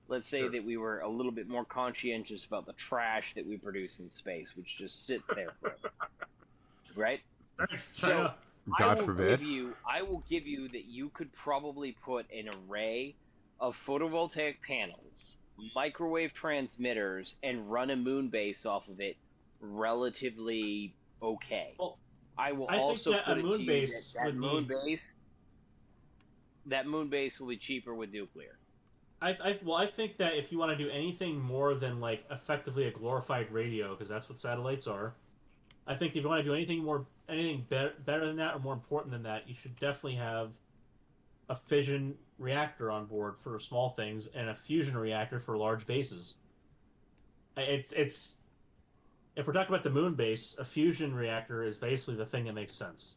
Let's say that we were a little bit more conscientious about the trash that we produce in space, which just sits there forever. Right? So God forbid. I will give you that you could probably put an array of photovoltaic panels, microwave transmitters, and run a moon base off of it relatively okay. Well, I will I also think that put a it moon to you base that moon base will be cheaper with nuclear. I think that if you want to do anything more than like effectively a glorified radio, because that's what satellites are, I think if you want to do anything better than that or more important than that, you should definitely have a fission reactor on board for small things and a fusion reactor for large bases. It's if we're talking about the moon base, a fusion reactor is basically the thing that makes sense.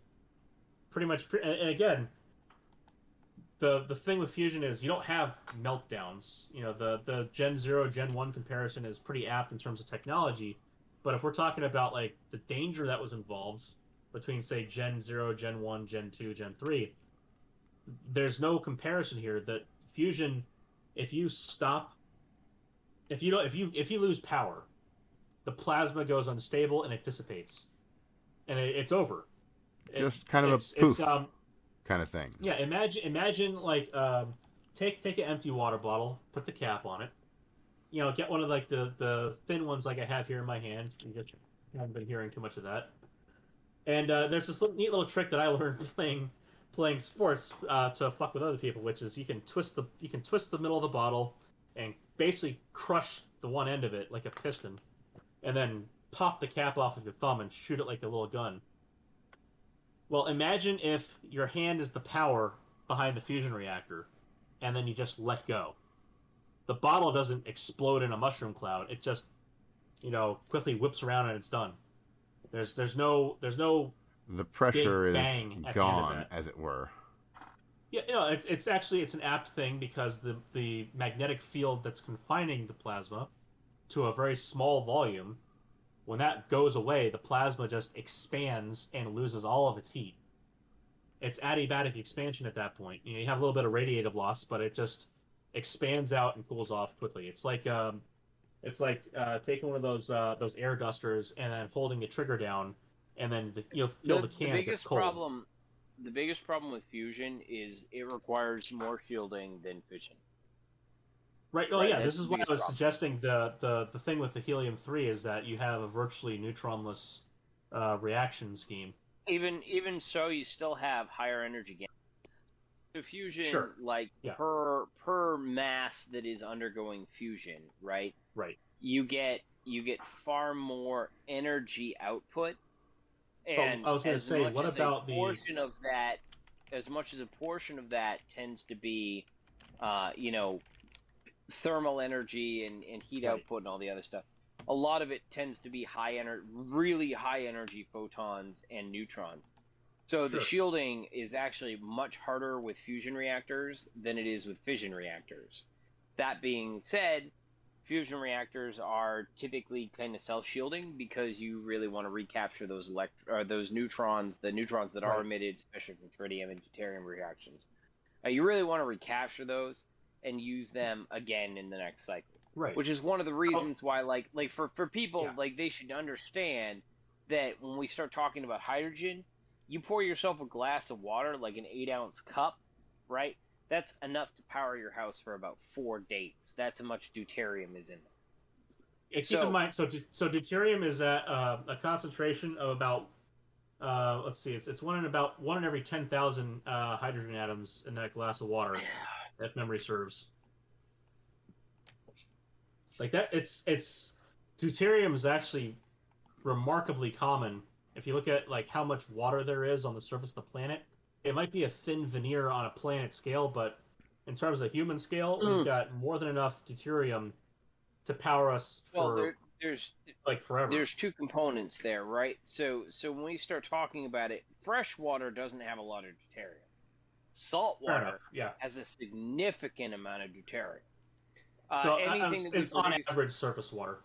Pretty much, and again, the thing with fusion is you don't have meltdowns. You know, the Gen 0, Gen 1 comparison is pretty apt in terms of technology, but if we're talking about like the danger that was involved between say Gen 0, Gen 1, Gen 2, Gen 3, there's no comparison here. That fusion, if you stop, if you lose power, the plasma goes unstable and it dissipates, and it's over. Just kind of a poof kind of thing. Yeah, imagine like take an empty water bottle, put the cap on it. You know, get one of like the thin ones like I have here in my hand. You just haven't been hearing too much of that. And there's this neat little trick that I learned playing sports to fuck with other people, which is you can twist the middle of the bottle and basically crush the one end of it like a piston, and then pop the cap off with your thumb and shoot it like a little gun. Well, imagine if your hand is the power behind the fusion reactor, and then you just let go. The bottle doesn't explode in a mushroom cloud. It just, quickly whips around and it's done. There's no the pressure is gone, as it were. Yeah, it's an apt thing because the magnetic field that's confining the plasma to a very small volume, when that goes away, the plasma just expands and loses all of its heat. It's adiabatic expansion at that point. You have a little bit of radiative loss, but it just expands out and cools off quickly. It's like taking one of those air dusters and then holding the trigger down, and then you'll feel the can gets cold. The biggest problem with fusion is it requires more shielding than fission. Right. Oh, yeah. This is why I was suggesting the thing with the helium-3 is that you have a virtually neutronless reaction scheme. Even so, you still have higher energy gain. So fusion, sure. Per mass that is undergoing fusion, right? Right. You get far more energy output. And I was going to say, what about portion of that? As much as a portion of that tends to be, thermal energy and heat output and all the other stuff. A lot of it tends to be really high energy photons and neutrons. So the shielding is actually much harder with fusion reactors than it is with fission reactors. That being said, fusion reactors are typically kind of self-shielding because you really want to recapture those neutrons, the neutrons that are emitted, especially from tritium and deuterium reactions. You really want to recapture those and use them again in the next cycle. Right. Which is one of the reasons why, like for people, like they should understand that when we start talking about hydrogen, you pour yourself a glass of water, like an 8-ounce cup, right? That's enough to power your house for about 4 days. That's how much deuterium is in there. Yeah, keep in mind, so deuterium is at a concentration of about, let's see, it's one in every 10,000 hydrogen atoms in that glass of water, if memory serves. Like that, it's deuterium is actually remarkably common. If you look at like how much water there is on the surface of the planet, it might be a thin veneer on a planet scale, but in terms of human scale, we've got more than enough deuterium to power us for forever. There's two components there, right? So when we start talking about it, fresh water doesn't have a lot of deuterium. Salt water has a significant amount of deuterium. So it's on average surface water.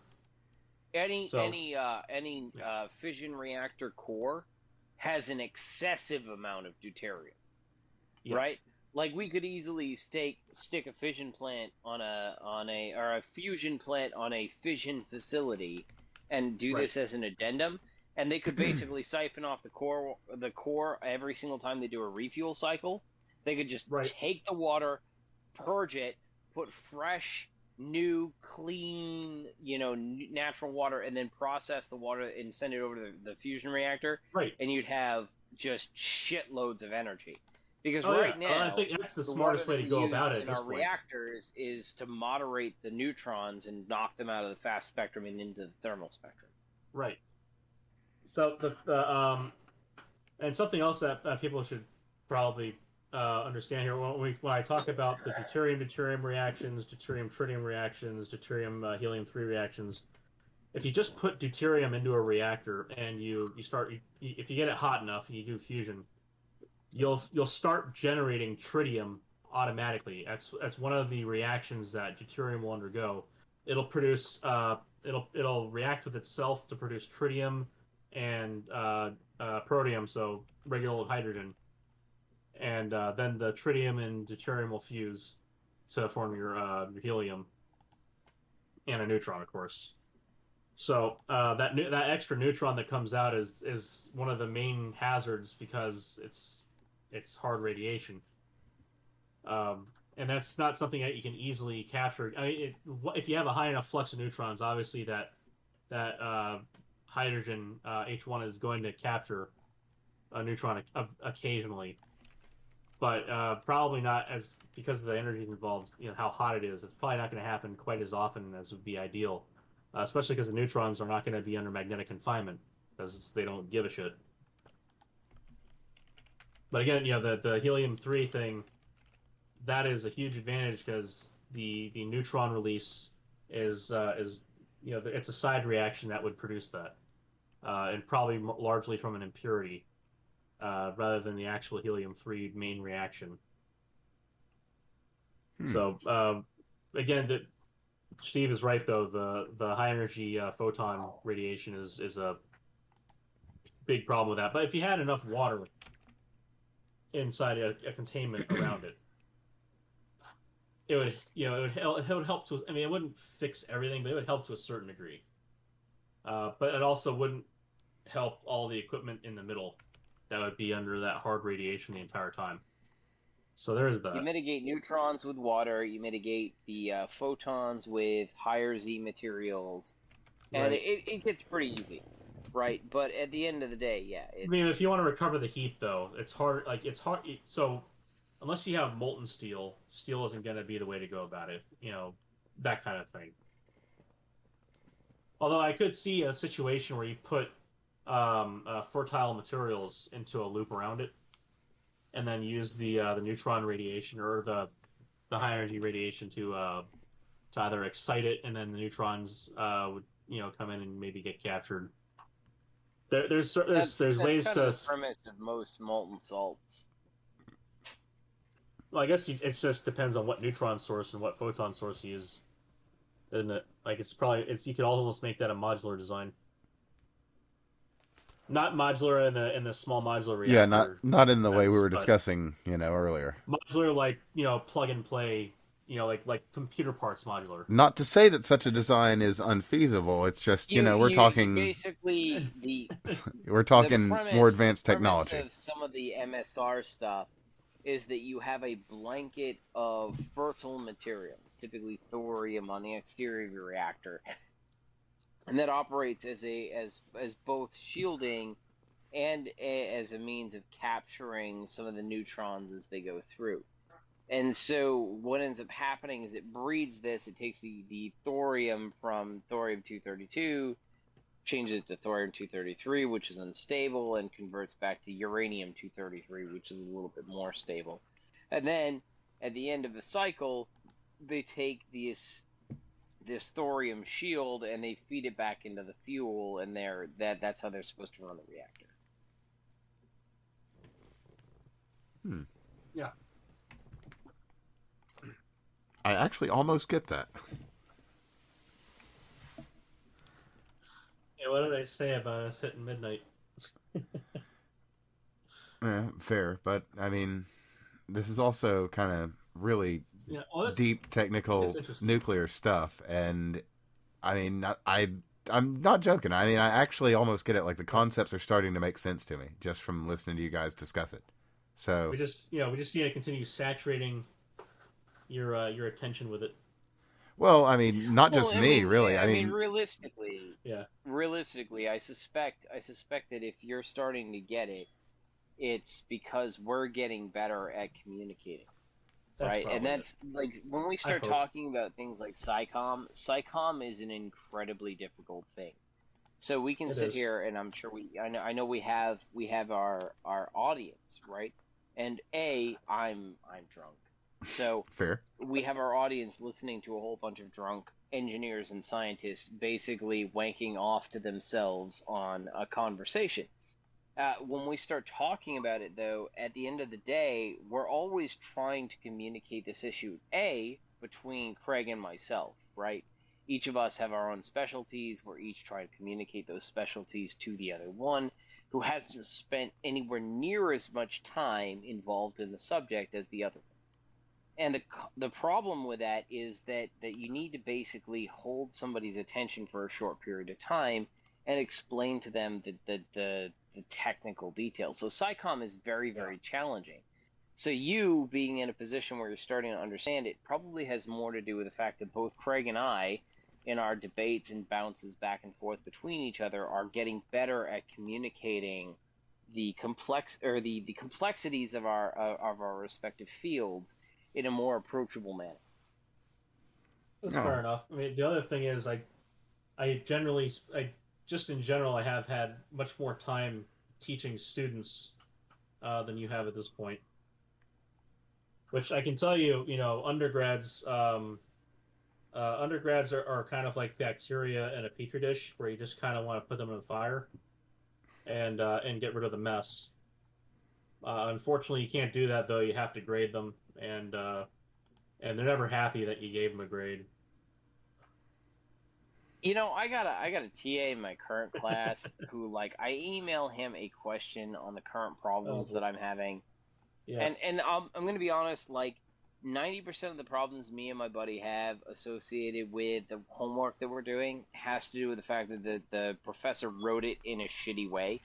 Any fission reactor core has an excessive amount of deuterium, right? Like we could easily stick a fission plant or a fusion plant on a fission facility, and do this as an addendum, and they could basically siphon off the core every single time they do a refuel cycle. They could just take the water, purge it, put fresh, new, clean, natural water, and then process the water and send it over to the fusion reactor. Right. And you'd have just shitloads of energy. Because Oh right yeah, now, I think that's the the smartest water way that to we go use about it at in this our point. reactors is to moderate the neutrons and knock them out of the fast spectrum and into the thermal spectrum. Right. So and something else that people should probably understand here when I talk about the deuterium-deuterium reactions, deuterium-tritium reactions, deuterium-helium-3 reactions. If you just put deuterium into a reactor and if you get it hot enough and you do fusion, you'll start generating tritium automatically. That's one of the reactions that deuterium will undergo. It'll produce it'll react with itself to produce tritium and protium, so regular old hydrogen, and then the tritium and deuterium will fuse to form your helium and a neutron, of course. So that extra neutron that comes out is one of the main hazards because it's hard radiation, and that's not something that you can easily capture. I mean, if you have a high enough flux of neutrons, obviously that hydrogen H1 is going to capture a neutron occasionally, but probably not because of the energy involved. How hot it is. It's probably not going to happen quite as often as would be ideal. Especially because the neutrons are not going to be under magnetic confinement because they don't give a shit. But again, the helium-3 thing, that is a huge advantage because the neutron release is it's a side reaction that would produce that, and probably largely from an impurity rather than the actual helium-3 main reaction. So again, Steve is right though. The high energy photon radiation is a big problem with that. But if you had enough water inside a containment around it, it would help to. I mean, it wouldn't fix everything, but it would help to a certain degree. But it also wouldn't help all the equipment in the middle that would be under that hard radiation the entire time. So there's that. You mitigate neutrons with water. You mitigate the photons with higher Z materials, and Right. it gets pretty easy, right? But at the end of the day, yeah. I mean, if you want to recover the heat, though, it's hard. It's hard. So unless you have molten steel, steel isn't going to be the way to go about it. That kind of thing. Although I could see a situation where you put fertile materials into a loop around it, and then use the neutron radiation or the high energy radiation to either excite it, and then the neutrons would come in and maybe get captured. There's ways kind to. Of the premise of most molten salts. Well, I guess it just depends on what neutron source and what photon source you use, isn't it? Like you could almost make that a modular design. Not modular in the small modular reactor. Yeah, not in the way we were but discussing, earlier. Modular, like plug and play, like computer parts modular. Not to say that such a design is unfeasible. It's just we're talking basically we're talking more advanced the technology. Premise of some of the MSR stuff is that you have a blanket of fertile materials, typically thorium, on the exterior of your reactor, and that operates as both shielding and as a means of capturing some of the neutrons as they go through. And so what ends up happening is it breeds this. It takes the thorium from thorium-232, changes it to thorium-233, which is unstable, and converts back to uranium-233, which is a little bit more stable. And then at the end of the cycle, they take this thorium shield and they feed it back into the fuel, and that's how they're supposed to run the reactor. Yeah. I actually almost get that. Yeah, what did I say about us hitting midnight? Fair, but I mean, this is also kind of really deep technical nuclear stuff, and I mean, I'm not joking. I mean, I actually almost get it. Like the concepts are starting to make sense to me just from listening to you guys discuss it. So we just need to continue saturating your attention with it. Well, I mean, not just me, really. I mean, realistically, yeah. Realistically, I suspect that if you're starting to get it, it's because we're getting better at communicating. That's Right, and probably that's like when we start hope. talking about things like SciComm is an incredibly difficult thing. So we can It sit is. here, and I'm sure I know we have our audience, right? And I'm drunk, so Fair. we have our audience listening to a whole bunch of drunk engineers and scientists basically wanking off to themselves on a conversation. When we start talking about it, though, at the end of the day, we're always trying to communicate this issue, between Craig and myself, right? Each of us have our own specialties. We're each trying to communicate those specialties to the other one, who hasn't spent anywhere near as much time involved in the subject as the other. And the problem with that is that you need to basically hold somebody's attention for a short period of time and explain to them the technical details. So SciComm is very, very challenging. So you being in a position where you're starting to understand it probably has more to do with the fact that both Craig and I, in our debates and bounces back and forth between each other, are getting better at communicating the complexities of our respective fields in a more approachable manner. That's fair enough. I mean, the other thing is, I just in general, I have had much more time teaching students than you have at this point. Which I can tell you, undergrads are kind of like bacteria in a petri dish, where you just kind of want to put them in the fire and get rid of the mess. Unfortunately, you can't do that, though. You have to grade them, and they're never happy that you gave them a grade. I got a TA in my current class who, like, I email him a question on the current problems that I'm having. Yeah. And I'm going to be honest, like, 90% of the problems me and my buddy have associated with the homework that we're doing has to do with the fact that the professor wrote it in a shitty way.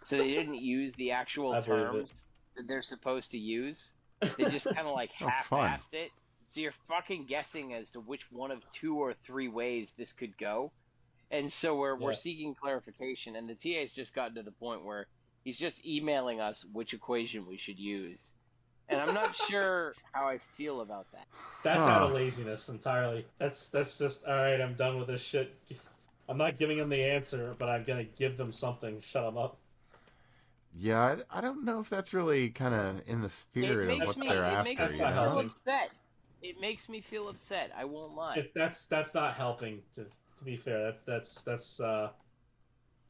So they didn't use the actual terms that they're supposed to use. They just kind of, like, half-assed it. So you're fucking guessing as to which one of 2 or 3 ways this could go. And so we're seeking clarification, and the TA's just gotten to the point where he's just emailing us which equation we should use. And I'm not sure how I feel about that. That's out of laziness entirely. That's just, all right, I'm done with this shit. I'm not giving them the answer, but I'm going to give them something. Shut them up. Yeah, I don't know if that's really kind of in the spirit of what they're after. It makes me feel upset. It makes me feel upset. I won't lie. That's not helping. To be fair, that's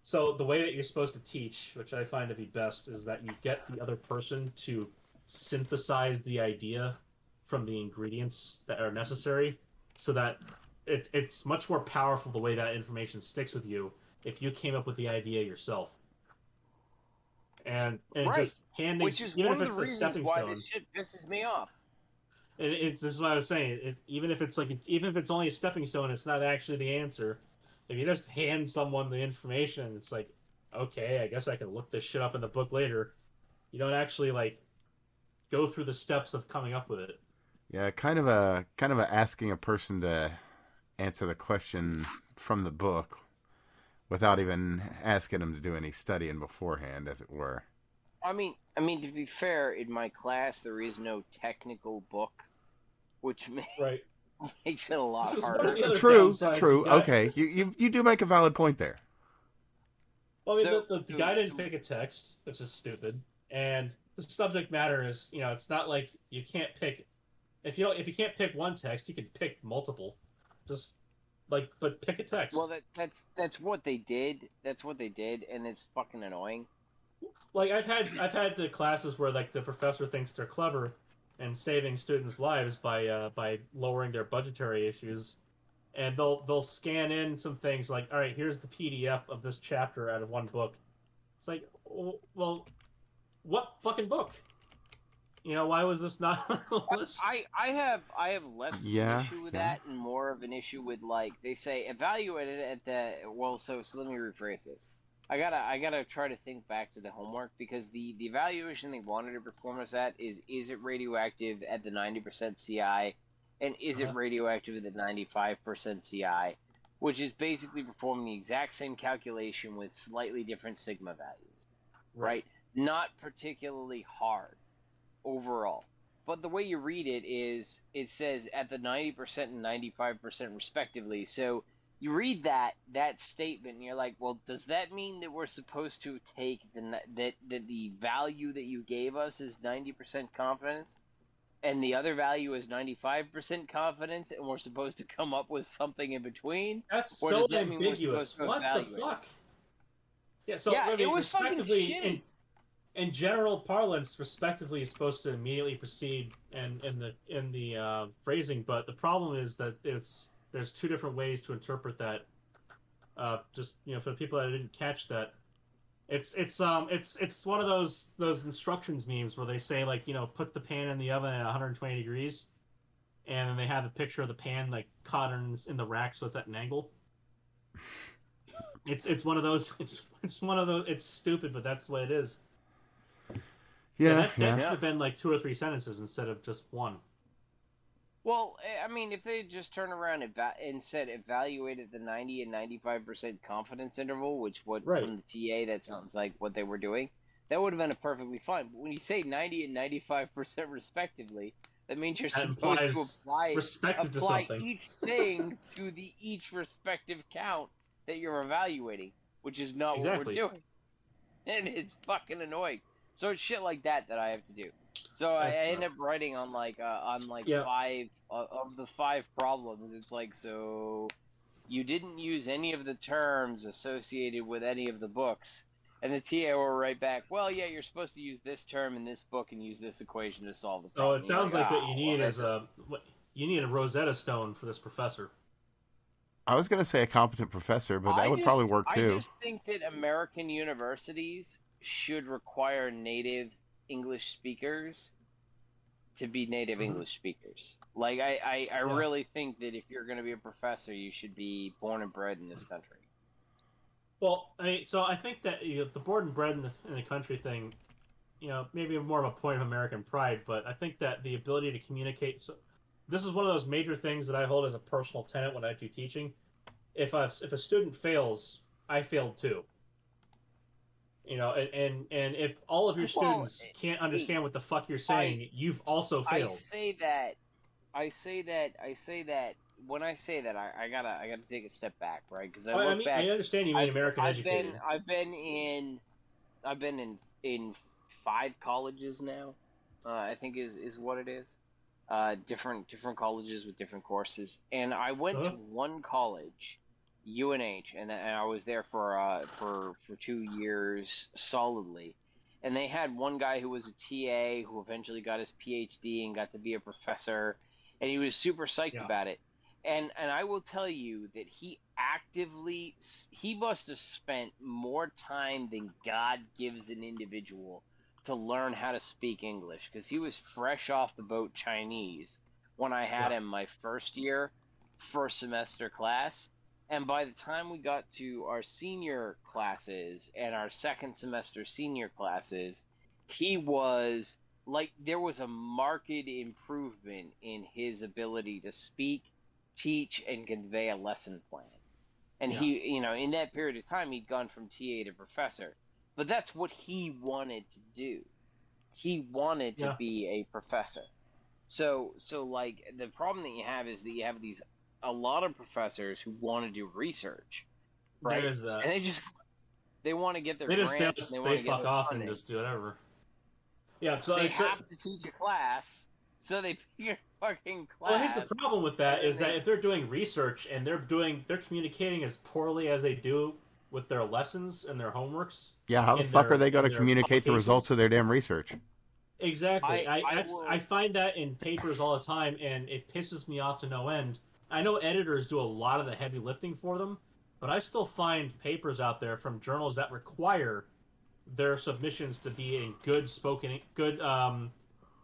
so the way that you're supposed to teach, which I find to be best, is that you get the other person to synthesize the idea from the ingredients that are necessary, so that it's much more powerful the way that information sticks with you if you came up with the idea yourself. And just handing, which is even one if it's of the a reasons stepping why stone. This shit pisses me off. This is what I was saying. Even if it's only a stepping stone, it's not actually the answer. If you just hand someone the information, it's like, okay, I guess I can look this shit up in the book later. You don't actually like go through the steps of coming up with it. Yeah, kind of a asking a person to answer the question from the book without even asking them to do any studying beforehand, as it were. I mean, to be fair, in my class there is no technical book, which makes it a lot harder. True. Okay, you do make a valid point there. Well, I mean, the guy didn't pick a text, which is stupid, and the subject matter is, it's not like you can't pick. If you can't pick one text, you can pick multiple. But pick a text. Well, that's what they did. That's what they did, and it's fucking annoying. Like I've had the classes where like the professor thinks they're clever and saving students' lives by lowering their budgetary issues, and they'll scan in some things like, all right, here's the PDF of this chapter out of one book. It's like, well, what fucking book? Why was this not on the list? I have less of an issue with that and more of an issue with, like, they say evaluate it at the so let me rephrase this. I gotta try to think back to the homework, because the evaluation they wanted to perform us at is it radioactive at the 90% CI, and is it radioactive at the 95% CI, which is basically performing the exact same calculation with slightly different sigma values, right? not particularly hard overall. But the way you read it is, it says at the 90% and 95% respectively. So you read that statement, and you're like, well, does that mean that we're supposed to take that the value that you gave us is 90% confidence, and the other value is 95% confidence, and we're supposed to come up with something in between? That's Or so does that mean we're ambiguous. supposed to What the evaluate? fuck? Yeah, so Yeah, I it mean, was fucking respectively, shitty. in general parlance, respectively is supposed to immediately precede in the phrasing, but the problem is that there's two different ways to interpret that. Just for the people that didn't catch that, it's one of those instructions memes where they say, like, put the pan in the oven at 120 degrees, and then they have a picture of the pan like caught in the rack, so it's at an angle. It's one of those. It's one of those. It's stupid, but that's the way it is. That should have been like 2 or 3 sentences instead of just one. Well, I mean, if they just turn around and said evaluated the 90 and 95% confidence interval, which from the TA, that sounds like what they were doing, that would have been perfectly fine. But when you say 90 and 95% respectively, that means you're supposed to apply each thing to each respective count that you're evaluating, which is not what we're doing. And it's fucking annoying. So it's shit like that I have to do. So I end up writing on 5 of the 5 problems. It's like, so you didn't use any of the terms associated with any of the books, and the TA will write back, well, yeah, you're supposed to use this term in this book and use this equation to solve the problem. So it sounds like what you need is you need a Rosetta Stone for this professor. I was going to say a competent professor, but that would probably work too. I just think that American universities should require native English speakers to be native English speakers. Like, I really think that if you're going to be a professor, you should be born and bred in this country. Well, I think that the born and bred in the country thing, maybe more of a point of American pride, but I think that the ability to communicate. So, this is one of those major things that I hold as a personal tenet when I do teaching. If a student fails, I failed too. And if all of your students can't understand what the fuck you're saying, you've also failed. I say that when I say that, I gotta take a step back, right? Because I understand you mean American educated. I've been in 5 colleges now. I think is what it is. Different colleges with different courses, and I went to one college, UNH, and I was there for 2 years solidly, and they had one guy who was a TA who eventually got his PhD and got to be a professor, and he was super psyched about it, and I will tell you that he must have spent more time than God gives an individual to learn how to speak English, because he was fresh off the boat Chinese when I had him my first semester class. And by the time we got to our senior classes and our second semester senior classes, he was like, there was a marked improvement in his ability to speak, teach, and convey a lesson plan. And he, in that period of time, he'd gone from TA to professor. But that's what he wanted to do. He wanted to be a professor. So like, the problem that you have is that you have a lot of professors who want to do research, right? There is that. And they want to get their grants. They fuck off and just do whatever. Yeah, so they have to teach a class, so they pick a fucking class. Well, here's the problem with that is that if they're doing research and they're communicating as poorly as they do with their lessons and their homeworks. Yeah, how the fuck are they going to communicate the results of their damn research? Exactly. I find that in papers all the time, and it pisses me off to no end. I know editors do a lot of the heavy lifting for them, but I still find papers out there from journals that require their submissions to be in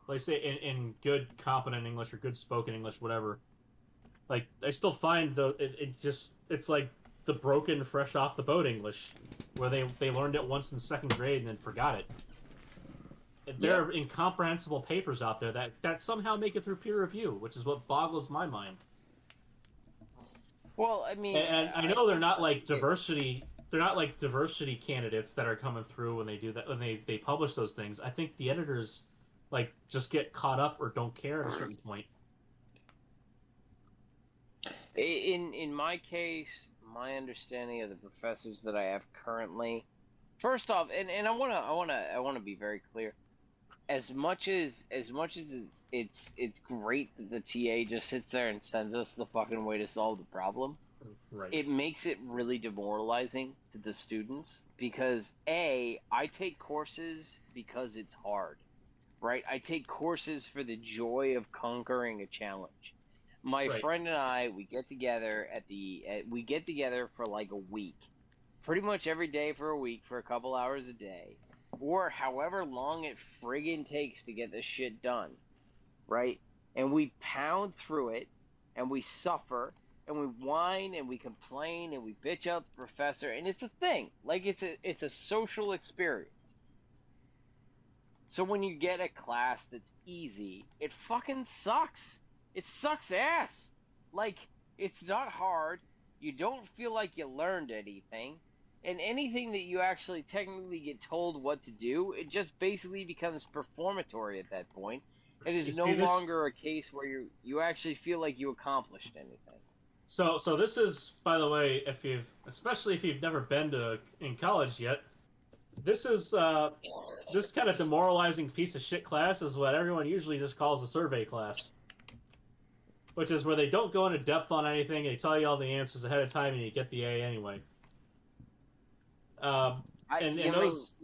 let's say in good competent English or good spoken English, whatever. Like, I still find it's like the broken, fresh off the boat English, where they learned it once in 2nd grade and then forgot it. There are incomprehensible papers out there that somehow make it through peer review, which is what boggles my mind. Well, I mean, and I know they're not like diversity they're not like diversity candidates that are coming through when they do that when they publish those things. I think the editors like just get caught up or don't care at a certain point. In my case, my understanding of the professors that I have currently, first off, and I wanna be very clear. As much as it's great that the TA just sits there and sends us the fucking way to solve the problem. Right. It makes it really demoralizing to the students because I take courses because it's hard, right? I take courses for the joy of conquering a challenge. My Right. friend and I, we get together we get together for like a week, pretty much every day for a week for a couple hours a day, or however long it friggin' takes to get this shit done, right? And we pound through it, and we suffer, and we whine, and we complain, and we bitch out the professor, and it's a thing. Like, it's a social experience. So when you get a class that's easy, it fucking sucks. It sucks ass. Like, it's not hard. You don't feel like you learned anything. And anything that you actually technically get told what to do, it just basically becomes performatory at that point. It is no longer a case where you actually feel like you accomplished anything. So this is, by the way, especially if you've never been in college yet, this is this kind of demoralizing piece of shit class is what everyone usually just calls a survey class, which is where they don't go into depth on anything. They tell you all the answers ahead of time, and you get the A anyway. Those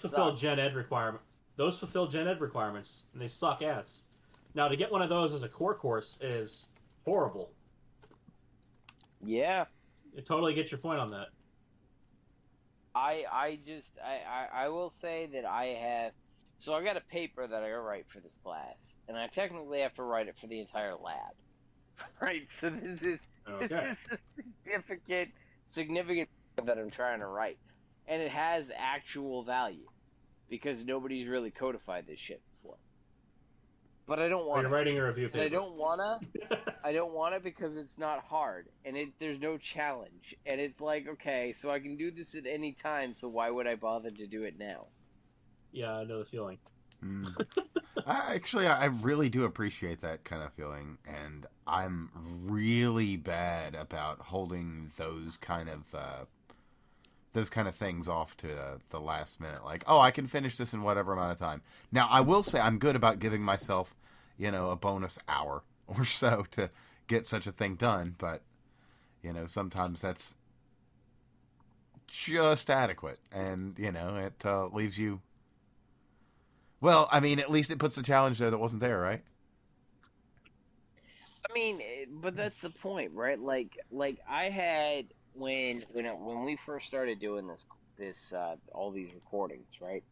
fulfill gen ed requirement. Those fulfill gen ed requirements, and they suck ass. Now, to get one of those as a core course is horrible. Yeah. You totally get your point on that. I will say that I have, so I got a paper that I gotta write for this class, and I technically have to write it for the entire lab. Right, so this is a significant that I'm trying to write, and it has actual value because nobody's really codified this shit before. But I don't want. You're writing a review paper. I don't wanna. I don't want it because it's not hard, and there's no challenge, and it's like, okay, so I can do this at any time, so why would I bother to do it now? Yeah, I know the feeling. I really do appreciate that kind of feeling, and I'm really bad about holding those kind of things off to the last minute. Like, oh, I can finish this in whatever amount of time. Now, I will say I'm good about giving myself, a bonus hour or so to get such a thing done, but, sometimes that's just adequate, and, it leaves you... Well, I mean, at least it puts the challenge there that wasn't there, right? I mean, but that's the point, right? Like I had when we first started doing this all these recordings, right?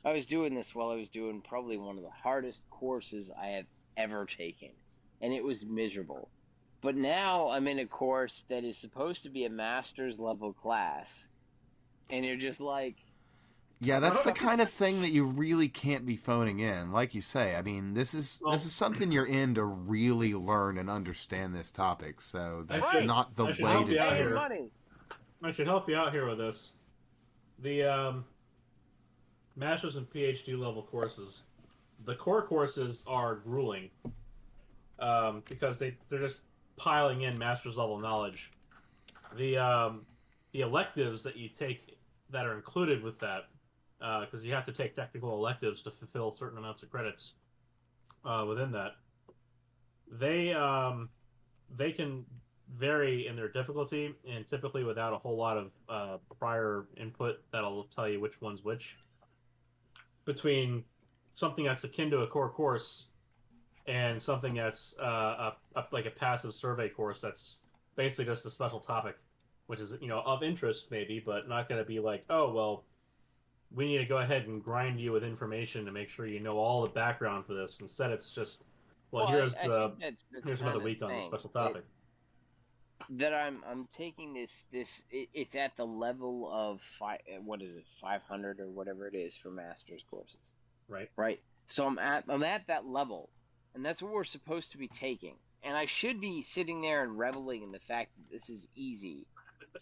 I was doing this while I was doing probably one of the hardest courses I have ever taken, and it was miserable. But now I'm in a course that is supposed to be a master's level class, and you're just like, yeah, that's the kind of thing that you really can't be phoning in. Like you say, I mean, this is something you're in to really learn and understand this topic. So that's not the way to do it. I should help you out here with this. The master's and PhD level courses, the core courses are grueling because they're just piling in master's level knowledge. The electives that you take that are included with that, because you have to take technical electives to fulfill certain amounts of credits within that. They can vary in their difficulty, and typically without a whole lot of prior input that'll tell you which one's which. Between something that's akin to a core course and something that's like a passive survey course that's basically just a special topic, which is of interest maybe, but not going to be like, oh well, we need to go ahead and grind you with information to make sure you know all the background for this. Instead, it's just, here's another week on the special topic. That I'm taking this it's at the level of 500 or whatever it is for master's courses. Right. So I'm at that level, and that's what we're supposed to be taking. And I should be sitting there and reveling in the fact that this is easy,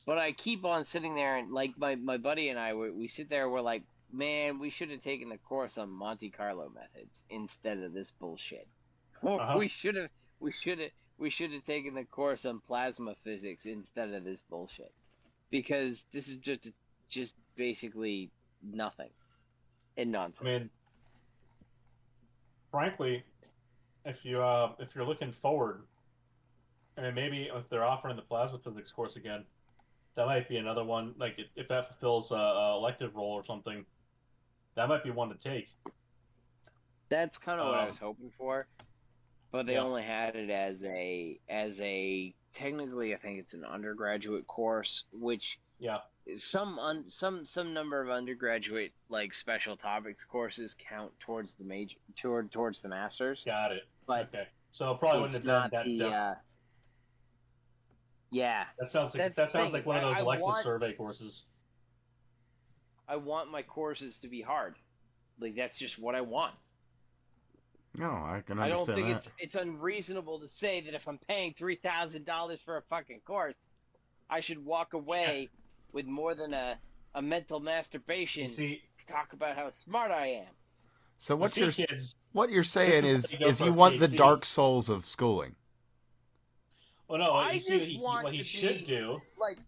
But I keep on sitting there, and like my buddy and I, we sit there, we're like, man, we should have taken a course on Monte Carlo methods instead of this bullshit. Uh-huh. We should have we should have taken the course on plasma physics instead of this bullshit. Because this is just basically nothing and I nonsense. mean, frankly, if you're looking forward, I mean, maybe if they're offering the plasma physics course again, that might be another one. Like if that fulfills a elective role or something, that might be one to take. That's kind of what I was hoping for, but they Yeah. only had it as a technically I think it's an undergraduate course, which Yeah. some number of undergraduate like special topics courses count towards the major towards the masters. Got it. But okay. So it probably it's wouldn't not have been that the depth. yeah. That sounds like That's the thing, like one of those I elective want- survey courses. I want my courses to be hard. Like that's just what I want. No, I can I don't understand think that. it's unreasonable to say that if I'm paying $3,000 for a fucking course, I should walk away with more than a mental masturbation You see, to talk about how smart I am. So you what see, you're kids. what you're saying This is is why you go is for you a want the PhD. Dark Souls of schooling. Well, no. I You see, just want what he to should be- do. Like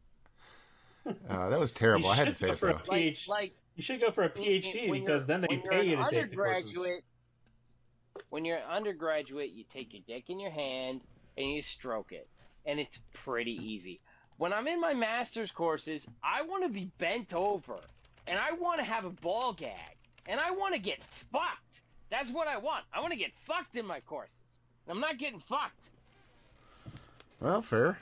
That was terrible. You I had to should say go it for a though. PhD. like You should go for a PhD because then they pay you to take the courses. When you're an undergraduate, you take your dick in your hand and you stroke it, and it's pretty easy. When I'm in my master's courses, I want to be bent over, and I want to have a ball gag, and I want to get fucked. That's what I want. I want to get fucked in my courses. I'm not getting fucked. Well, fair.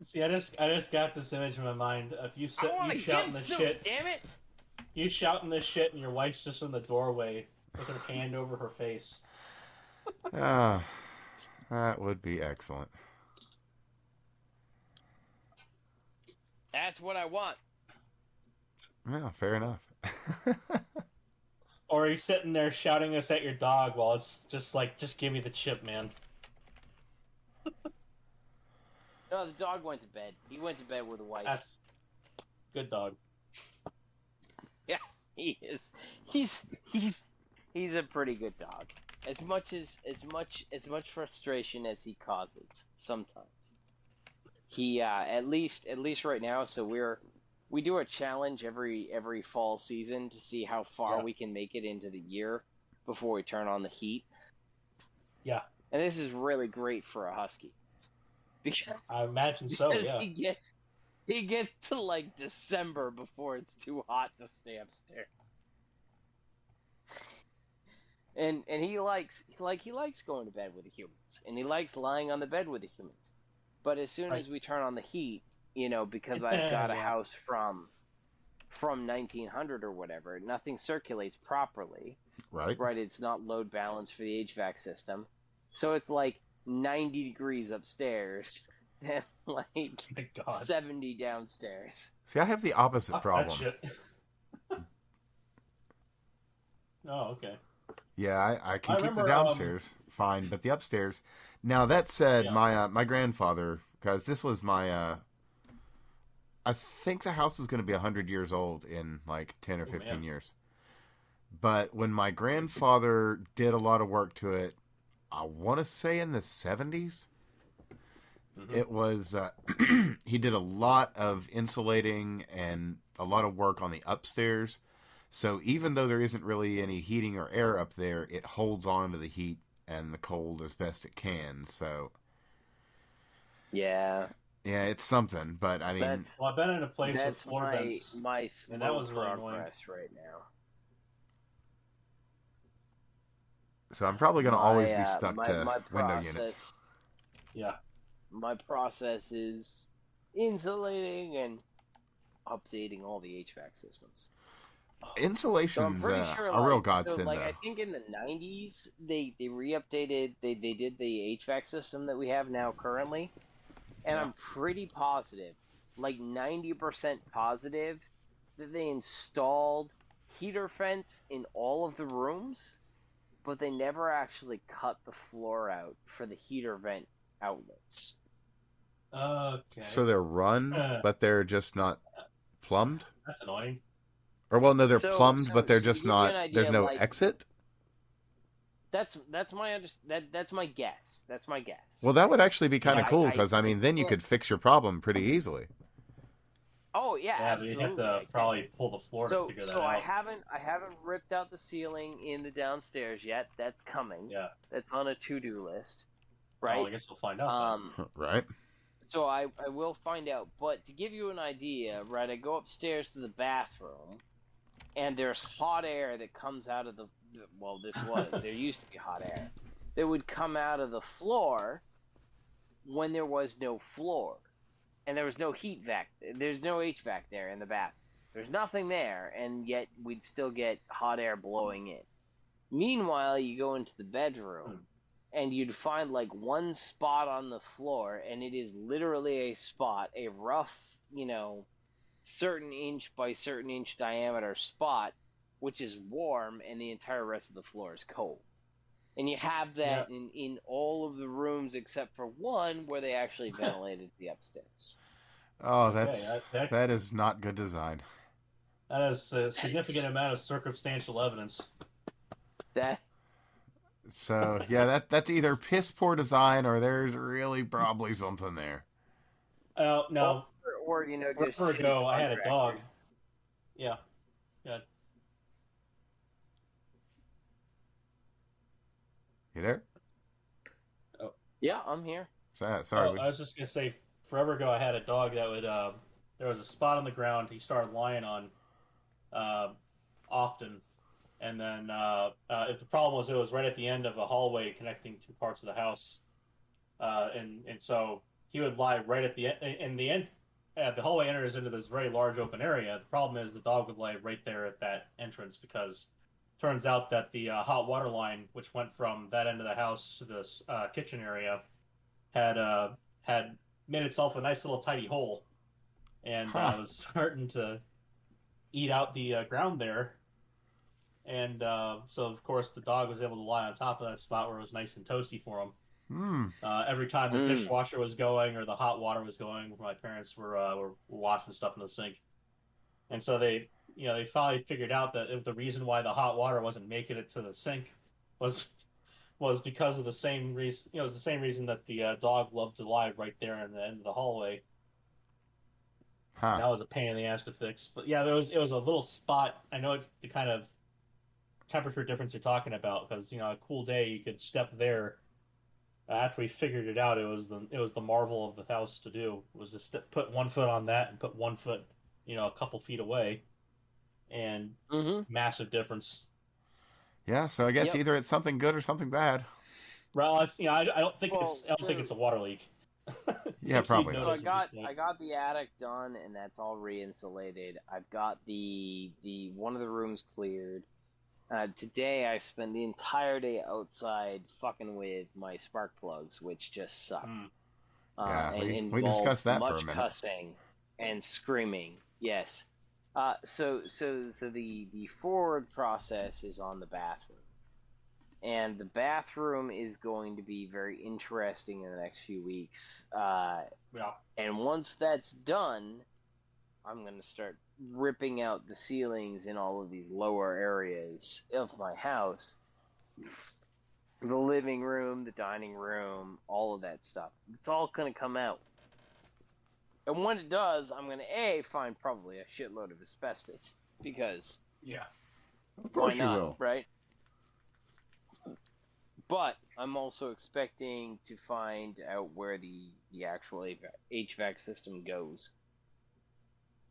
See, I just got this image in my mind of you I want you to shouting get this sued, shit. damn it. You shouting this shit, and your wife's just in the doorway with her hand over her face. Ah, that would be excellent. That's what I want. Yeah, fair enough. Or are you sitting there shouting this at your dog while it's just like, just give me the chip, man. No, the dog went to bed. He went to bed with a wife. That's good dog. Yeah, he is. He's a pretty good dog. As much frustration as he causes sometimes. He at least right now. So we do a challenge every fall season to see how far we can make it into the year before we turn on the heat. Yeah, And this is really great for a husky. Because I imagine so. because Yeah. he gets to like December before it's too hot to stay upstairs. And he likes going to bed with the humans, and he likes lying on the bed with the humans. But as soon as we turn on the heat, because I've got a house from 1900 or whatever, nothing circulates properly. Right? Right, it's not load balanced for the HVAC system, so it's like 90 degrees upstairs and like My God. 70 downstairs. See, I have the opposite Fuck that problem. shit. Oh, okay. Yeah, I can I keep the remember, downstairs fine, but the upstairs. Now that said, Yeah. my grandfather, because this was my, I think the house is going to be 100 years old in like 10 or 15 man. years. But when my grandfather did a lot of work to it, I want to say in the 70s, Mhm. it was he did a lot of insulating and a lot of work on the upstairs. So even though there isn't really any heating or air up there, it holds on to the heat and the cold as best it can. So Yeah, yeah, it's something. But I mean, Well, I've been in a place with that's floor vents. my and that slow was really annoying. progress right now. so I'm probably going to always be My, stuck my to window process, units. Yeah. My process is insulating and updating all the HVAC systems. So I'm Insulation's pretty sure, a real like, godsend, like though. I think in the 90s they re-updated, they did the HVAC system that we have now currently, and Yeah. I'm pretty positive, like 90% positive, that they installed heater vents in all of the rooms, but they never actually cut the floor out for the heater vent outlets. Okay. So they're run, but they're just not plumbed? That's annoying. Or, well, no, they're So, plumbed, but they're to just give you not... an There's idea, no like, exit? that's that's my guess. That's my guess. Well, that right? would actually be kind of cool, I because, I mean, then you can't- could fix your problem pretty easily. Oh yeah, Yeah, but absolutely. you'd have to probably pull the floor to figure that out. I haven't ripped out the ceiling in the downstairs yet. That's coming. Yeah. That's on a to-do list. Right. Well, I guess we'll find out. Right? So I will find out. But to give you an idea, right, I go upstairs to the bathroom, and there's hot air that comes out of there used to be hot air that would come out of the floor when there was no floor. And there was no heat vac. There's no HVAC there in the bath. There's nothing there, and yet we'd still get hot air blowing in. Meanwhile, you go into the bedroom, and you'd find like one spot on the floor, and it is literally a spot, a rough, certain inch by certain inch diameter spot, which is warm, and the entire rest of the floor is cold. And you have that in all of the rooms except for one where they actually ventilated the upstairs. Oh, that is not good design. That is a significant amount of circumstantial evidence. So, yeah, that's either piss poor design or there's really probably something there. No. Or just for a go, I had a dog. Yeah. Yeah. You there? Oh. Yeah, I'm here. Sorry. I was just gonna say, forever ago, I had a dog that would. There was a spot on the ground he started lying on, often, and then if the problem was it was right at the end of a hallway connecting two parts of the house, and so he would lie right at the end. In the end, the hallway enters into this very large open area. The problem is the dog would lie right there at that entrance because. Turns out that the hot water line, which went from that end of the house to this kitchen area, had made itself a nice little tidy hole, and was starting to eat out the ground there. And so, of course, the dog was able to lie on top of that spot where it was nice and toasty for him. Every time the dishwasher was going or the hot water was going, my parents were washing stuff in the sink, and so they finally figured out that if the reason why the hot water wasn't making it to the sink was because of the same reason. It was the same reason that the dog loved to lie right there in the end of the hallway. That was a pain in the ass to fix. But yeah, it was a little spot. I know the kind of temperature difference you're talking about because a cool day you could step there. After we figured it out, it was the marvel of the house to do. Was just put one foot on that and put one foot a couple feet away. And massive difference. Yeah, so I guess either it's something good or something bad. Well, I don't think it's a water leak. Yeah, probably. So I got the attic done, and that's all re-insulated. I've got the one of the rooms cleared. Today I spent the entire day outside fucking with my spark plugs, which just sucked. Yeah, and we discussed that for a much minute. Cussing and screaming. Yes. So the forward process is on the bathroom, and the bathroom is going to be very interesting in the next few weeks. And once that's done, I'm going to start ripping out the ceilings in all of these lower areas of my house. The living room, the dining room, all of that stuff. It's all going to come out. And when it does, I'm going to find probably a shitload of asbestos because of course why not, you will, right? But I'm also expecting to find out where the actual HVAC system goes,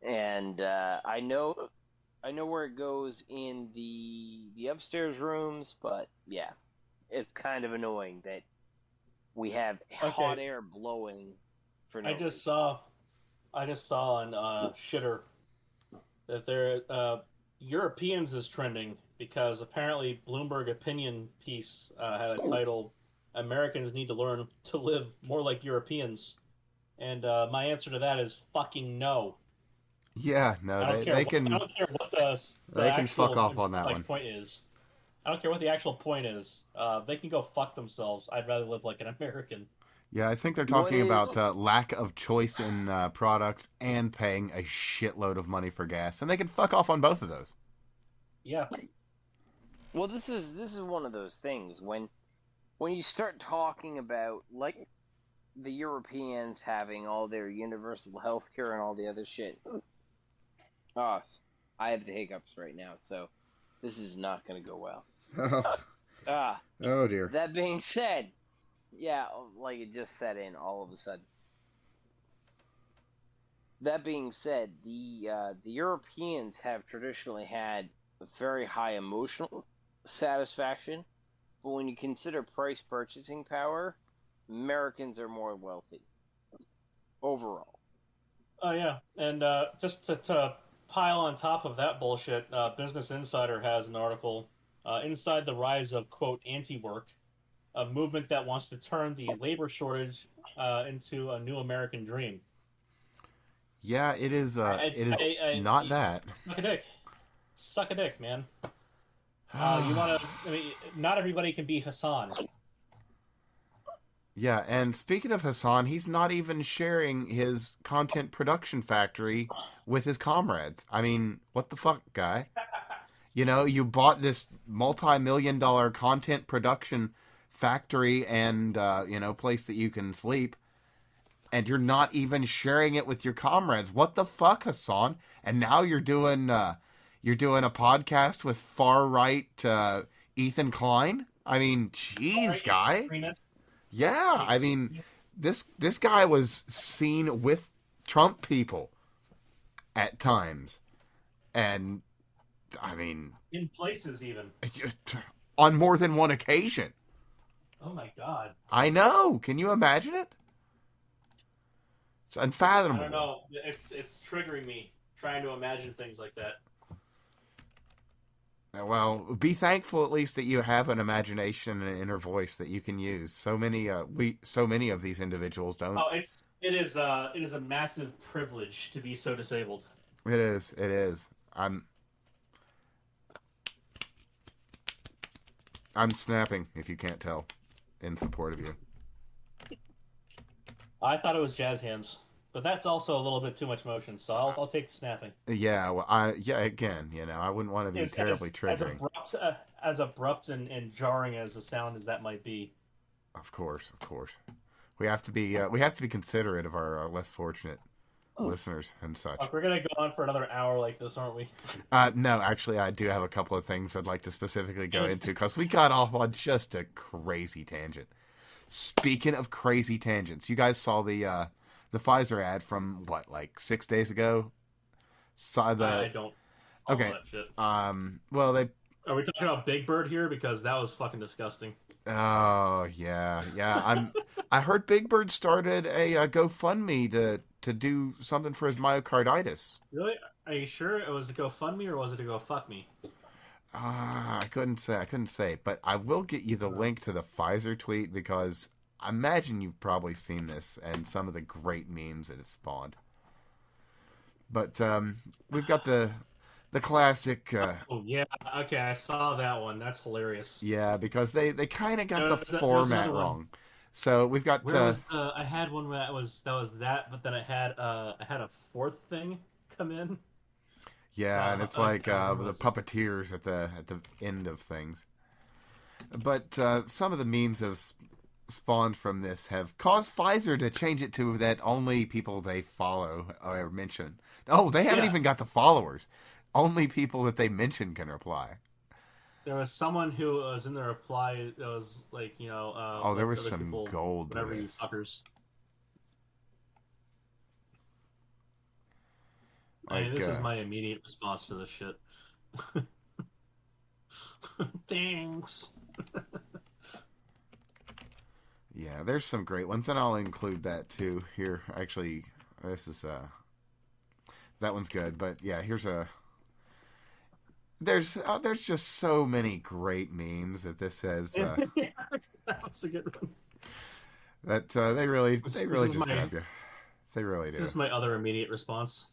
and I know where it goes in the upstairs rooms, but yeah, it's kind of annoying that we have hot air blowing for no reason. I just saw on Shitter that there Europeans is trending because apparently Bloomberg opinion piece had a title, "Americans need to learn to live more like Europeans," and my answer to that is fucking no. Yeah, no, they can. I don't care what the they can actual, fuck off on that one. Point is. I don't care what the actual point is. They can go fuck themselves. I'd rather live like an American. Yeah, I think they're What talking is? about lack of choice in products and paying a shitload of money for gas, and they can fuck off on both of those. Yeah. Well, this is one of those things when you start talking about like the Europeans having all their universal health care and all the other shit. Oh, I have the hiccups right now, so this is not going to go well. Oh, Ah, oh dear. that being said, yeah, like it just set in all of a sudden. That being said, the Europeans have traditionally had a very high emotional satisfaction, but when you consider price purchasing power, Americans are more wealthy overall. Oh yeah, and just to pile on top of that bullshit, Business Insider has an article, "Inside the Rise of quote Anti-Work, a movement that wants to turn the labor shortage into a new American dream." Yeah, it is. It is not that. Suck a dick, suck a dick, man. You want to? I mean, not everybody can be Hassan. Yeah, and speaking of Hassan, he's not even sharing his content production factory with his comrades. I mean, what the fuck, guy? You know, you bought this multi-million-dollar content production factory and place that you can sleep, and you're not even sharing it with your comrades. What the fuck, Hassan? And now you're doing a podcast with far right Ethan Klein. I mean, jeez, guy. Yeah, I mean, this guy was seen with Trump people at times, and I mean, In places, even. on more than one occasion. Oh my god. I know. Can you imagine it? It's unfathomable. I don't know. It's triggering me trying to imagine things like that. Well, be thankful at least that you have an imagination and an inner voice that you can use. So many of these individuals don't. Oh, it is a massive privilege to be so disabled. It is. It is. I'm snapping, if you can't tell, in support of you. I thought it was jazz hands, but that's also a little bit too much motion, so I'll take the snapping. Yeah, well, again, I wouldn't want to be terribly triggering. As abrupt and jarring as the sound as that might be. Of course. We have to be considerate of our less fortunate listeners and such. Look, we're gonna go on for another hour like this, aren't we? No, actually, I do have a couple of things I'd like to specifically go into because we got off on just a crazy tangent. Speaking of crazy tangents, you guys saw the Pfizer ad from what, like 6 days ago? Saw the I don't. Okay. That shit. Well, they. Are we talking about Big Bird here? Because that was fucking disgusting. Oh yeah. I heard Big Bird started a GoFundMe to do something for his myocarditis. Really? Are you sure it was a GoFundMe or was it a GoFuckMe? I couldn't say, but I will get you the link to the Pfizer tweet because I imagine you've probably seen this and some of the great memes that it spawned. But we've got the classic. Oh yeah, okay, I saw that one. That's hilarious. Yeah, because they kind of got the format wrong. So we've got. I had one that was that, but then I had a fourth thing come in. Yeah, and it's like the puppeteers at the end of things. But some of the memes that have spawned from this have caused Pfizer to change it to that only people they follow or mention. Oh, they haven't even got the followers. Only people that they mention can reply. There was someone who was in the reply that was like, there was some people, gold. Whatever you fuckers. I mean, this is my immediate response to this shit. Thanks. Yeah, there's some great ones, and I'll include that too. Here, actually, this is that one's good, but yeah, here's a. There's just so many great memes that this has. That was a good one. That they really just grab you. They really do. This is my other immediate response.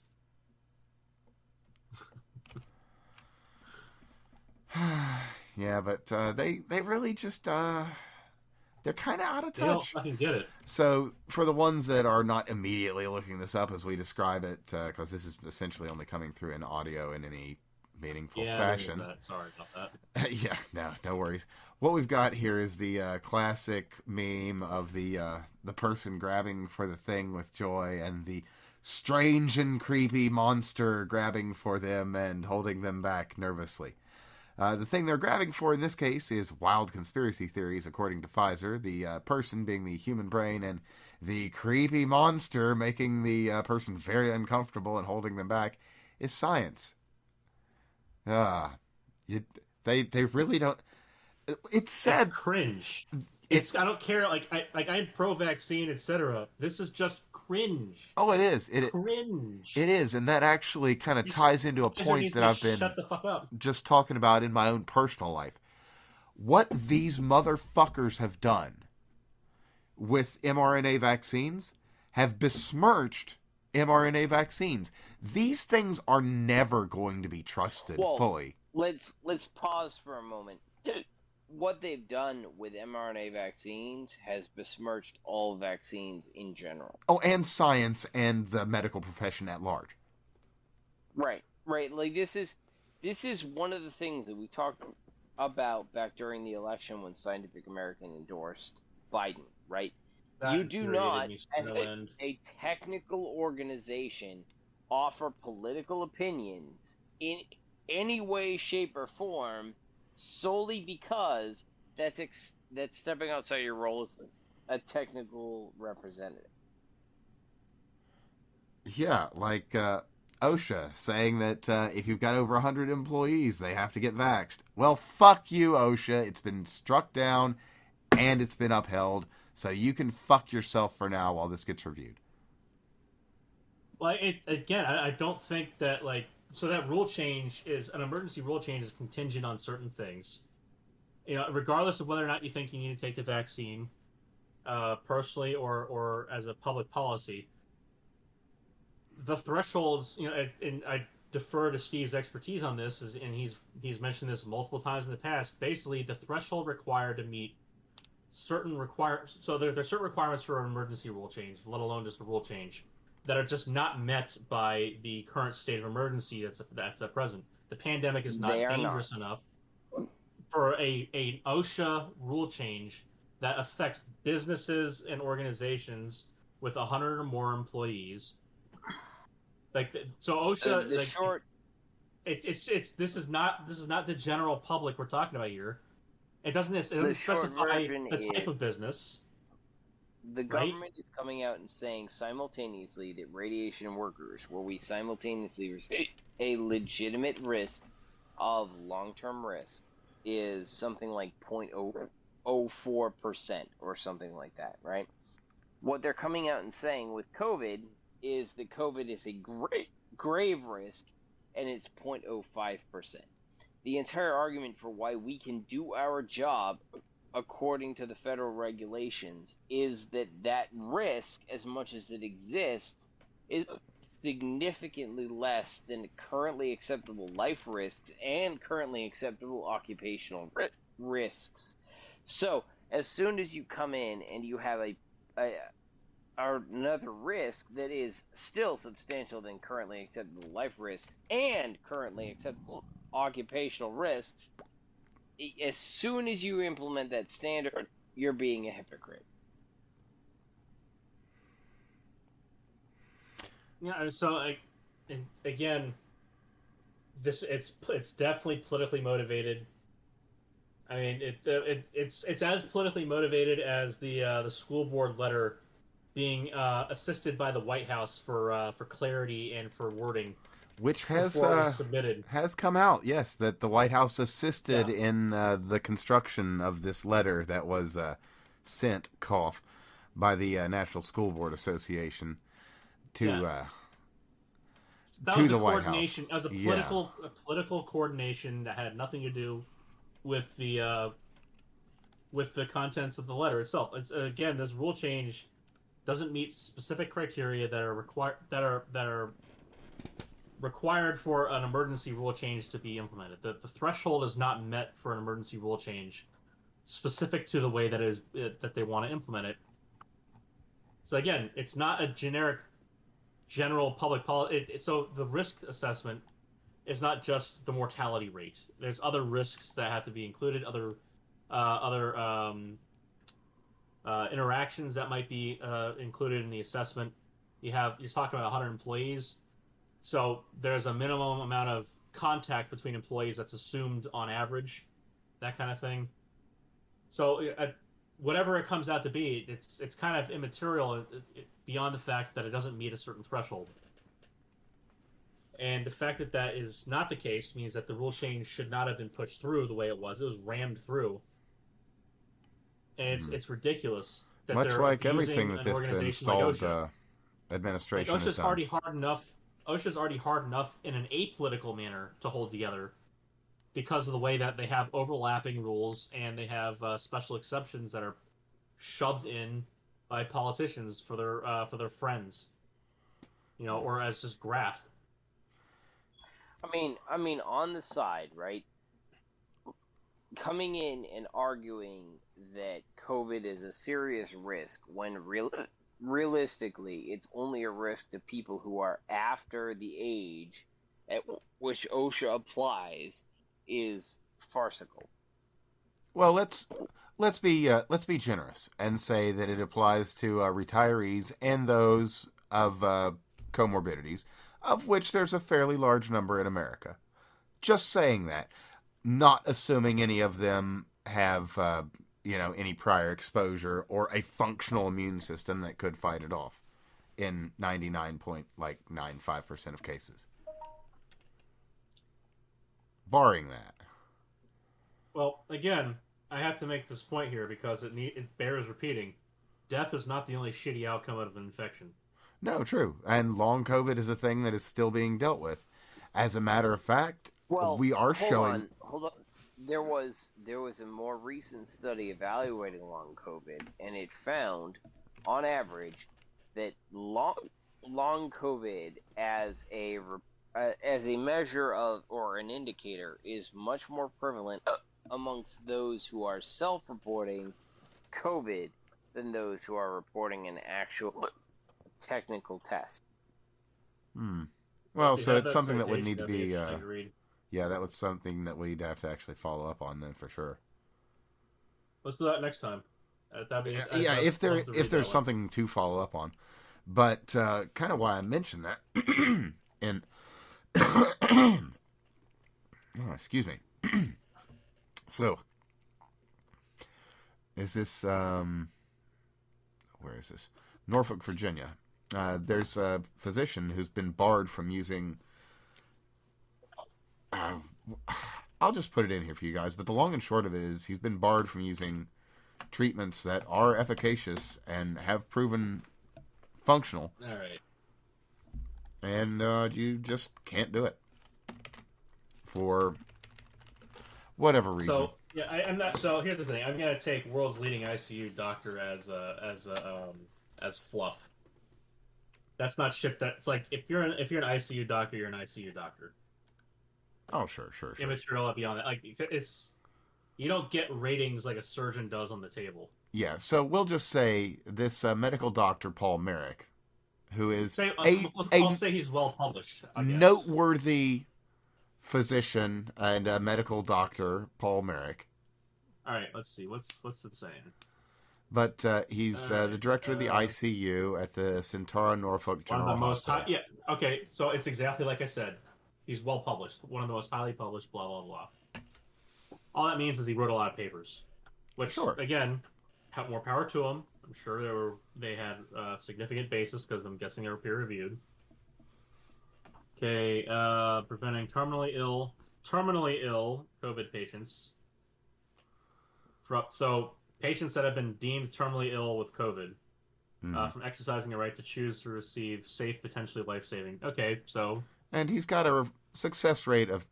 Yeah, but they really just they're they're kind of out of They don't touch. fucking get it. So, for the ones that are not immediately looking this up as we describe it, because this is essentially only coming through in audio in any meaningful fashion. That. Sorry about that. Yeah, no worries. What we've got here is the classic meme of the person grabbing for the thing with joy and the strange and creepy monster grabbing for them and holding them back nervously. The thing they're grabbing for in this case is wild conspiracy theories, according to Pfizer, the person being the human brain and the creepy monster making the person very uncomfortable and holding them back is science. They really don't. It's sad. It's cringe. I don't care. I'm pro-vaccine, etc. This is just cringe. Oh, it is. Cringe. It is, and that actually kind of ties into a point that I've been shut the fuck up. just talking about in my own personal life. What these motherfuckers have done with mRNA vaccines have besmirched mRNA vaccines. These things are never going to be trusted fully. Let's pause for a moment. What they've done with mRNA vaccines has besmirched all vaccines in general. Oh, and science and the medical profession at large. Right. Like this is one of the things that we talked about back during the election when Scientific American endorsed Biden, right? You do not, as a technical organization, offer political opinions in any way, shape, or form solely because that's stepping outside your role as a technical representative. Yeah, like OSHA saying that if you've got over 100 employees, they have to get vaxxed. Well, fuck you, OSHA. It's been struck down and it's been upheld, so you can fuck yourself for now while this gets reviewed. Well, I don't think that, so that rule change is an emergency rule change is contingent on certain things. Regardless of whether or not you think you need to take the vaccine, personally or as a public policy, the thresholds, and I defer to Steve's expertise on this, and he's mentioned this multiple times in the past. Basically, the threshold required to meet certain so there's certain requirements for an emergency rule change, let alone just a rule change, that are just not met by the current state of emergency that's at present. The pandemic is not dangerous enough for an OSHA rule change that affects businesses and organizations with 100 or more employees. So OSHA, this is not the general public we're talking about here. It doesn't specify the type of business. The government is coming out and saying simultaneously that radiation workers, where we simultaneously receive a legitimate risk of long-term risk, is something like 0.04% or something like that, right? What they're coming out and saying with COVID is that COVID is a grave risk, and it's 0.05%. The entire argument for why we can do our job according to the federal regulations is that risk, as much as it exists, is significantly less than currently acceptable life risks and currently acceptable occupational risks. So, as soon as you come in and you have another risk that is still substantial than currently acceptable life risks and currently acceptable occupational risks, as soon as you implement that standard, you're being a hypocrite. Yeah, so again, it's definitely politically motivated. I mean, it's as politically motivated as the school board letter being assisted by the White House for clarity and for wording, which has submitted. Has come out. Yes, that the White House assisted in the construction of this letter that was sent by the National School Board Association to the White House. That was a political coordination that had nothing to do with the contents of the letter itself. It's again, this rule change doesn't meet specific criteria that are required for an emergency rule change to be implemented. The threshold is not met for an emergency rule change. specific to the way that they want to implement it. So again, it's not a general public policy. So the risk assessment is not just the mortality rate. There's other risks that have to be included, other interactions that might be included in the assessment. You're talking about 100 employees, so there's a minimum amount of contact between employees that's assumed on average, that kind of thing. So whatever it comes out to be, it's kind of immaterial beyond the fact that it doesn't meet a certain threshold. And the fact that that is not the case means that the rule change should not have been pushed through the way it was. It was rammed through. And it's ridiculous that much they're like abusing everything that an this organization like installed OSHA. administration Like, has done. OSHA's already hard enough in an apolitical manner to hold together because of the way that they have overlapping rules and they have special exceptions that are shoved in by politicians for their friends, or as just graft. I mean, on the side, right? Coming in and arguing that COVID is a serious risk when realistically it's only a risk to people who are after the age at which OSHA applies is farcical. Well, let's be generous and say that it applies to retirees and those of comorbidities, of which there's a fairly large number in America. Just saying that, not assuming any of them have any prior exposure or a functional immune system that could fight it off in 99.95% of cases. Barring that. Well, again, I have to make this point here because it bears repeating. Death is not the only shitty outcome of an infection. No, true. And long COVID is a thing that is still being dealt with. As a matter of fact, we are showing... Hold on. There was a more recent study evaluating long COVID, and it found, on average, that long COVID as a measure of, or an indicator, is much more prevalent amongst those who are self-reporting COVID than those who are reporting an actual technical test. Well, so it's something that would need to be... yeah, that was something that we'd have to actually follow up on then, for sure. Let's do that next time. If there's something to follow up on. But kind of why I mentioned that... and... oh, excuse me. So, is this... where is this? Norfolk, Virginia. There's a physician who's been barred from using... I'll just put it in here for you guys, but the long and short of it is he's been barred from using treatments that are efficacious and have proven functional. All right. And you just can't do it for whatever reason. So yeah, I'm not. So here's the thing: I'm gonna take world's leading ICU doctor as fluff. That's not shit. That's like if you're an ICU doctor, you're an ICU doctor. Oh, sure. Immaterial beyond that. Like, you don't get ratings like a surgeon does on the table. Yeah, so we'll just say this medical doctor, Paul Merrick, who is I'll say he's well published. Noteworthy physician and medical doctor, Paul Merrick. All right, let's see. What's it saying? But he's the director of the ICU at the Centaur Norfolk General Hospital. Yeah, okay, so it's exactly like I said. He's well published, one of the most highly published, blah, blah, blah. All that means is he wrote a lot of papers. Which, again, more power to him. I'm sure they had significant basis because I'm guessing they were peer-reviewed. Okay, preventing terminally ill COVID patients. So, patients that have been deemed terminally ill with COVID from exercising their right to choose to receive safe, potentially life-saving. Okay, so... And he's got a success rate of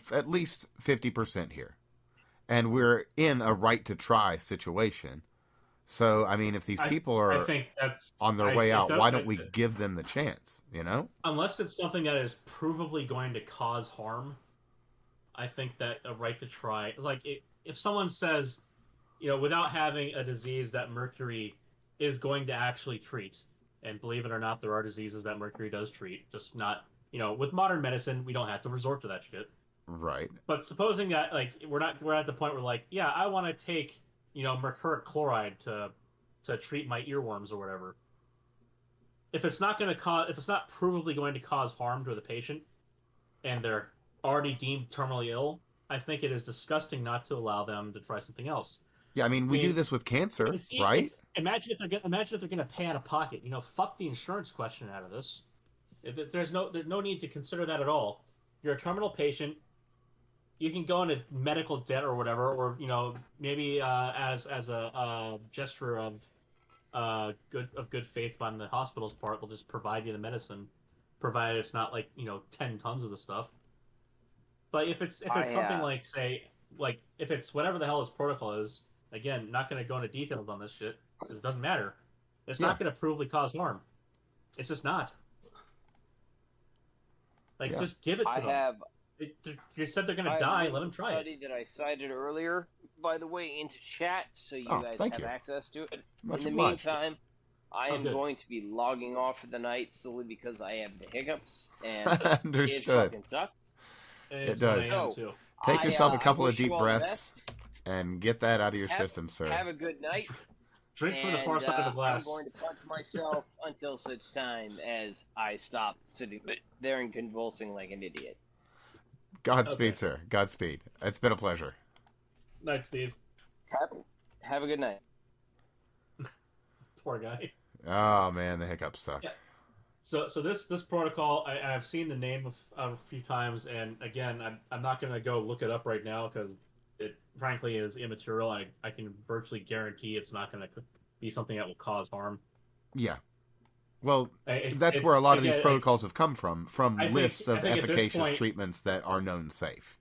at least 50% here. And we're in a right-to-try situation. So, I mean, if these people are on their way out, why don't we give them the chance, Unless it's something that is provably going to cause harm, I think that a right to try... Like, if someone says, without having a disease that mercury is going to actually treat. And believe it or not, there are diseases that mercury does treat, just not, with modern medicine, we don't have to resort to that shit. Right. But supposing that, like, we're at the point where, like, yeah, I want to take, mercuric chloride to treat my earworms or whatever. If it's not provably going to cause harm to the patient, and they're already deemed terminally ill, I think it is disgusting not to allow them to try something else. Yeah, I mean, we do this with cancer, right? Imagine if they're gonna pay out of pocket. Fuck the insurance question out of this. There's no need to consider that at all. You're a terminal patient. You can go into medical debt or whatever, or maybe as a gesture of good faith on the hospital's part, they'll just provide you the medicine, provided it's not like 10 tons of the stuff. But if it's something like, say, like if it's whatever the hell this protocol is, again, not going to go into details on this shit because it doesn't matter. It's not going to provably cause harm. It's just not. Like, just give it to them. You said they're going to die. Let them try it. Study that I cited earlier, by the way, into chat, so you guys have access to it. In the meantime, I am going to be logging off for the night solely because I have the hiccups, and it fucking sucks. It does. So, take yourself a couple of deep breaths and get that out of your system, sir. Have a good night. Drink from the far side of the glass. I'm going to punch myself until such time as I stop sitting there and convulsing like an idiot. Godspeed, sir. Godspeed. It's been a pleasure. Night, Steve. Have a good night. Poor guy. Oh man, the hiccups suck. Yeah. So this protocol, I've seen the name of a few times, and again, I'm not going to go look it up right now because it frankly is immaterial. I can virtually guarantee it's not going to be something that will cause harm. Yeah. Well, that's where a lot of these protocols have come from lists of efficacious treatments that are known safe.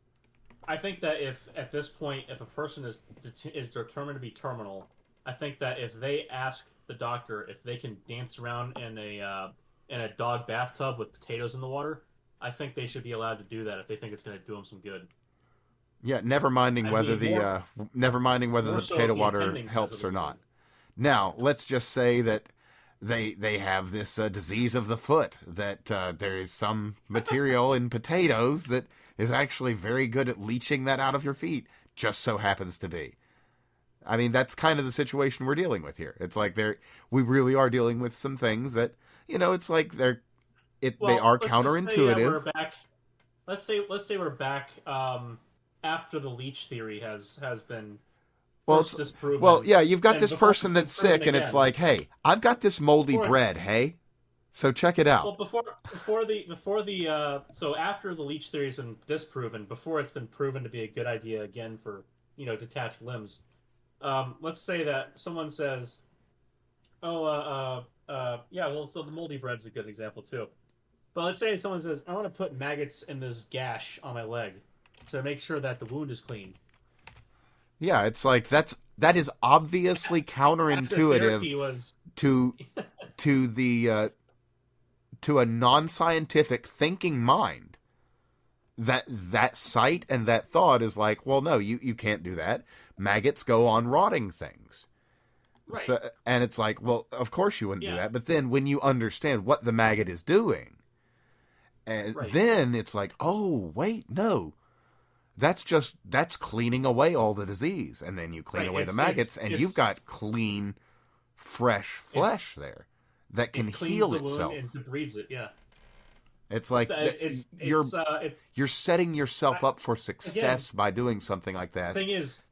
I think that if at this point, if a person is determined to be terminal, I think that if they ask the doctor if they can dance around in a dog bathtub with potatoes in the water, I think they should be allowed to do that if they think it's going to do them some good. Yeah, never minding whether the potato water helps or not. Now, let's just say that they have this disease of the foot, that there is some material in potatoes that is actually very good at leaching that out of your feet. Just so happens to be. I mean, that's kind of the situation we're dealing with here. It's like we really are dealing with some things that, it's like they are counterintuitive. Let's say we're back after the leech theory has been disproven. Well, yeah, you've got this person that's sick, and it's like, hey, I've got this moldy bread, hey, so check it out. Well, so after the leech theory's been disproven, before it's been proven to be a good idea again for detached limbs. Let's say that someone says, so the moldy bread's a good example too. But let's say someone says, I want to put maggots in this gash on my leg to make sure that the wound is clean. Yeah, it's like that is obviously counterintuitive to a non-scientific thinking mind. That sight and that thought is like, well, no, you can't do that. Maggots go on rotting things. Right. So, and it's like, well, of course you wouldn't do that. But then when you understand what the maggot is doing, and then it's like, oh, wait, no. That's cleaning away all the disease. And then you clean away the maggots, and you've got clean, fresh flesh there that can heal itself. And debrides it, yeah. It's like you're setting yourself up for success by doing something like that.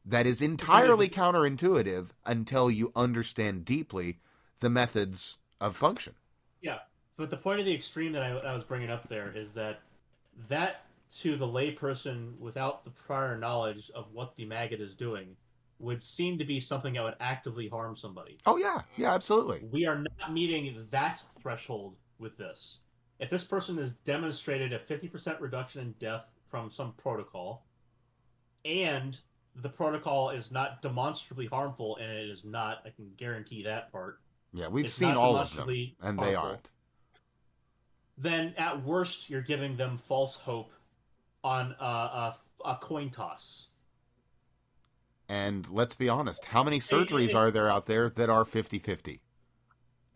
That is entirely counterintuitive until you understand deeply the methods of function. Yeah, but the point of the extreme that I was bringing up there is that to the layperson without the prior knowledge of what the maggot is doing would seem to be something that would actively harm somebody. Oh yeah, absolutely. We are not meeting that threshold with this. If this person has demonstrated a 50% reduction in death from some protocol, and the protocol is not demonstrably harmful, and it is not, I can guarantee that part. Yeah, we've seen all of them, and they aren't. Then, at worst, you're giving them false hope on a coin toss. And let's be honest, how many surgeries are there out there that are 50-50?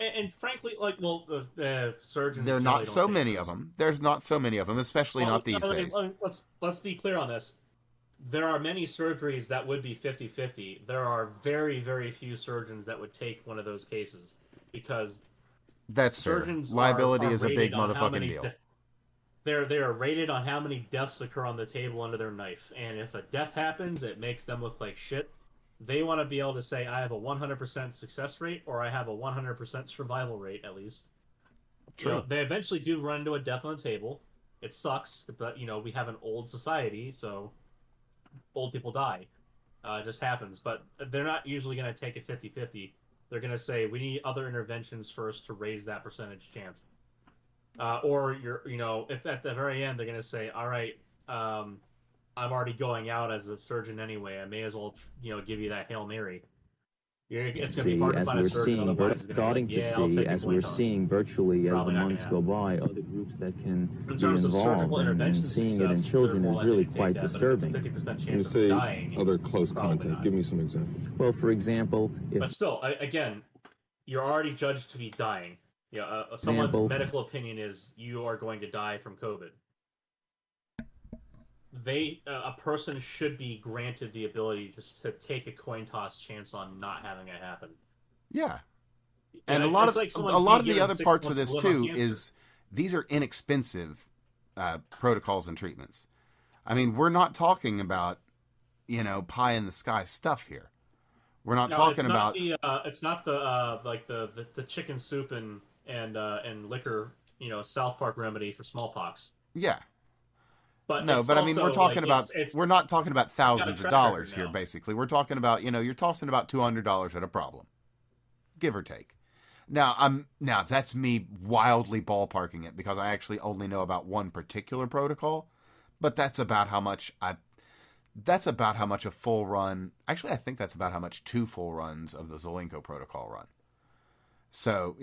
And frankly, like, well, the surgeons There are generally not don't so take many those. of them. There's not so many of them, especially Well, not these days. let's be clear on this. There are many surgeries that would be 50-50. There are very, very few surgeons that would take one of those cases because That's fair. surgeons Liability are is a big rated on how motherfucking many deal. they are rated on how many deaths occur on the table under their knife. And if a death happens, it makes them look like shit. They want to be able to say, I have a 100% success rate, or I have a 100% survival rate, at least. True. They eventually do run into a death on the table. It sucks, but, we have an old society, so old people die. It just happens. But they're not usually going to take it 50-50. They're going to say, we need other interventions first to raise that percentage chance. Or if at the very end they're going to say, all right, I'm already going out as a surgeon anyway. I may as well, give you that Hail Mary. It's going to be hard to find a surgeon otherwise. Starting to see, as we're seeing virtually as the months go by, other groups that can be involved, and seeing it in children is really quite disturbing. When you say other close contact, give me some examples. Well, for example, but still, again, you're already judged to be dying. Someone's medical opinion is you are going to die from COVID. A person should be granted the ability to take a coin toss chance on not having it happen. Yeah, and a lot of the other parts of this too is these are inexpensive protocols and treatments. I mean, we're not talking about pie in the sky stuff here. We're not talking about it's not the chicken soup and liquor South Park remedy for smallpox. Yeah. But I mean, we're talking about we're not talking about thousands of dollars here. Basically, we're talking about you're tossing about $200 at a problem, give or take. Now that's me wildly ballparking it because I actually only know about one particular protocol, but that's about how much a full run. Actually, I think that's about how much 2 full runs of the Zelenko protocol run. So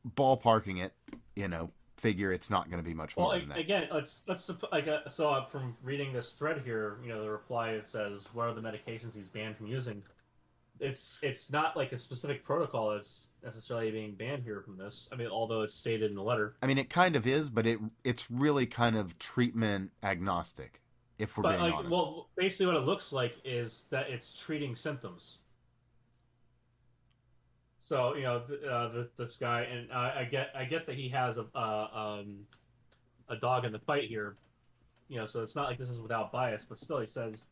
ballparking it, figure it's not going to be much more than that. Again, let's so from reading this thread here, the reply, it says, what are the medications he's banned from using? It's not like a specific protocol that's necessarily being banned here from this. I mean, although it's stated in the letter. I mean, it kind of is, but it's really kind of treatment agnostic, if we're being honest. Well, basically what it looks like is that it's treating symptoms. So this guy, and I get that he has a dog in the fight here, so it's not like this is without bias, but still he says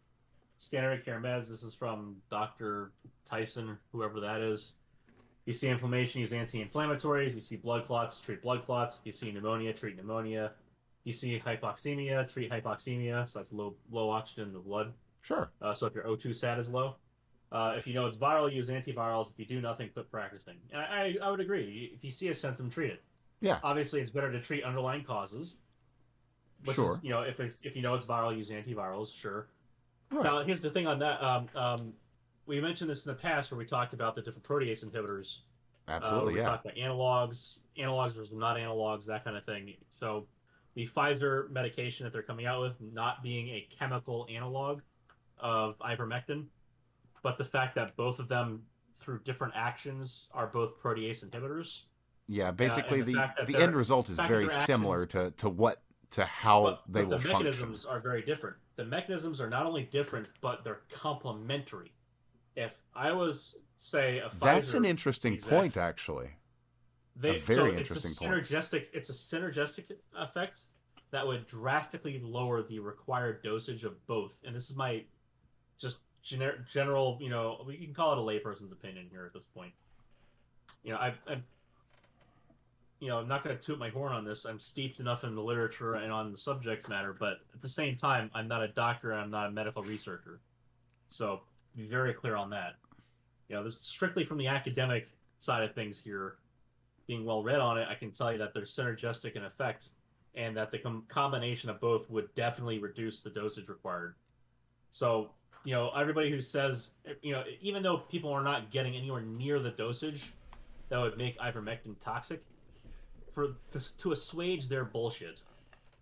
standard care meds. This is from Dr. Tyson, whoever that is. You see inflammation, use anti-inflammatories. You see blood clots, treat blood clots. You see pneumonia, treat pneumonia. You see hypoxemia, treat hypoxemia. So that's low oxygen in the blood. Sure. So if your O2 sat is low. If you know it's viral, use antivirals. If you do nothing, quit practicing. And I would agree. If you see a symptom, treat it. Yeah. Obviously, it's better to treat underlying causes. Sure. If you know it's viral, use antivirals. Sure. Right. Now, here's the thing on that. We mentioned this in the past where we talked about the different protease inhibitors. Absolutely, we talked about analogs versus not analogs, that kind of thing. So the Pfizer medication that they're coming out with not being a chemical analog of ivermectin, but the fact that both of them, through different actions, are both protease inhibitors. Yeah, basically the end result is very similar to how they will function. The mechanisms are very different. The mechanisms are not only different, but they're complementary. If I was, say, a Pfizer... That's an interesting point, actually. A very interesting point. It's a synergistic effect that would drastically lower the required dosage of both. And this is my just general, we can call it a layperson's opinion here at this point. I'm not going to toot my horn on this. I'm steeped enough in the literature and on the subject matter, but at the same time, I'm not a doctor and I'm not a medical researcher. So be very clear on that. This is strictly from the academic side of things here. Being well read on it, I can tell you that they're synergistic in effect, and that the combination of both would definitely reduce the dosage required. So, everybody who says, even though people are not getting anywhere near the dosage that would make ivermectin toxic, to assuage their bullshit,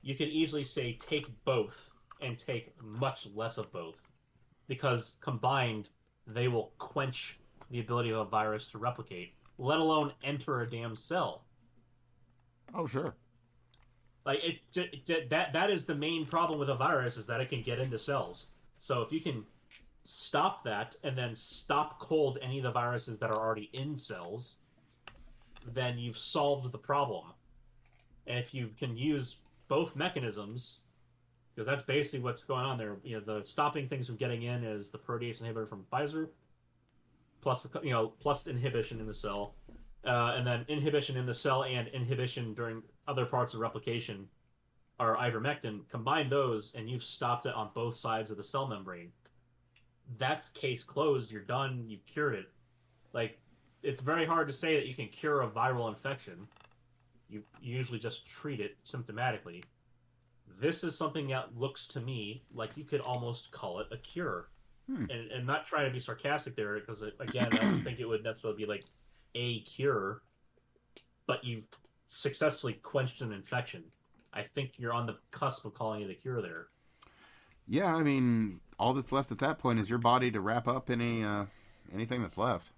you could easily say take both and take much less of both, because combined they will quench the ability of a virus to replicate, let alone enter a damn cell. Oh, sure. Like that is the main problem with a virus, is that it can get into cells. So if you can stop that and then stop cold any of the viruses that are already in cells, then you've solved the problem. And if you can use both mechanisms, because that's basically what's going on there. The stopping things from getting in is the protease inhibitor from Pfizer, plus plus inhibition in the cell, and then inhibition in the cell and inhibition during other parts of replication are ivermectin. Combine those, and you've stopped it on both sides of the cell membrane. That's case closed. You're done. You've cured it. Like, it's very hard to say that you can cure a viral infection. You usually just treat it symptomatically. This is something that looks to me like you could almost call it a cure. And not trying to be sarcastic there, because, again, I don't think it would necessarily be like a cure, but you've successfully quenched an infection. I think you're on the cusp of calling it a cure there. Yeah, I mean, all that's left at that point is your body to wrap up anything that's left.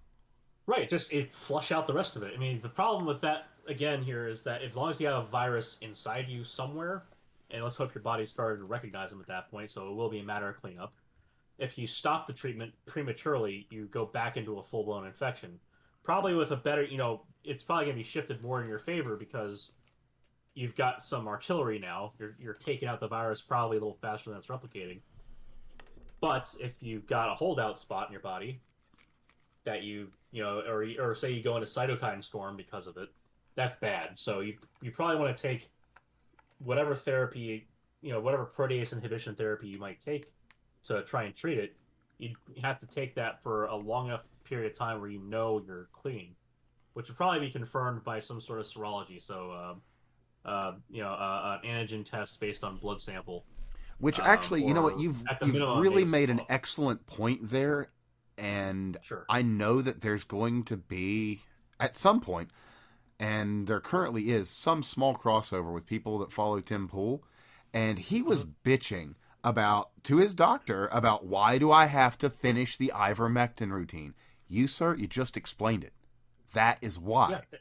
Right, just flush out the rest of it. I mean, the problem with that, again, here is that as long as you have a virus inside you somewhere, and let's hope your body's started to recognize them at that point, so it will be a matter of cleanup. If you stop the treatment prematurely, you go back into a full-blown infection. Probably with a better, it's probably going to be shifted more in your favor because you've got some artillery now. You're taking out the virus probably a little faster than it's replicating. But if you've got a holdout spot in your body that or say you go into cytokine storm because of it, that's bad. So you probably want to take whatever therapy, whatever protease inhibition therapy you might take to try and treat it. You have to take that for a long enough period of time where you're clean, which would probably be confirmed by some sort of serology. So, an antigen test based on blood sample. Which actually, you know what, you've really made an excellent point there, and sure. I know that there's going to be, at some point, and there currently is, some small crossover with people that follow Tim Pool, and he was bitching to his doctor about, why do I have to finish the ivermectin routine? You, sir, you just explained it. That is why. Yeah,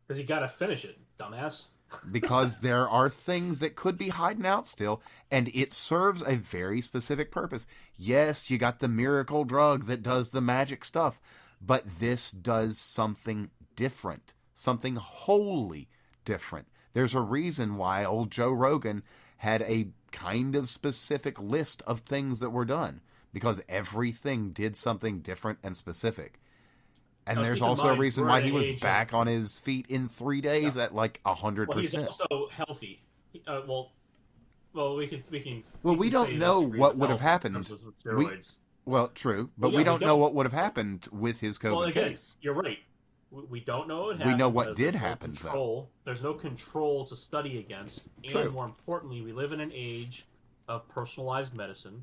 because you got to finish it, dumbass. Because there are things that could be hiding out still, and it serves a very specific purpose. Yes, you got the miracle drug that does the magic stuff, but this does something different, something wholly different. There's a reason why old Joe Rogan had a kind of specific list of things that were done, because everything did something different and specific. And now, there's also a reason why he was back on his feet in 3 days at like 100%. Well, he's also healthy. We don't know what would have happened. True, but we don't know what would have happened with his COVID case. You're right. We don't know what happened. We know what did happen, though. There's no control to study against. True. And more importantly, we live in an age of personalized medicine.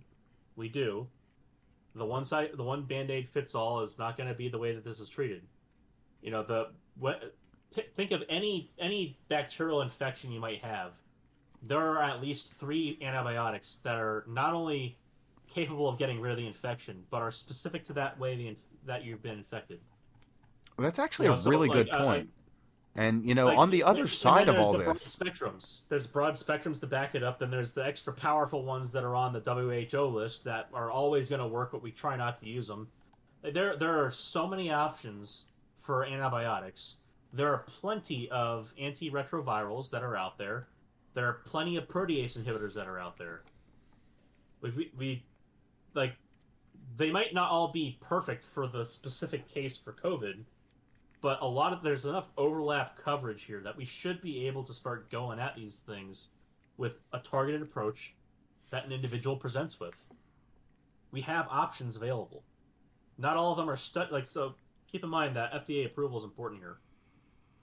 We do. The one Band-Aid fits all is not going to be the way that this is treated. Think of any bacterial infection you might have. There are at least 3 antibiotics that are not only capable of getting rid of the infection, but are specific to that way that you've been infected. Well, that's actually a really good point. And, on the other side of all this... There's broad spectrums to back it up, and there's the extra powerful ones that are on the WHO list that are always going to work, but we try not to use them. There are so many options for antibiotics. There are plenty of antiretrovirals that are out there. There are plenty of protease inhibitors that are out there. They might not all be perfect for the specific case for COVID, but there's enough overlap coverage here that we should be able to start going at these things with a targeted approach that an individual presents with. We have options available. Not all of them are so keep in mind that FDA approval is important here.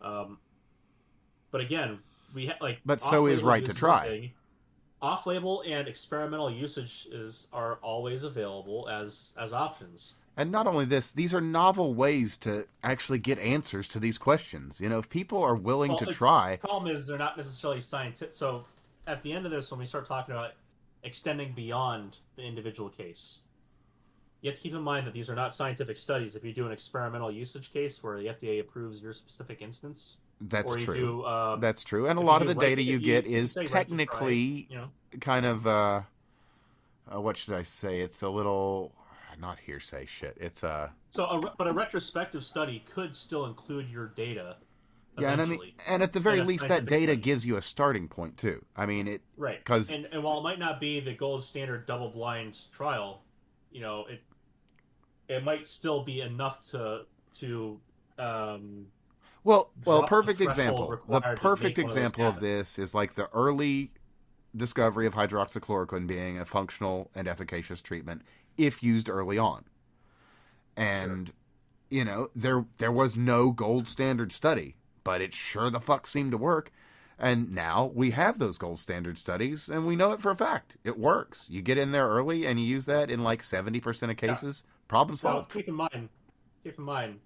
But again, but so is right to try. Off-label and experimental usage are always available as options. And not only this, these are novel ways to actually get answers to these questions. If people are willing to try... The problem is they're not necessarily scientific. So at the end of this, when we start talking about extending beyond the individual case, you have to keep in mind that these are not scientific studies. If you do an experimental usage case where the FDA approves your specific instance, That's or you true. do, That's true. And a if you lot of do the right, data you if you get is say right to try, technically you know. kind of, what should I say? It's a little, not hearsay shit. It's But a retrospective study could still include your data yeah, and I mean, eventually and at the in very a least, that scientific data study. gives you a starting point too. I mean, Right. because And while it might not be the gold standard double-blind trial, you know, it might still be enough to well, drop the perfect threshold example. The required to perfect make one of those example of happen. this is like the early discovery of hydroxychloroquine being a functional and efficacious treatment if used early on. And you know, there was no gold standard study, but it sure the fuck seemed to work. And now we have those gold standard studies, and we know it for a fact. It works. You get in there early, and you use that in like 70% of cases. Problem Now, solved. keep in mind,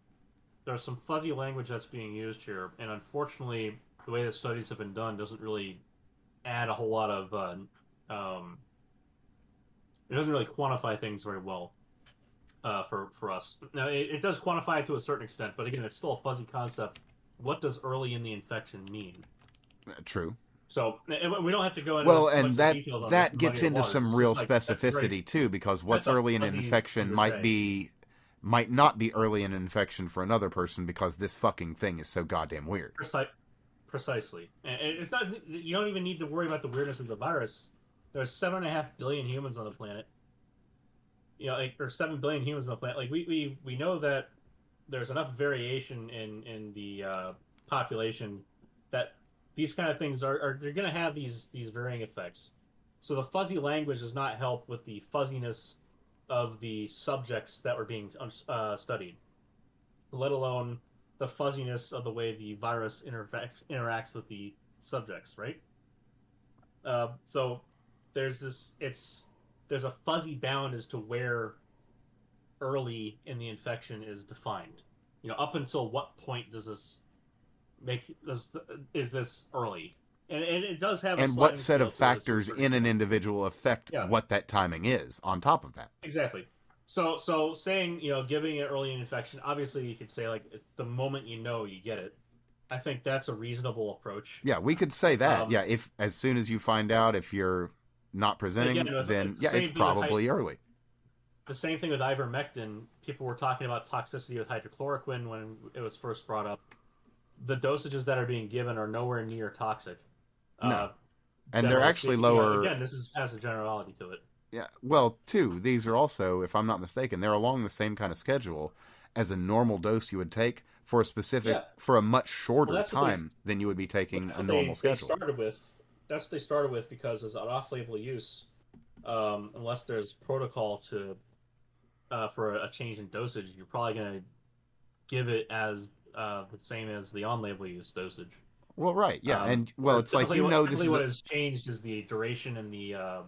there's some fuzzy language that's being used here, and unfortunately, the way the studies have been done doesn't really add a whole lot of. It doesn't really quantify things very well for us. Now, it does quantify it to a certain extent, but again, it's still a fuzzy concept. What does early in the infection mean? True. So we don't have to go into Well, too and much of the details on this that and muddy gets the into waters. some It's real just like specificity too, because what's that's a early in an fuzzy infection thing to might say. not be early in an infection for another person because this fucking thing is so goddamn weird. Precisely, and it's not. You don't even need to worry about the weirdness of the virus. There's 7.5 billion humans on the planet. You know, like, or 7 billion humans on the planet. Like we know that there's enough variation in the population that these kind of things are they're going to have these varying effects. So the fuzzy language does not help with the fuzziness of the subjects that were being studied, let alone the fuzziness of the way the virus interacts with the subjects, right? So there's there's a fuzzy bound as to where early in the infection is defined. You know, up until what point does this is this early? And it does have a And what sliding set of scale to it to a factors certain in an extent. individual affect Yeah, what that timing is on top of that? exactly. So saying, you know, giving it early in infection, obviously you could say like the moment you know you get it. I think that's a reasonable approach. Yeah, we could say that. Um, Yeah, if as soon as you find out if you're not and again, presenting, then it's the yeah, it's same thing with probably early. the same thing with ivermectin. People were talking about toxicity with hydrochloroquine when it was first brought up. The dosages that are being given are nowhere near toxic. No. Uh, And they're Generally actually speaking, you know, lower. again, this has a generality to it. Yeah, well, two. These are also, if I'm not mistaken, they're along the same kind of schedule as a normal dose you would take for a specific Yeah, for a much well, shorter time than you would be taking that's a what normal they schedule. started with. That's what they started with because as an off-label use, unless there's protocol to for a change in dosage, you're probably going to give it as the same as the on-label use dosage. Well, right, yeah, and well, Or it's like you know this definitely is what has changed is the duration and the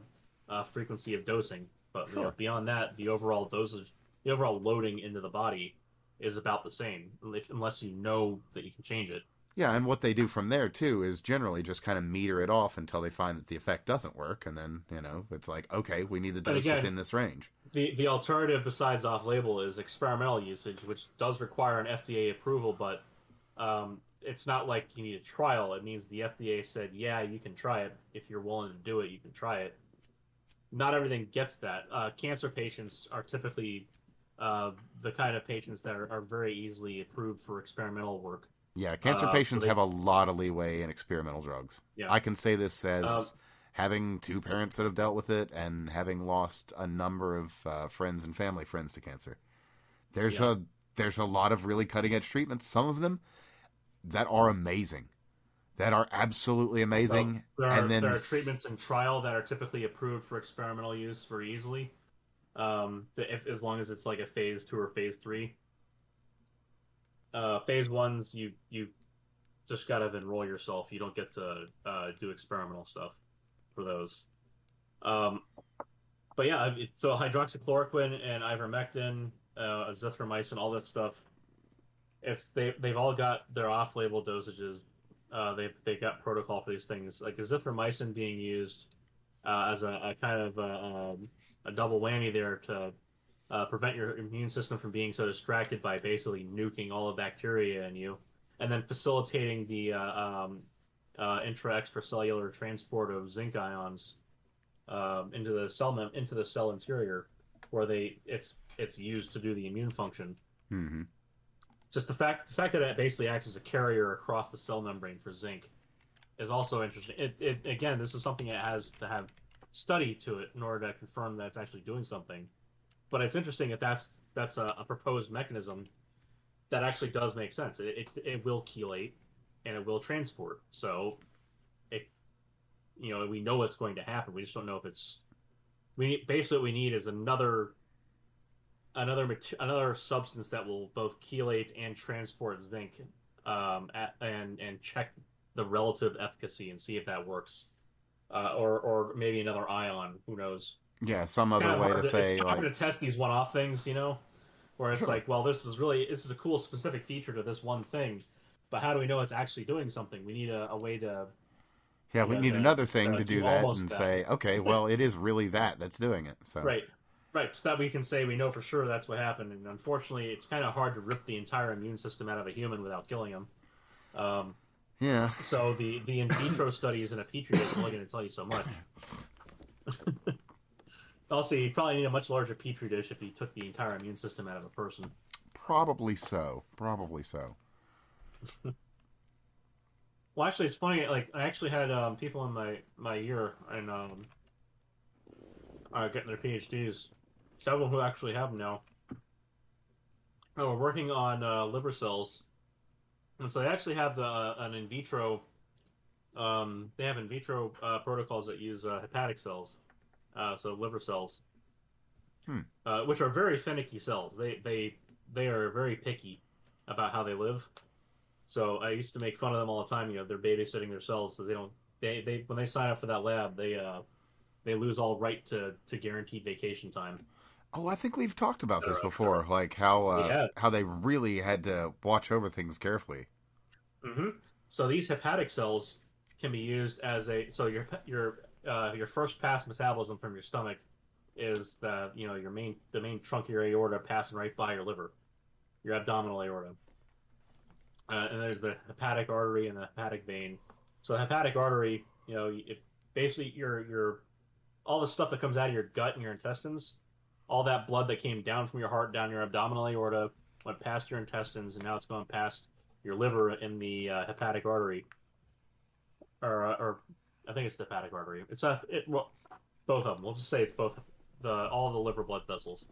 frequency of dosing. But you know, sure. beyond that, the overall dosage, the overall loading into the body is about the same, unless you know that you can change it. Yeah, and what they do from there too is generally just kind of meter it off until they find that the effect doesn't work, and then you know it's like okay, we need the But dose again, within this range. the alternative besides off-label is experimental usage, which does require an FDA approval, but it's not like you need a trial. It means the FDA said, yeah, you can try it. If you're willing to do it, you can try it. Not everything gets that. Cancer patients are typically the kind of patients that are very easily approved for experimental work. Yeah, cancer So patients they, have a lot of leeway in experimental drugs. yeah. I can say this Um, as having two parents that have dealt with it and having lost a number of friends and family friends to cancer. There's yeah. there's a lot of really cutting edge treatments. Some of them that are amazing, that are absolutely So amazing. And then there are treatments in trial that are typically approved for experimental use very easily. If as long as it's like a phase 2 or phase 3. Phase 1s, you just gotta enroll yourself. You don't get to do experimental stuff for those. Um, but yeah, so hydroxychloroquine and ivermectin, azithromycin, all this stuff. They've all got their off-label dosages. They've got protocol for these things, like azithromycin being used as a kind of a double whammy there to prevent your immune system from being so distracted by basically nuking all the bacteria in you, and then facilitating the intra-extracellular transport of zinc ions into the cell interior, where it's used to do the immune function. Mm-hmm. Just the fact that it basically acts as a carrier across the cell membrane for zinc is also interesting. It again, this is something that has to have study to it in order to confirm that it's actually doing something. But it's interesting that that's a proposed mechanism that actually does make sense. It will chelate and it will transport. So we know what's going to happen. We just don't know if it's. Basically what we need is another substance that will both chelate and transport zinc, and check the relative efficacy and see if that works, or maybe another ion. Who knows? Yeah, some other way to say, it's hard to test these one-off things, where it's Sure. like, well, this is a cool specific feature to this one thing, but how do we know it's actually doing something? We need a way to. Yeah, we need another thing to do that almost and that. say, okay, well, it is really that's doing it. So Right, so that we can say we know for sure that's what happened. And unfortunately, it's kind of hard to rip the entire immune system out of a human without killing him. yeah. So the in vitro studies in a petri dish are only going to tell you so much. Also, you'd probably need a much larger petri dish if you took the entire immune system out of a person. Probably so. Well, actually, it's funny. Like, I actually had people in my year and getting their PhDs. Several who actually have them now. We're working on liver cells, and so they actually have an in vitro. They have in vitro protocols that use hepatic cells, so liver cells, which are very finicky cells. They are very picky about how they live. So I used to make fun of them all the time. They're babysitting their cells, so they don't. They when they sign up for that lab, they lose all right to guaranteed vacation time. Oh, I think we've talked about this before, like how they really had to watch over things carefully. Mm-hmm. So these hepatic cells can be used as your first pass metabolism from your stomach is the main trunk of your aorta passing right by your liver, your abdominal aorta. And there's the hepatic artery and the hepatic vein. So the hepatic artery, basically your all the stuff that comes out of your gut and your intestines, all that blood that came down from your heart down your abdominal aorta went past your intestines, and now it's going past your liver in the hepatic artery, or I think it's the hepatic artery. It's both of them. We'll just say it's both all the liver blood vessels.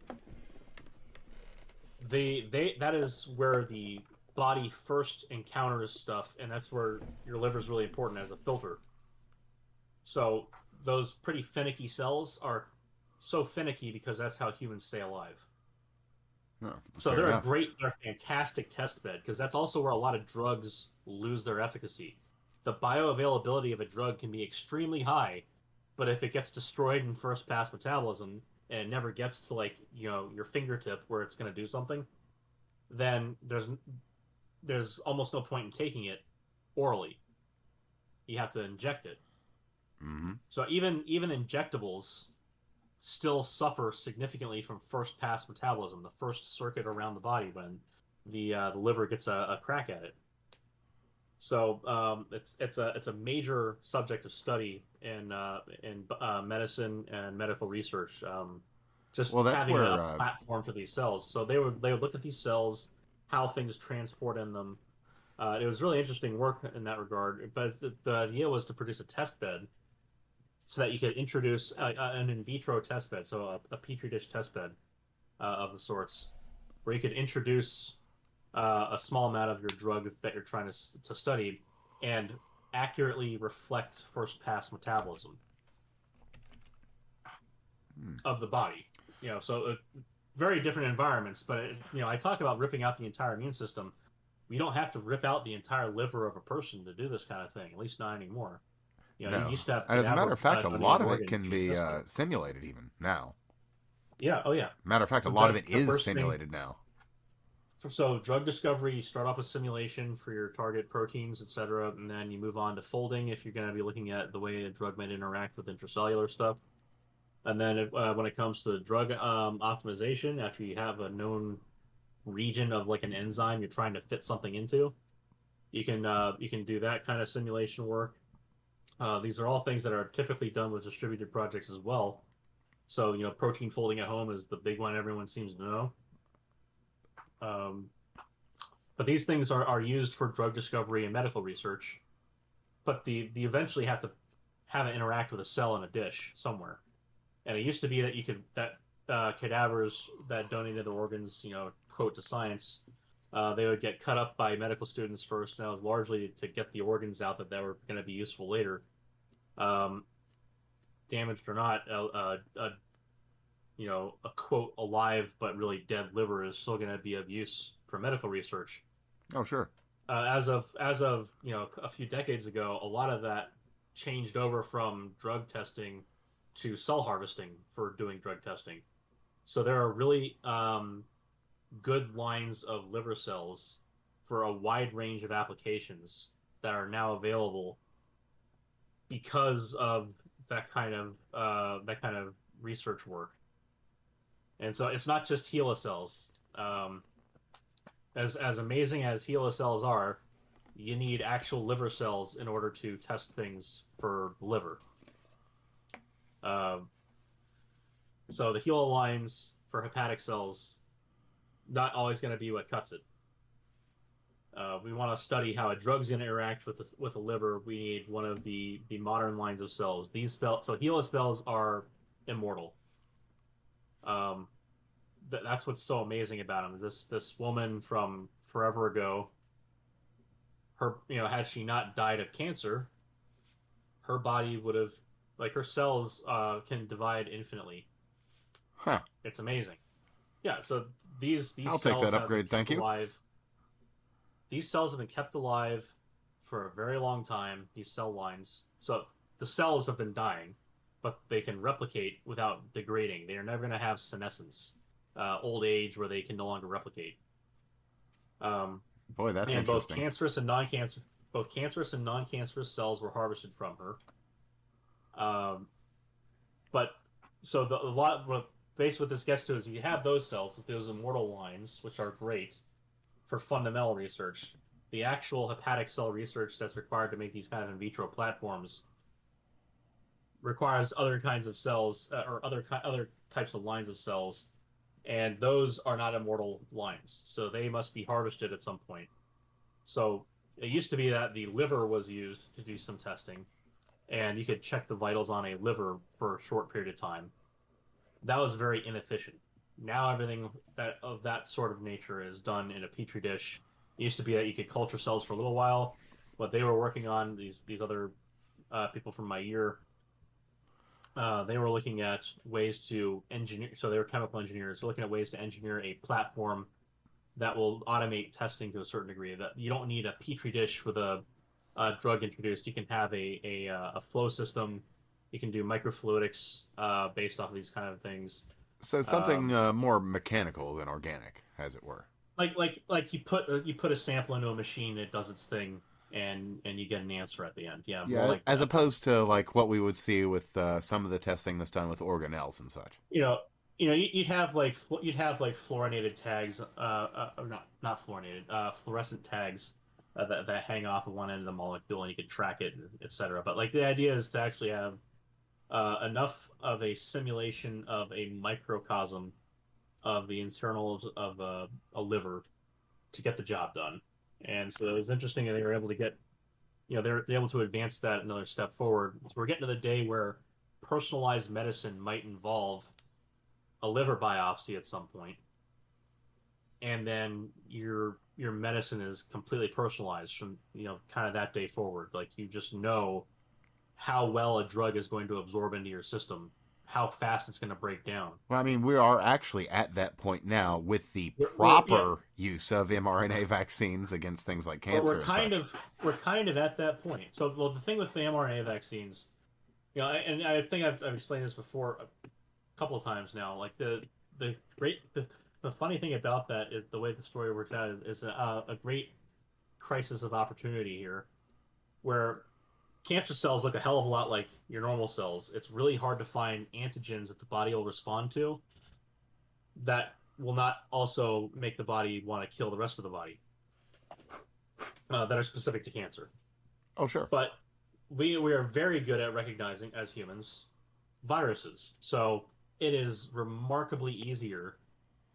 That is where the body first encounters stuff, and that's where your liver is really important as a filter. So those pretty finicky cells are so finicky because that's how humans stay alive. Oh, so they're a fantastic test bed, because that's also where a lot of drugs lose their efficacy. The bioavailability of a drug can be extremely high, but if it gets destroyed in first pass metabolism and it never gets to your fingertip where it's going to do something, then there's almost no point in taking it orally. You have to inject it. Mm-hmm. So even injectables still suffer significantly from first pass metabolism, the first circuit around the body when the liver gets a crack at it. So it's a major subject of study in medicine and medical research. Having a platform for these cells. So they would look at these cells, how things transport in them. It was really interesting work in that regard. But the idea was to produce a test bed so that you could introduce an in vitro test bed, so a petri dish test bed of the sorts, where you could introduce a small amount of your drug that you're trying to study and accurately reflect first pass metabolism of the body. So very different environments, but I talk about ripping out the entire immune system. We don't have to rip out the entire liver of a person to do this kind of thing, at least not anymore. No. You used to have, as a matter of fact, a lot of it can be simulated even now. Yeah. Oh, yeah. Matter of fact, a lot of it is simulated now. So drug discovery, you start off with simulation for your target proteins, etc., and then you move on to folding if you're going to be looking at the way a drug might interact with intracellular stuff. And then when it comes to drug optimization, after you have a known region of like an enzyme you're trying to fit something into, you can do that kind of simulation work. These are all things that are typically done with distributed projects as well. So, protein folding at home is the big one everyone seems to know. Um, but these things are used for drug discovery and medical research. But the eventually have to have it interact with a cell in a dish somewhere. And it used to be that you could that cadavers that donated their organs, quote to science, they would get cut up by medical students first, and that was largely to get the organs out that were going to be useful later. Um, Damaged or not, a quote alive but really dead liver is still going to be of use for medical research. Oh, sure. As of a few decades ago, a lot of that changed over from drug testing to cell harvesting for doing drug testing. So there are really good lines of liver cells for a wide range of applications that are now available because of that kind of research work. And so it's not just HeLa cells. As amazing as HeLa cells are, you need actual liver cells in order to test things for the liver. So the HeLa lines for hepatic cells, not always going to be what cuts it. We want to study how a drug's going to interact with the liver. We need one of the modern lines of cells. So HeLa cells are immortal. That's what's so amazing about them. This woman from forever ago, her had she not died of cancer, her body would have, like, her cells can divide infinitely. Huh. It's amazing. Yeah. So these I'll cells take that have upgrade. been Thank kept you. alive. These cells have been kept alive for a very long time. These cell lines. So the cells have been dying, but they can replicate without degrading. They are never going to have senescence, old age where they can no longer replicate. Boy, that's and both interesting. cancerous and non-cancerous cells were harvested from her. But so basically what this gets to is you have those cells with those immortal lines, which are great for fundamental research. The actual hepatic cell research that's required to make these kind of in vitro platforms requires other kinds of cells or other types of lines of cells, and those are not immortal lines, so they must be harvested at some point. So it used to be that the liver was used to do some testing, and you could check the vitals on a liver for a short period of time. That was very inefficient. Now everything of that sort of nature is done in a petri dish. It used to be that you could culture cells for a little while. What they were working on, these other people from my year, they were looking at ways to engineer. So they were chemical engineers. So looking at ways to engineer a platform that will automate testing to a certain degree. That you don't need a petri dish for the drug introduced. You can have a flow system. You can do microfluidics based off of these kind of things. So something more mechanical than organic, as it were. Like you put a sample into a machine, it does its thing, and you get an answer at the end. Yeah, Yeah, more like as that. opposed to like what we would see with some of the testing that's done with organelles and such. You'd have like fluorinated tags, not fluorinated, fluorescent tags that hang off of one end of the molecule, and you can track it, etc. But like the idea is to actually have enough of a simulation of a microcosm of the internals of a liver to get the job done. And so it was interesting that they were able to get, they're able to advance that another step forward. So we're getting to the day where personalized medicine might involve a liver biopsy at some point, and then your medicine is completely personalized from kind of that day forward. Like you just know how well a drug is going to absorb into your system, how fast it's going to break down. Well, I mean, we are actually at that point now with the Yeah. proper use of mRNA vaccines against things like cancer. We're kind of at that point. So, well, the thing with the mRNA vaccines, and I think I've explained this before a couple of times now. Like the funny thing about that is the way the story works out is a great crisis of opportunity here, where cancer cells look a hell of a lot like your normal cells. It's really hard to find antigens that the body will respond to that will not also make the body want to kill the rest of the body that are specific to cancer. Oh, sure. But we are very good at recognizing, as humans, viruses. So it is remarkably easier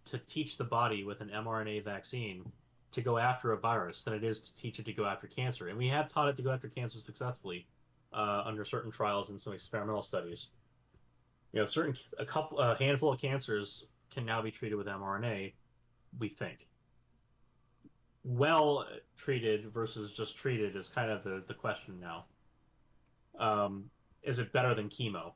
to teach the body with an mRNA vaccine to go after a virus than it is to teach it to go after cancer. And we have taught it to go after cancer successfully under certain trials and some experimental studies. You know, a handful of cancers can now be treated with mRNA, we think. Well treated versus just treated is kind of the question now. Is it better than chemo?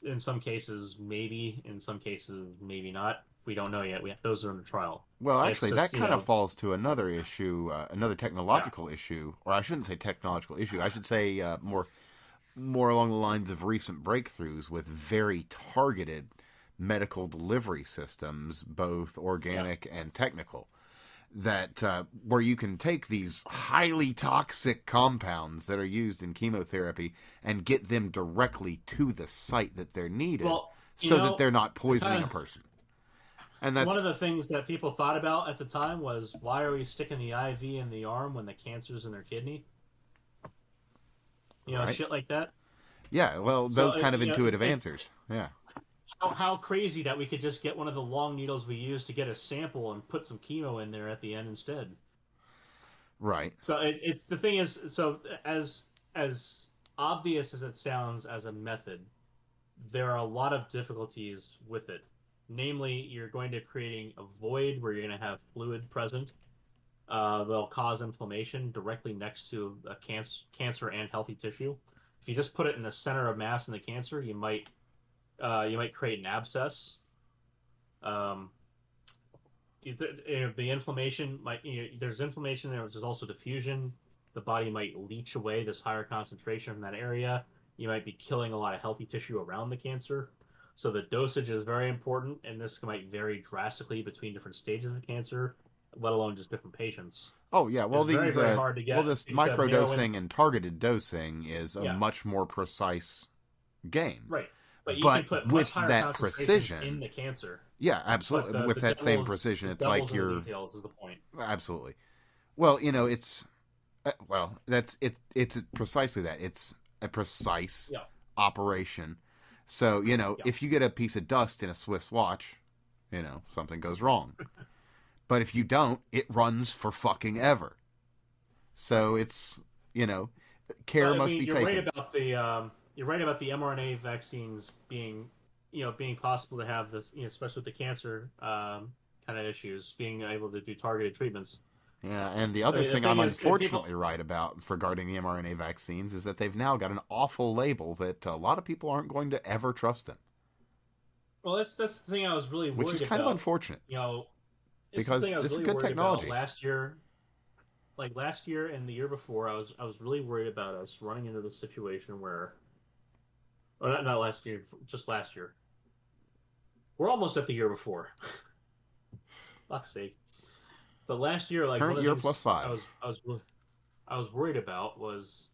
In some cases, maybe. In some cases, maybe not. We don't know yet. Those are in the trial. Well, actually, that kind of falls to another issue, another technological issue, or I shouldn't say technological issue. I should say more along the lines of recent breakthroughs with very targeted medical delivery systems, both organic and technical, that where you can take these highly toxic compounds that are used in chemotherapy and get them directly to the site that they're needed, that they're not poisoning a person. And that's one of the things that people thought about at the time was, why are we sticking the IV in the arm when the cancer's in their kidney? You know, right. Shit like that. Yeah, well, those kind of intuitive answers. Yeah. How crazy that we could just get one of the long needles we use to get a sample and put some chemo in there at the end instead. Right. So it's the thing is, so as obvious as it sounds as a method, there are a lot of difficulties with it. Namely, you're going to creating a void where you're going to have fluid present. They'll cause inflammation directly next to a cancer and healthy tissue. If you just put it in the center of mass in the cancer, you might create an abscess. The inflammation might, there's inflammation there. There's also diffusion. The body might leach away this higher concentration from that area. You might be killing a lot of healthy tissue around the cancer. So the dosage is very important, and this might vary drastically between different stages of cancer, let alone just different patients. Oh yeah, well it's very hard to get. Well, this microdosing and targeted dosing is a much more precise game. Right, but you can put with that precision in the cancer. Yeah, absolutely. With that same precision, it's like you're. Details is the point. Absolutely. Well, it's it's precisely that. It's a precise operation. So, if you get a piece of dust in a Swiss watch, something goes wrong. But if you don't, it runs for fucking ever. So it's, care must be taken. You're right about the mRNA vaccines being possible to have this, especially with the cancer kind of issues, being able to do targeted treatments. Yeah, and the other thing I'm unfortunately right about regarding the mRNA vaccines is that they've now got an awful label that a lot of people aren't going to ever trust them. Well, that's the thing I was really worried about. Which is kind of unfortunate. Because it's a good technology. Last year and the year before, I was really worried about us running into the situation where, or not last year, just last year. We're almost at the year before. Fuck's sake. But last year, like current year plus 5, I was worried about was,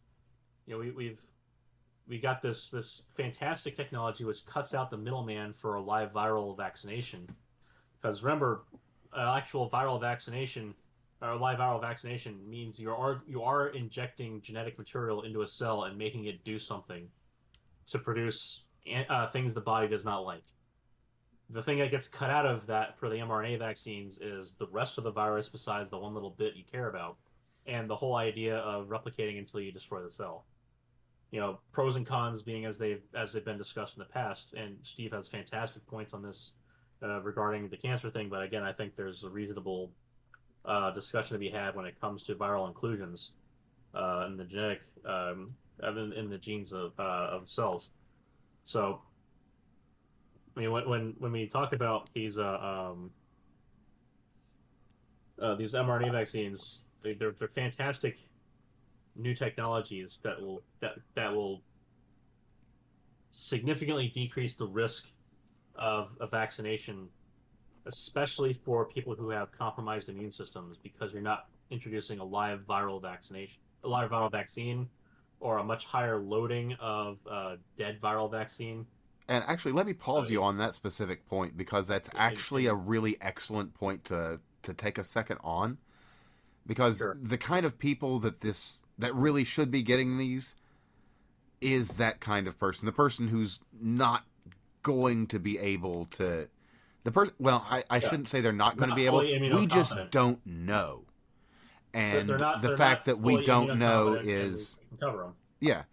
we got this fantastic technology which cuts out the middleman for a live viral vaccination. Because remember, actual viral vaccination or live viral vaccination means you are injecting genetic material into a cell and making it do something to produce things the body does not like. The thing that gets cut out of that for the mRNA vaccines is the rest of the virus besides the one little bit you care about, and the whole idea of replicating until you destroy the cell. Pros and cons being as they've been discussed in the past, and Steve has fantastic points on this regarding the cancer thing, but again, I think there's a reasonable discussion to be had when it comes to viral inclusions in the genetic, in the genes of cells. So, I mean, when we talk about these mRNA vaccines, they're fantastic new technologies that will significantly decrease the risk of a vaccination, especially for people who have compromised immune systems, because you're not introducing a live viral vaccine or a much higher loading of dead viral vaccine. And actually, let me pause you on that specific point, because that's actually a really excellent point to take a second on. Because Sure. the kind of people that really should be getting these is that kind of person. The person who's not going to be able to... I shouldn't say they're not going to be able... We just don't know. And the fact that we don't know is... We can cover them. Yeah.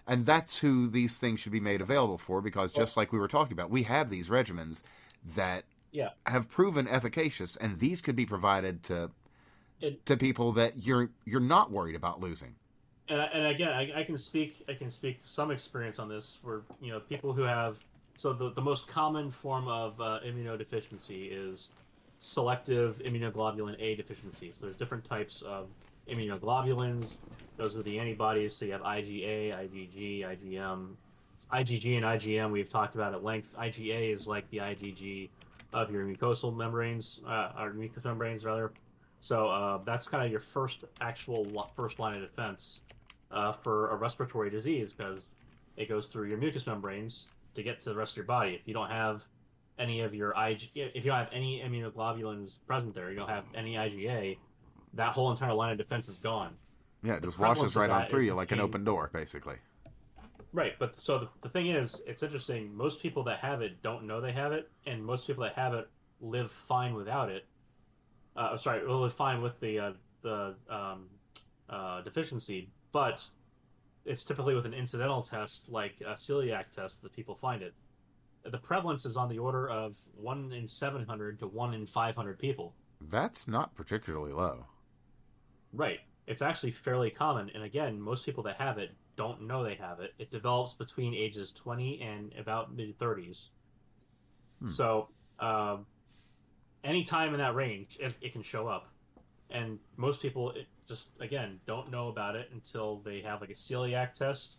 And that's who these things should be made available for, because just like we were talking about, we have these regimens that have proven efficacious, and these could be provided to people that you're not worried about losing. And again, I can speak to some experience on this, where people who have... So the most common form of immunodeficiency is selective immunoglobulin A deficiency. So there's different types of immunoglobulins. Those are the antibodies. So you have IgA, IgG, IgM. IgG and IgM we've talked about at length. IgA is like the IgG of your mucosal membranes, or mucous membranes rather. So that's kind of your first line of defense for a respiratory disease, because it goes through your mucous membranes to get to the rest of your body. If you don't have any of your if you don't have any immunoglobulins present there, you don't have any IgA, that whole entire line of defense is gone. Yeah, it just washes right on through you like an open door, basically. Right, but so the thing is, it's interesting. Most people that have it don't know they have it, and most people that have it live fine without it. Live fine with the deficiency, but it's typically with an incidental test like a celiac test that people find it. The prevalence is on the order of 1 in 700 to 1 in 500 people. That's not particularly low. Right. It's actually fairly common, and again, most people that have it don't know they have it. It develops between ages 20 and about mid-30s. So any time in that range, it can show up. And most people just, again, don't know about it until they have like a celiac test.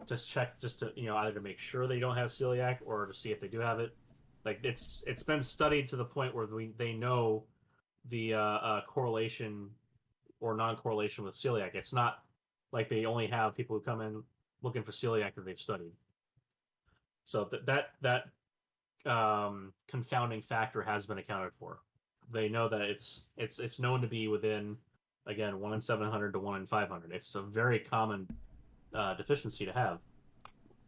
Just check, just to either to make sure they don't have celiac or to see if they do have it. Like it's been studied to the point where they know the correlation or non-correlation with celiac. It's not like they only have people who come in looking for celiac that they've studied. So that confounding factor has been accounted for. They know that it's known to be within, again, 1 in 700 to 1 in 500. It's a very common deficiency to have.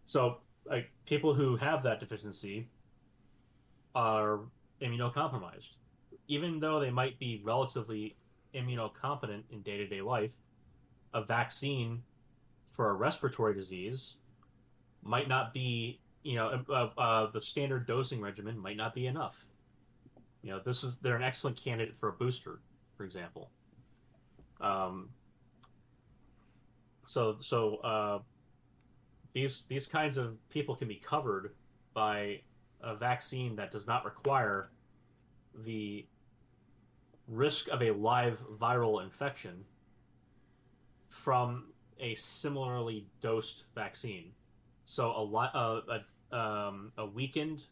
So people who have that deficiency are immunocompromised. Even though they might be relatively immunocompetent in day-to-day life, a vaccine for a respiratory disease might not be, the standard dosing regimen might not be enough. They're an excellent candidate for a booster, for example. These kinds of people can be covered by a vaccine that does not require the risk of a live viral infection from a similarly dosed vaccine. So a weakened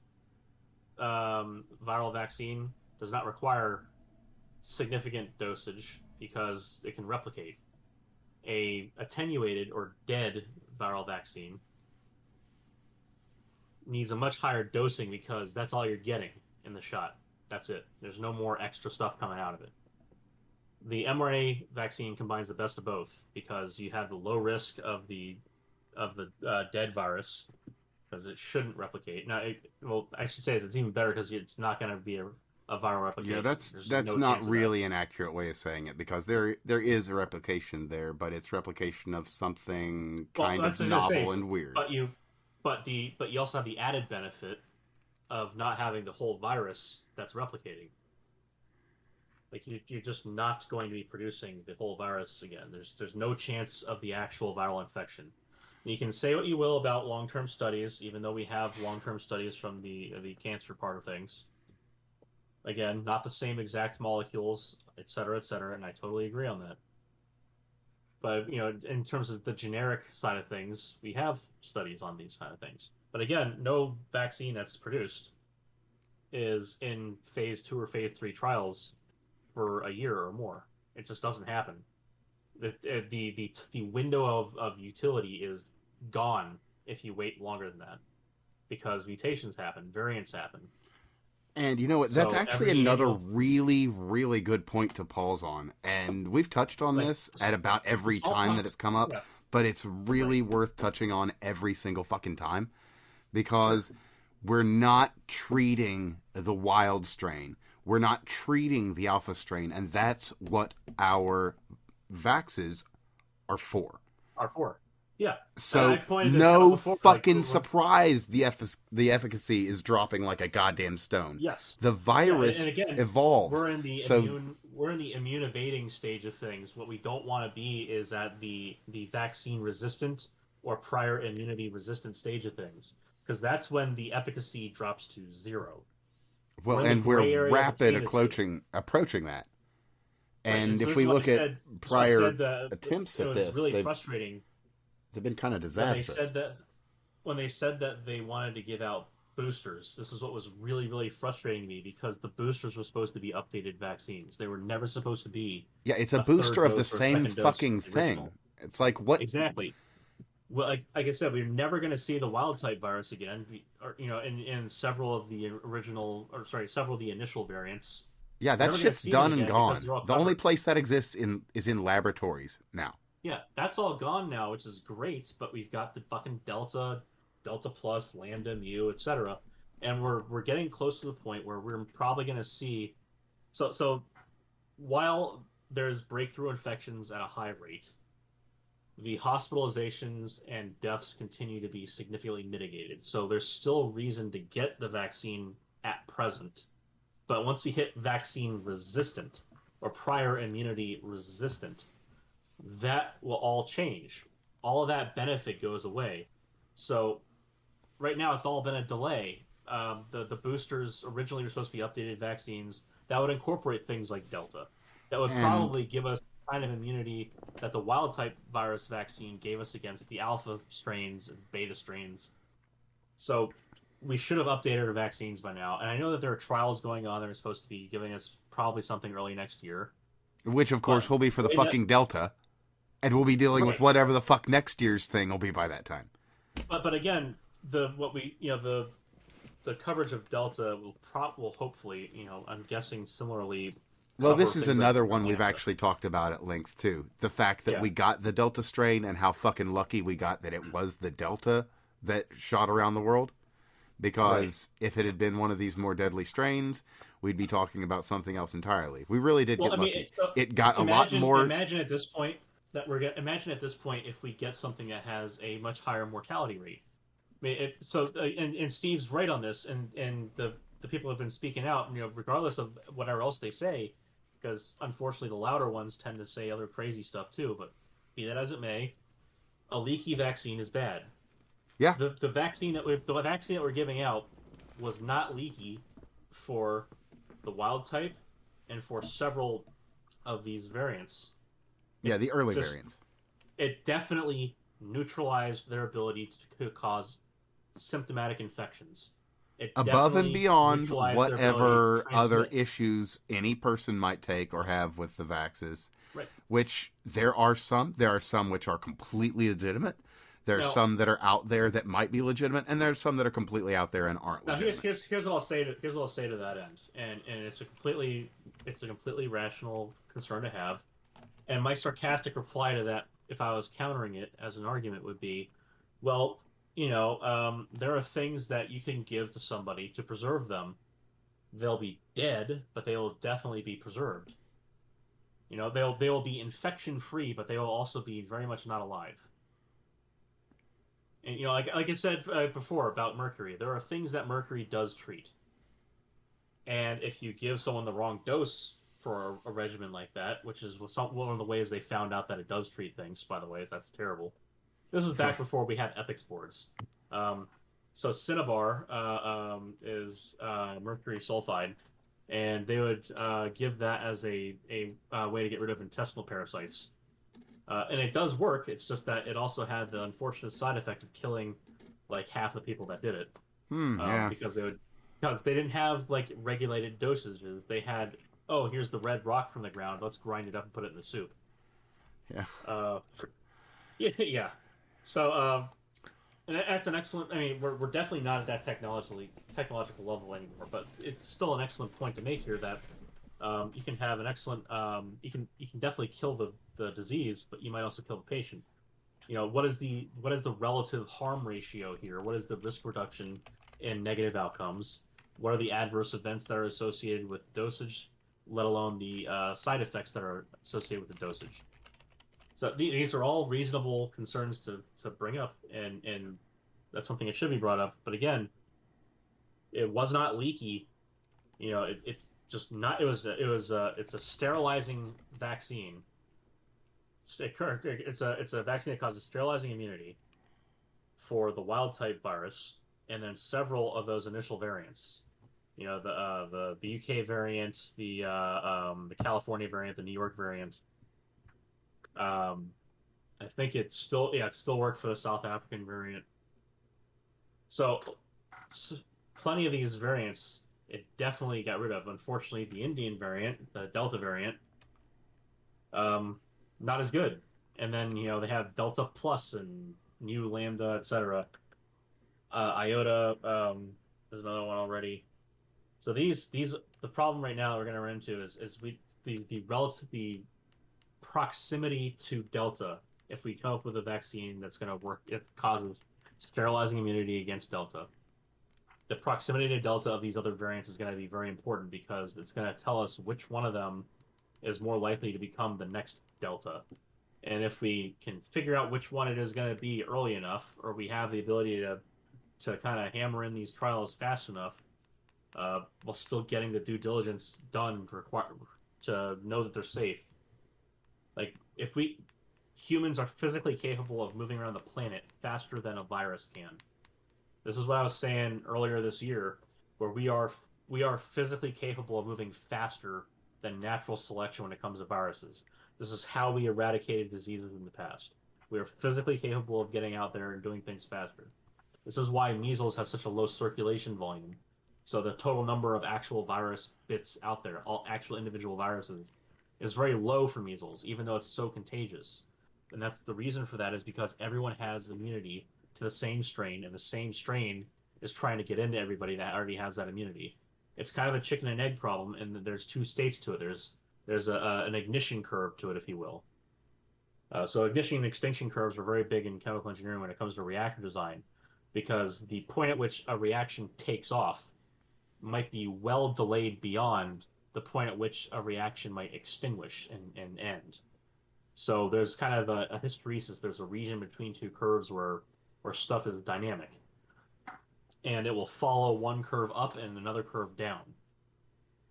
viral vaccine does not require significant dosage because it can replicate. A attenuated or dead viral vaccine needs a much higher dosing because that's all you're getting in the shot. That's it. There's no more extra stuff coming out of it. The mRNA vaccine combines the best of both because you have the low risk of the dead virus because it shouldn't replicate. Now, I should say it's even better because it's not going to be a viral replication. Yeah, that's not really an accurate way of saying it because there is a replication there, but it's replication of something kind of novel and weird. But you also have the added benefit of not having the whole virus that's replicating. Like you're just not going to be producing the whole virus again. There's no chance of the actual viral infection. You can say what you will about long-term studies, even though we have long-term studies from the cancer part of things. Again, not the same exact molecules, et cetera, and I totally agree on that. But in terms of the generic side of things, we have studies on these kind of things. But again, no vaccine that's produced is in phase 2 or phase 3 trials for a year or more. It just doesn't happen. The window of utility is gone if you wait longer than that, because mutations happen, variants happen. And you know what? That's So actually every another annual, really, really good point to pause on. And we've touched on like this at about every time that smallpox, it's come up, yeah, but it's really right, worth touching on every single fucking time sure, because we're not treating the wild strain. We're not treating the alpha strain. And that's what our vaxes are for. R4, yeah. And I So pointed this out no before, like fucking surprise the efficacy is dropping like a goddamn stone. yes, The yeah, and virus again, evolves. So we're in the immune evading stage of things. What we don't want to be is at the vaccine resistant or prior immunity resistant stage of things, because that's when the efficacy drops to zero. well, We're in the and we're gray area rapid between the two. approaching that. Right, and And so if this is we why I look at said I prior said that attempts it at was this, really frustrating they've been kind of when they disastrous. said that when they said that they wanted to give out boosters. This is what was really, really frustrating me, because the boosters were supposed to be updated vaccines. They were never supposed to be Yeah, it's a a booster third of the dose or a same second dose fucking of the thing. original. It's like what? Exactly. Well, like I said, we're never going to see the wild type virus again, or in several of the original, or sorry, several of the initial variants. Yeah, We're that never going to shit's see them done and again because gone. they're all The only covered. place that exists is in laboratories now. Yeah, that's all gone now, which is great. But we've got the fucking Delta, Delta Plus, Lambda, Mu, etc. And we're getting close to the point where we're probably going to see. So while there's breakthrough infections at a high rate, the hospitalizations and deaths continue to be significantly mitigated. So there's still reason to get the vaccine at present. But once we hit vaccine resistant or prior immunity resistant, that will all change. All of that benefit goes away. So right now it's all been a delay. The boosters originally were supposed to be updated vaccines that would incorporate things like Delta. That would And probably give us the kind of immunity that the wild type virus vaccine gave us against the alpha strains and beta strains. So we should have updated our vaccines by now. And I know that there are trials going on that are supposed to be giving us probably something early next year. which of course But will be for the the way that fucking Delta, and we'll be dealing with right, whatever the fuck next year's thing will be by that time. but again, the what we the coverage of Delta will hopefully, I'm guessing similarly Well, cover this is things like another one we've Lambda. actually talked about at length too. The fact that Yeah, we got the Delta strain and how fucking lucky we got that it was the Delta that shot around the world. right. Because if it had been one of these more deadly strains, we'd be talking about something else entirely. We really did Well, get I mean, lucky. so It got a lot imagine more. imagine at this point imagine at this point if we get something that has a much higher mortality rate. I mean, and Steve's right on this, and the people have been speaking out, regardless of whatever else they say, because unfortunately the louder ones tend to say other crazy stuff too. But be that as it may, a leaky vaccine is bad. Yeah, The vaccine that we're giving out was not leaky for the wild type and for several of these variants. yeah, It the early just variants. it definitely neutralized their ability to cause symptomatic infections. It Above and definitely beyond neutralized their ability to whatever other transmit. issues any person might take or have with the vaxes, Right. which there are some which are completely legitimate. There are Now, some that are out there that might be legitimate, and there's some that are completely out there and aren't now legitimate. here's what I'll say to that end, and it's a completely rational concern to have. And my sarcastic reply to that, if I was countering it as an argument, would be, well, there are things that you can give to somebody to preserve them. They'll be dead, but they will definitely be preserved. They will be infection free, but they will also be very much not alive. And like I said before about mercury, there are things that mercury does treat, and if you give someone the wrong dose for a regimen like that, which is one of the ways they found out that it does treat things, by the way, is that's terrible. This was back before we had ethics boards. Um, so Cinnabar is mercury sulfide, and they would give that as a way to get rid of intestinal parasites. And it does work. It's just that it also had the unfortunate side effect of killing like half the people that did it, Yeah. because they didn't have like regulated dosages. They had, oh, here's the red rock from the ground. Let's grind it up and put it in the soup. Yeah. Yeah. So, and that's an excellent. I mean, we're definitely not at that technological level anymore, but it's still an excellent point to make here that you can have an excellent. You can definitely kill the disease, but you might also kill the patient. What is the relative harm ratio here? What is the risk reduction in negative outcomes? What are the adverse events that are associated with dosage, let alone the side effects that are associated with the dosage? So these are all reasonable concerns to bring up, and that's something that should be brought up. But again, it was not leaky. It's just not. It's a sterilizing vaccine. It's a vaccine that causes sterilizing immunity for the wild type virus, and then several of those initial variants. The UK variant, the California variant, the New York variant. I think it still worked for the South African variant. So plenty of these variants it definitely got rid of. Unfortunately, the Indian variant, the Delta variant, not as good. And then they have Delta Plus and New Lambda, etc. Iota is another one already. So the problem right now we're going to run into is the proximity to Delta. If we come up with a vaccine that's going to work, it causes sterilizing immunity against Delta. The proximity to Delta of these other variants is going to be very important because it's going to tell us which one of them is more likely to become the next Delta. And if we can figure out which one it is going to be early enough, or we have the ability to kind of hammer in these trials fast enough, while still getting the due diligence done to know that they're safe. Like, humans are physically capable of moving around the planet faster than a virus can. This is what I was saying earlier this year, where we are physically capable of moving faster than natural selection when it comes to viruses. This is how we eradicated diseases in the past. We are physically capable of getting out there and doing things faster. This is why measles has such a low circulation volume. So the total number of actual virus bits out there, all actual individual viruses, is very low for measles, even though it's so contagious. And that's the reason for that is because everyone has immunity to the same strain, and the same strain is trying to get into everybody that already has that immunity. It's kind of a chicken and egg problem, and there's two states to it. There's an ignition curve to it, if you will. So ignition and extinction curves are very big in chemical engineering when it comes to reactor design, because the point at which a reaction takes off might be well delayed beyond the point at which a reaction might extinguish and end. So there's kind of a hysteresis. There's a region between two curves where stuff is dynamic, and it will follow one curve up and another curve down.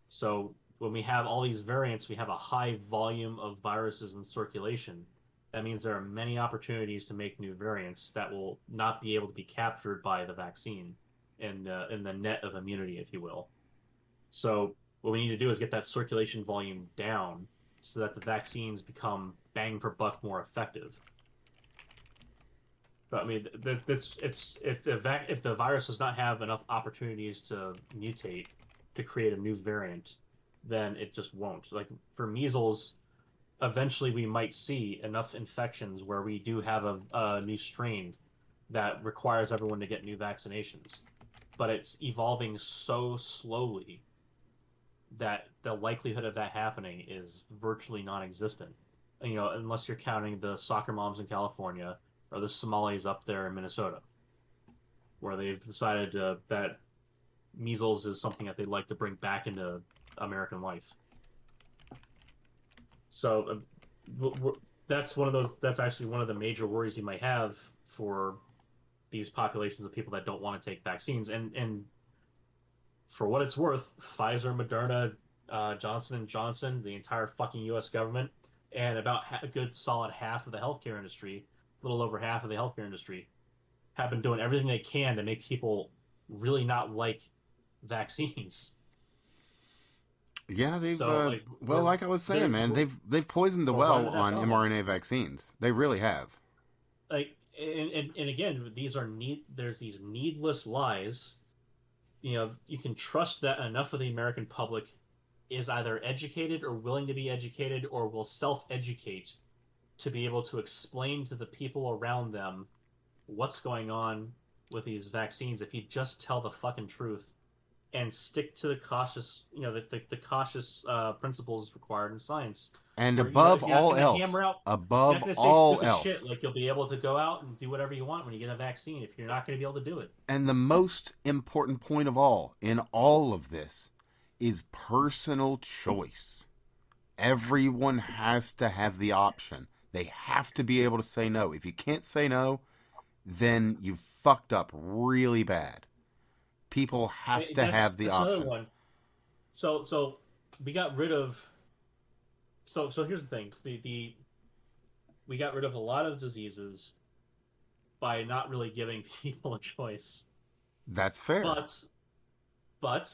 So when we have all these variants, we have a high volume of viruses in circulation. That means there are many opportunities to make new variants that will not be able to be captured by the vaccine in the net of immunity, if you will. So what we need to do is get that circulation volume down so that the vaccines become bang for buck more effective. But I mean, if the virus does not have enough opportunities to mutate to create a new variant, then it just won't. Like for measles, eventually we might see enough infections where we do have a new strain that requires everyone to get new vaccinations. But it's evolving so slowly that the likelihood of that happening is virtually non-existent. Unless you're counting the soccer moms in California or the Somalis up there in Minnesota, where they've decided that measles is something that they'd like to bring back into American life. So that's actually one of the major worries you might have for these populations of people that don't want to take vaccines. And for what it's worth, Pfizer, Moderna, Johnson & Johnson, the entire fucking U.S. government, and about a good solid half of the healthcare industry, a little over half of the healthcare industry, have been doing everything they can to make people really not like vaccines. Yeah, like I was saying, man, they've poisoned the well on mRNA vaccines. They really have. And again, there's these needless lies. You can trust that enough of the American public is either educated or willing to be educated or will self-educate to be able to explain to the people around them what's going on with these vaccines if you just tell the fucking truth and stick to the cautious, the cautious principles required in science. And Where, above you're not all gonna else, hammer out, you're above not going to say all stupid else, shit like you'll be able to go out and do whatever you want when you get a vaccine if you're not going to be able to do it. and the most important point of all in all of this is personal choice. Everyone has to have the option. They have to be able to say no. If you can't say no, then you've fucked up really bad. People have to have the that's option. Another one. So we got rid of. So here's the thing. We got rid of a lot of diseases by not really giving people a choice. That's fair. But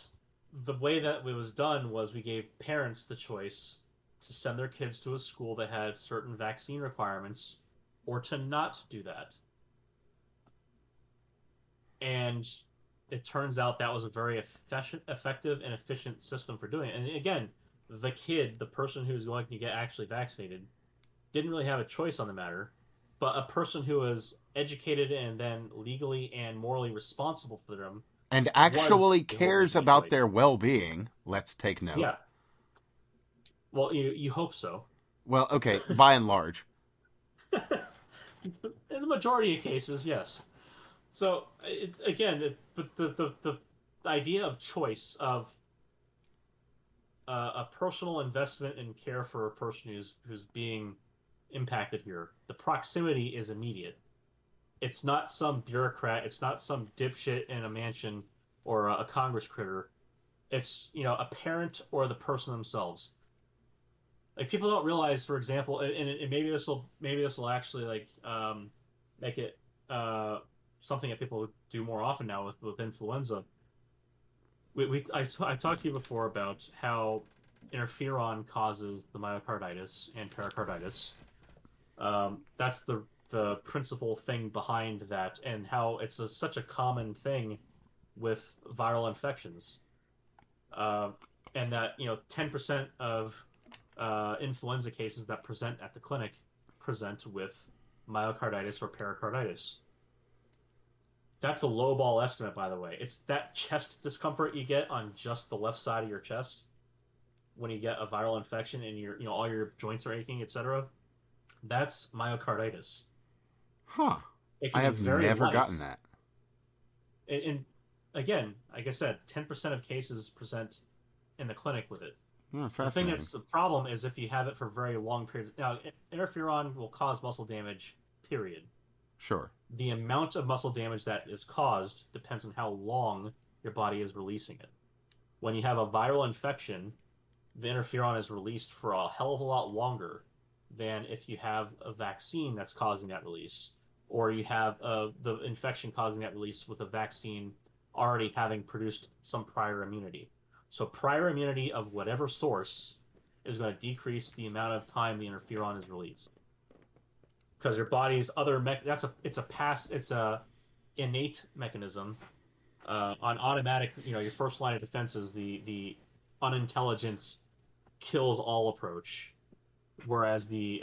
the way that it was done was we gave parents the choice to send their kids to a school that had certain vaccine requirements or to not do that. And it turns out that was a very effective and efficient system for doing it. And again, the person who's going to get actually vaccinated, didn't really have a choice on the matter, but a person who was educated and then legally and morally responsible for them and actually cares about their well-being, let's take note. Yeah. Well, you hope so. Well, okay, by and large. In the majority of cases, yes. So, the idea of choice, of a personal investment and care for a person who's being impacted here, the proximity is immediate. It's not some bureaucrat. It's not some dipshit in a mansion or a Congress critter. It's, a parent or the person themselves. Like, people don't realize, for example, and maybe this will actually make it something that people do more often now with influenza. I talked to you before about how interferon causes the myocarditis and pericarditis. That's the principal thing behind that, and how it's such a common thing with viral infections. And that 10% of influenza cases that present at the clinic present with myocarditis or pericarditis. That's a lowball estimate, by the way. It's that chest discomfort you get on just the left side of your chest when you get a viral infection and all your joints are aching, etc. That's myocarditis. Huh. I have never gotten that. And again, like I said, 10% of cases present in the clinic with it. The thing that's the problem is if you have it for very long periods. Now, interferon will cause muscle damage, period. Sure. The amount of muscle damage that is caused depends on how long your body is releasing it. When you have a viral infection, the interferon is released for a hell of a lot longer than if you have a vaccine that's causing that release, or you have the infection causing that release with a vaccine already having produced some prior immunity. So prior immunity of whatever source is going to decrease the amount of time the interferon is released. Because your body's other it's a innate mechanism on automatic. Your first line of defense is the unintelligent kills all approach, whereas the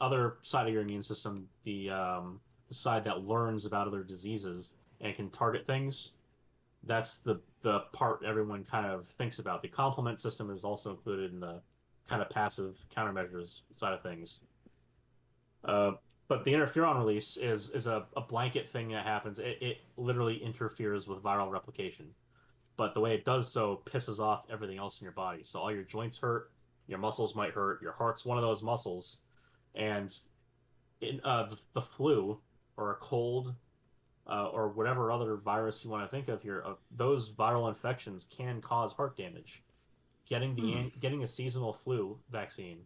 other side of your immune system, the side that learns about other diseases and can target things, that's the part everyone kind of thinks about. The complement system is also included in the kind of passive countermeasures side of things. But the interferon release is a blanket thing that happens. It literally interferes with viral replication. But the way it does so pisses off everything else in your body. So all your joints hurt, your muscles might hurt, your heart's one of those muscles. And in the flu or a cold or whatever other virus you want to think of here, those viral infections can cause heart damage. Getting a seasonal flu vaccine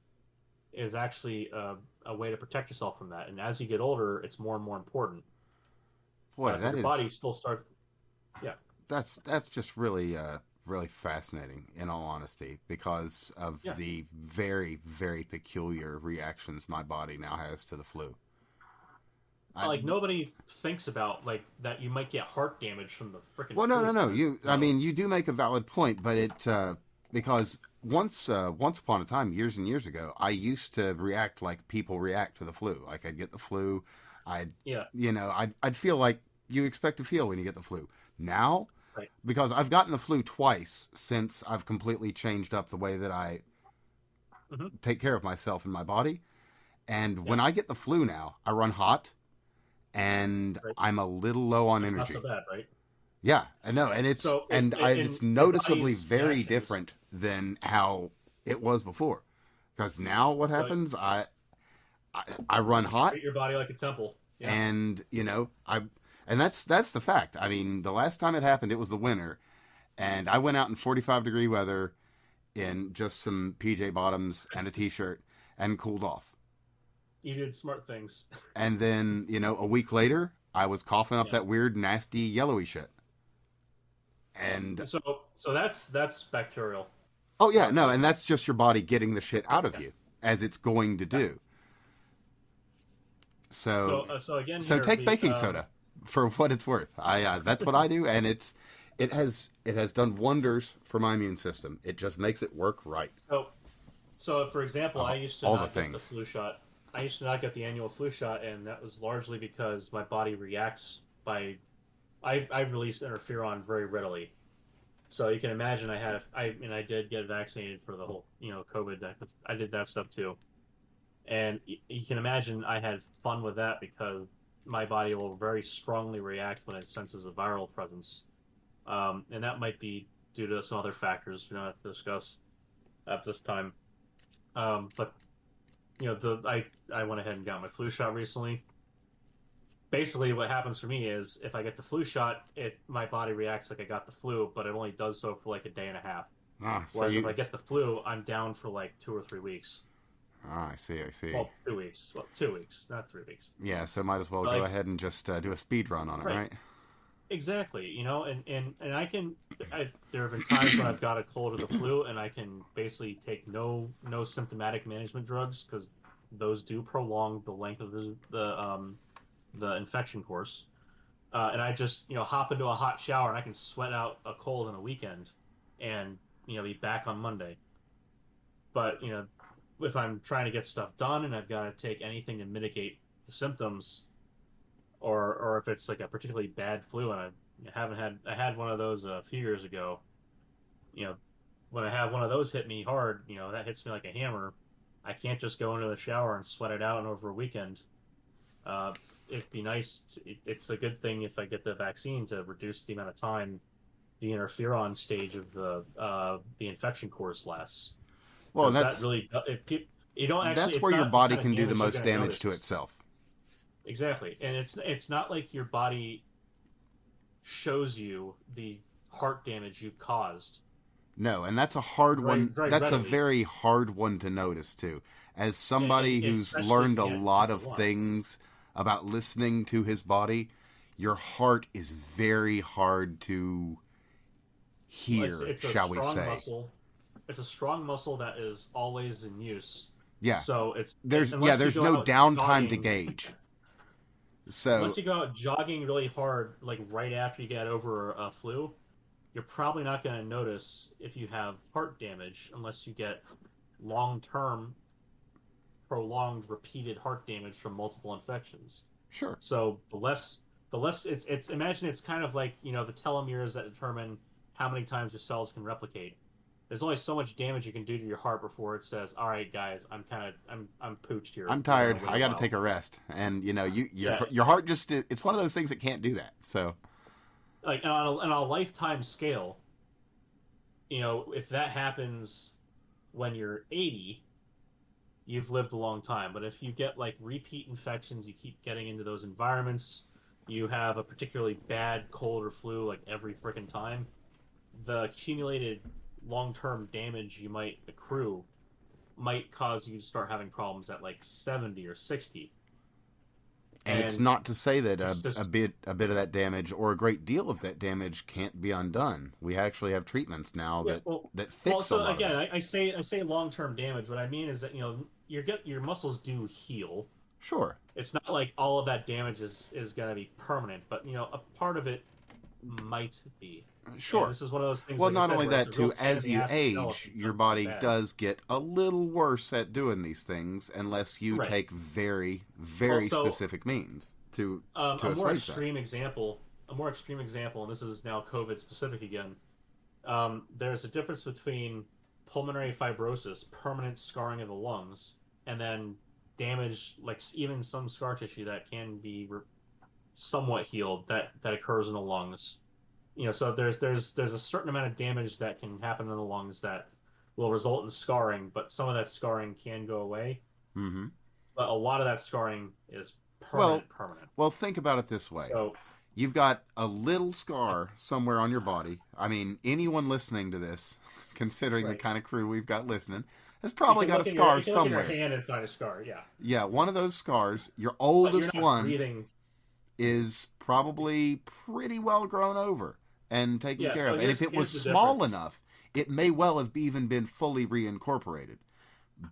is actually a way to protect yourself from that. And as you get older, it's more and more important. Boy, your body still starts. Yeah, that's just really really fascinating, in all honesty, because of the very, very peculiar reactions my body now has to the flu. Nobody thinks about that you might get heart damage from the freaking. Well, no. I mean, you do make a valid point, but because once upon a time, years and years ago, I used to react like people react to the flu. Like I'd get the flu, I'd feel like you expect to feel when you get the flu. Now, Right. because I've gotten the flu twice since I've completely changed up the way that I take care of myself and my body. And when I get the flu now, I run hot, and I'm a little low on energy. Not so bad, right? Yeah, I know, and it's it's noticeably very different than how it was before. Because now what happens? I run hot. Treat your body like a temple. Yeah. And and that's the fact. I mean, the last time it happened, it was the winter, and I went out in 45-degree weather in just some PJ bottoms and a t-shirt and cooled off. You did smart things. And then, a week later, I was coughing up that weird, nasty, yellowy shit. And so that's bacterial. Oh yeah, no, and that's just your body getting the shit out of you, as it's going to do. So again, take baking soda for what it's worth. That's what I do, and it has done wonders for my immune system. It just makes it work right. So for example, I used to all not the get the flu shot. I used to not get the annual flu shot, and that was largely because my body reacts by I release interferon very readily. So you can imagine I did get vaccinated for the whole COVID. I did that stuff too, and you can imagine I had fun with that because my body will very strongly react when it senses a viral presence, and that might be due to some other factors we don't have to discuss at this time. But I went ahead and got my flu shot recently. Basically, what happens for me is if I get the flu shot, my body reacts like I got the flu, but it only does so for like a day and a half. Whereas if I get the flu, I'm down for like 2 or 3 weeks. I see. Well, 2 weeks. Well, 2 weeks, not 3 weeks. Yeah, so might as well go ahead and just do a speed run on it, right? Exactly. And there have been times when I've got a cold or the flu, and I can basically take no symptomatic management drugs because those do prolong the length of the infection course. And I just hop into a hot shower and I can sweat out a cold in a weekend, and be back on Monday. But if I'm trying to get stuff done and I've got to take anything to mitigate the symptoms, or if it's like a particularly bad flu, and I had one of those a few years ago. When I have one of those hit me hard, that hits me like a hammer. I can't just go into the shower and sweat it out over a weekend. It'd be nice. It's a good thing if I get the vaccine to reduce the amount of time the interferon stage of the infection course lasts. Well, that really you don't actually. That's where your body can do the most damage to itself. Exactly, and it's not like your body shows you the heart damage you've caused. No, and that's a hard one. Very that's readily. A very hard one to notice too. As somebody who's learned a lot of things about listening to his body, your heart is very hard to hear, shall we say. It's a strong muscle that is always in use. Yeah. So there's no downtime to gauge. So unless you go out jogging really hard, like right after you get over a flu, you're probably not going to notice if you have heart damage unless you get long-term, prolonged, repeated heart damage from multiple infections. Sure. So the less it's imagine it's kind of like the telomeres that determine how many times your cells can replicate. There's only so much damage you can do to your heart before it says, "All right, guys, I'm pooched here. I'm tired. I got to take a rest." And your heart just—it's one of those things that can't do that. So, like on a lifetime scale, if that happens when you're 80, you've lived a long time. But if you get like repeat infections, you keep getting into those environments, you have a particularly bad cold or flu like every frickin' time, the accumulated long-term damage you might accrue might cause you to start having problems at like 70 or 60. And it's not to say that a bit of that damage or a great deal of that damage can't be undone. We actually have treatments now that fix a lot of it. I say long-term damage. What I mean is that your muscles do heal. Sure. It's not like all of that damage is going to be permanent, but a part of it might be. Sure. And this is one of those things. Well, like not I said, only where that, it's a real too, pain in as the you ass to tell age, if your it's body bad. does get a little worse at doing these things unless you Right. take very, very specific means to a more assuage extreme example. A more extreme example, and this is now COVID specific again. There's a difference between pulmonary fibrosis, permanent scarring of the lungs, and then damage, like even some scar tissue that can be somewhat healed that occurs in the lungs. So there's a certain amount of damage that can happen in the lungs that will result in scarring, but some of that scarring can go away. Mm-hmm. But a lot of that scarring is permanent. Well, think about it this way. So you've got a little scar somewhere on your body. I mean, anyone listening to this, considering the kind of crew we've got listening, has probably got a scar somewhere. Look in your hand and find a scar, yeah. Yeah, one of those scars, your oldest one, is probably pretty well grown over and taken care of. And if it was small enough, it may well have even been fully reincorporated.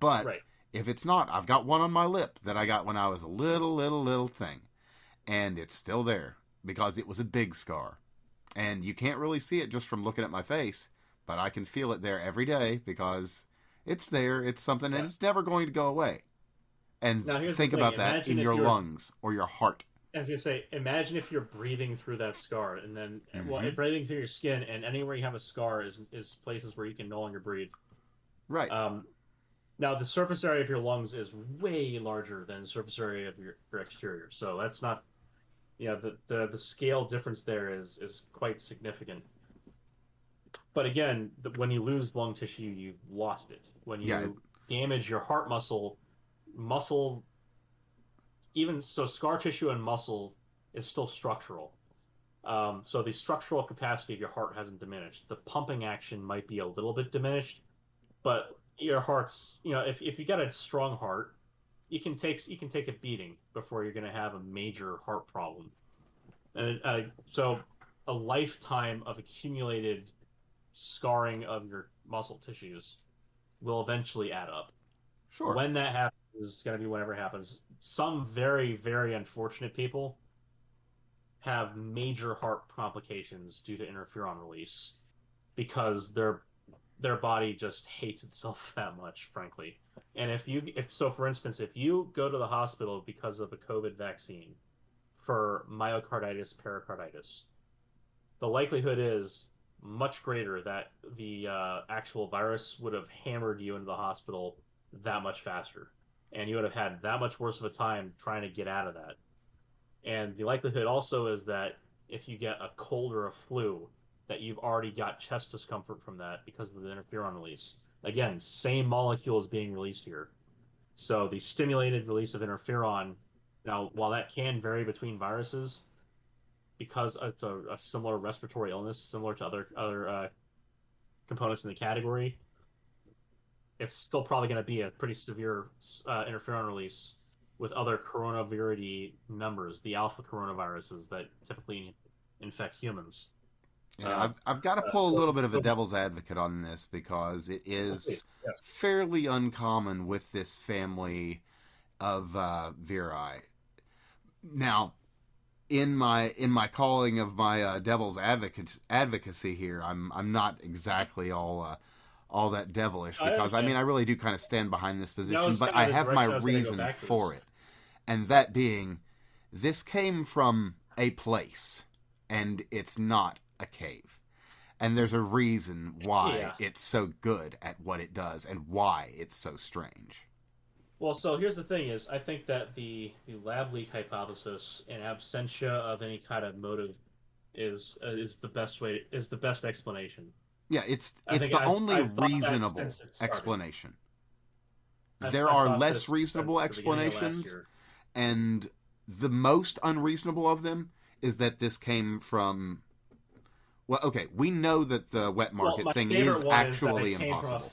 But if it's not, I've got one on my lip that I got when I was a little thing. And it's still there because it was a big scar. And you can't really see it just from looking at my face, but I can feel it there every day because it's there. It's something, and it's never going to go away. And think about that in your lungs or your heart. As you say, imagine if you're breathing through that scar, and then breathing through your skin, and anywhere you have a scar is places where you can no longer breathe. Right. Now, the surface area of your lungs is way larger than the surface area of your exterior, so that's not, the scale difference there is quite significant. But again, when you lose lung tissue, you've lost it. When you damage your heart muscle, even so, scar tissue and muscle is still structural. So the structural capacity of your heart hasn't diminished. The pumping action might be a little bit diminished, but your heart's, if you got a strong heart, you can take a beating before you're going to have a major heart problem. And so a lifetime of accumulated scarring of your muscle tissues will eventually add up. Sure. When that happens is going to be whenever it happens. Some very, very unfortunate people have major heart complications due to interferon release because their body just hates itself that much, frankly. And for instance, if you go to the hospital because of a COVID vaccine for myocarditis, pericarditis, the likelihood is much greater that the actual virus would have hammered you into the hospital that much faster. And you would have had that much worse of a time trying to get out of that. And the likelihood also is that if you get a cold or a flu, that you've already got chest discomfort from that because of the interferon release. Again, same molecules being released here. So the stimulated release of interferon, now, while that can vary between viruses, because it's a similar respiratory illness, similar to other components in the category, it's still probably going to be a pretty severe interferon release with other coronavirus numbers, the alpha coronaviruses that typically infect humans. Yeah, I've got to pull a little bit of a devil's advocate on this because it is fairly uncommon with this family of viri. Now, in my calling of my devil's advocacy here, I'm not exactly all that devilish because I really do kind of stand behind this position, but I have my reason for it, and that being, this came from a place, and it's not a cave, and there's a reason why it's so good at what it does and why it's so strange. Well, so here's the thing: is I think that the lab leak hypothesis in absentia of any kind of motive is the best explanation. Yeah, it's the only reasonable explanation. There are less reasonable explanations, and the most unreasonable of them is that this came from. Well, okay, we know that the wet market thing is actually impossible.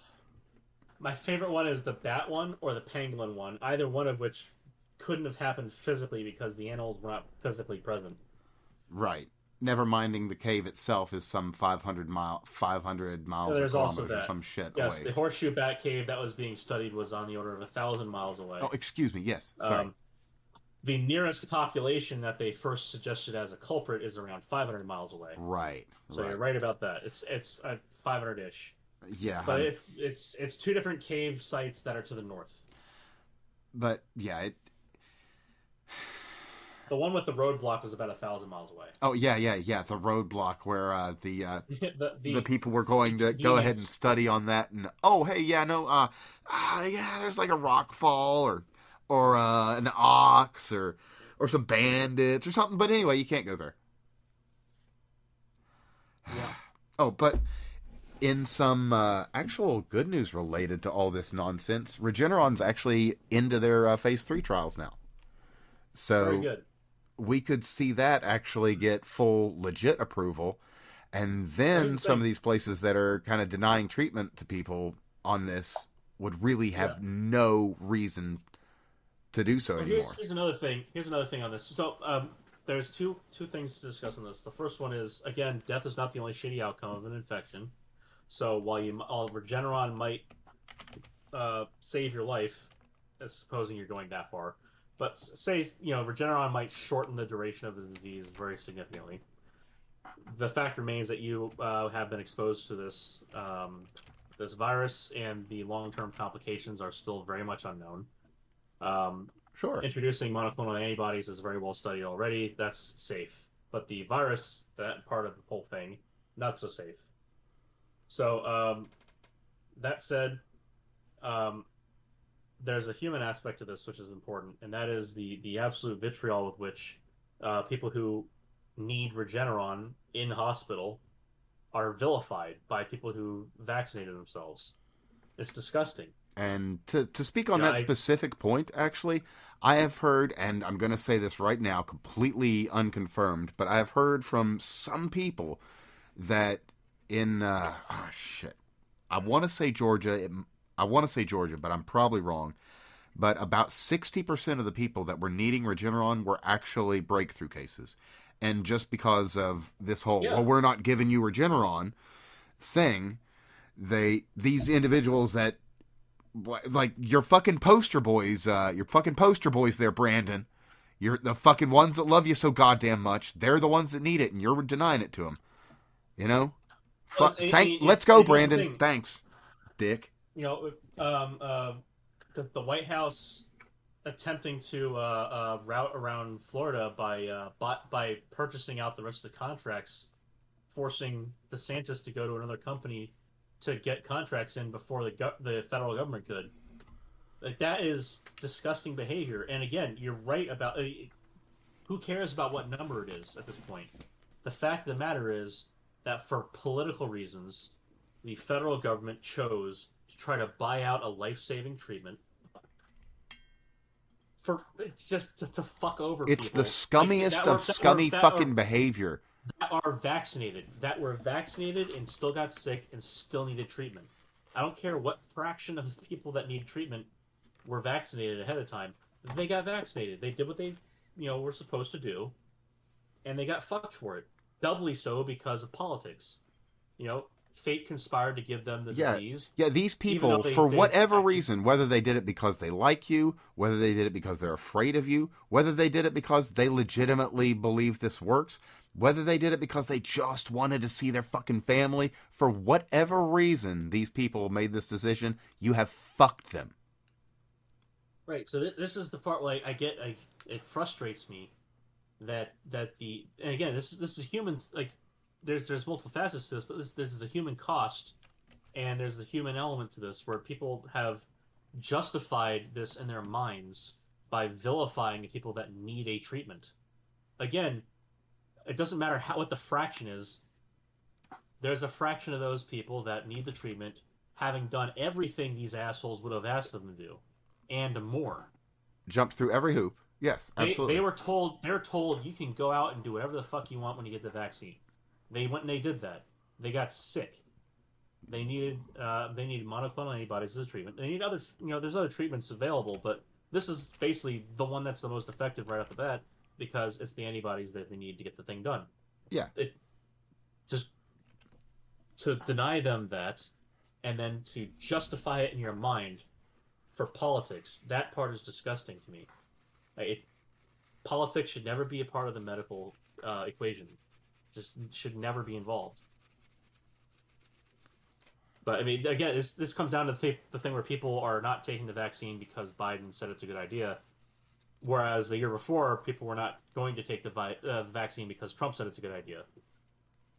My favorite one is the bat one or the pangolin one, either one of which couldn't have happened physically because the animals were not physically present. Right. Never minding the cave itself is some 500 miles or kilometers or some shit away. Yes, the horseshoe bat cave that was being studied was on the order of 1,000 miles away. Oh, excuse me. Yes, sorry. the nearest population that they first suggested as a culprit is around 500 miles away. Right. So you're right about that. It's 500-ish. Yeah. But it's two different cave sites that are to the north. But yeah, the one with the roadblock was about 1,000 miles away. Oh yeah. The roadblock where the people were going to go ahead and study on that, and there's like a rock fall or an ox or some bandits or something. But anyway, you can't go there. Yeah. Oh, but in some actual good news related to all this nonsense, Regeneron's actually into their phase 3 trials now. So very good. We could see that actually get full legit approval, and then some of these places that are kind of denying treatment to people on this would really have no reason to do so anymore. Here's another thing. On this. So there's two things to discuss on this. The first one is, again, death is not the only shitty outcome of an infection. So while Regeneron might save your life, supposing you're going that far, but say, Regeneron might shorten the duration of the disease very significantly. The fact remains that you have been exposed to this virus, and the long-term complications are still very much unknown. Sure. Introducing monoclonal antibodies is very well studied already. That's safe. But the virus, that part of the whole thing, not so safe. So, that said, there's a human aspect to this which is important, and that is the absolute vitriol with which people who need Regeneron in hospital are vilified by people who vaccinated themselves. It's disgusting. And to speak on that specific point, actually, I have heard, and I'm going to say this right now, completely unconfirmed, but I have heard from some people that in, I want to say Georgia, but I'm probably wrong. But about 60% of the people that were needing Regeneron were actually breakthrough cases. And just because of this whole, well, we're not giving you Regeneron thing, these individuals that, like, your fucking poster boys there, Brandon. You're the fucking ones that love you so goddamn much. They're the ones that need it, and you're denying it to them. You know? Let's go, Brandon. Thanks, dick. The White House attempting to route around Florida by purchasing out the rest of the contracts, forcing DeSantis to go to another company to get contracts in before the federal government could. Like, that is disgusting behavior. And again, you're right about who cares about what number it is at this point. The fact of the matter is that for political reasons, the federal government chose to try to buy out a life-saving treatment. It's just to fuck over people. It's the scummiest of scummy fucking behavior. That were vaccinated and still got sick and still needed treatment. I don't care what fraction of the people that need treatment were vaccinated ahead of time. They got vaccinated. They did what they, were supposed to do, and they got fucked for it. Doubly so because of politics. Fate conspired to give them the disease. Yeah, these people, for whatever reason, whether they did it because they like you, whether they did it because they're afraid of you, whether they did it because they legitimately believe this works, whether they did it because they just wanted to see their fucking family, for whatever reason these people made this decision, you have fucked them. Right, so this is the part where it frustrates me that and again, this is human, like, there's multiple facets to this, but this is a human cost, and there's a human element to this where people have justified this in their minds by vilifying the people that need a treatment. Again, it doesn't matter what the fraction is. There's a fraction of those people that need the treatment, having done everything these assholes would have asked them to do, and more. Jump through every hoop. Yes, absolutely. They were told you can go out and do whatever the fuck you want when you get the vaccine. They went and they did that. They got sick. They needed monoclonal antibodies as a treatment. They need other, there's other treatments available, but this is basically the one that's the most effective right off the bat because it's the antibodies that they need to get the thing done. Yeah. Just to deny them that, and then to justify it in your mind for politics, that part is disgusting to me. politics should never be a part of the medical equation. Just should never be involved. But I mean, again, this comes down to the thing where people are not taking the vaccine because Biden said it's a good idea, whereas the year before, people were not going to take the vaccine because Trump said it's a good idea.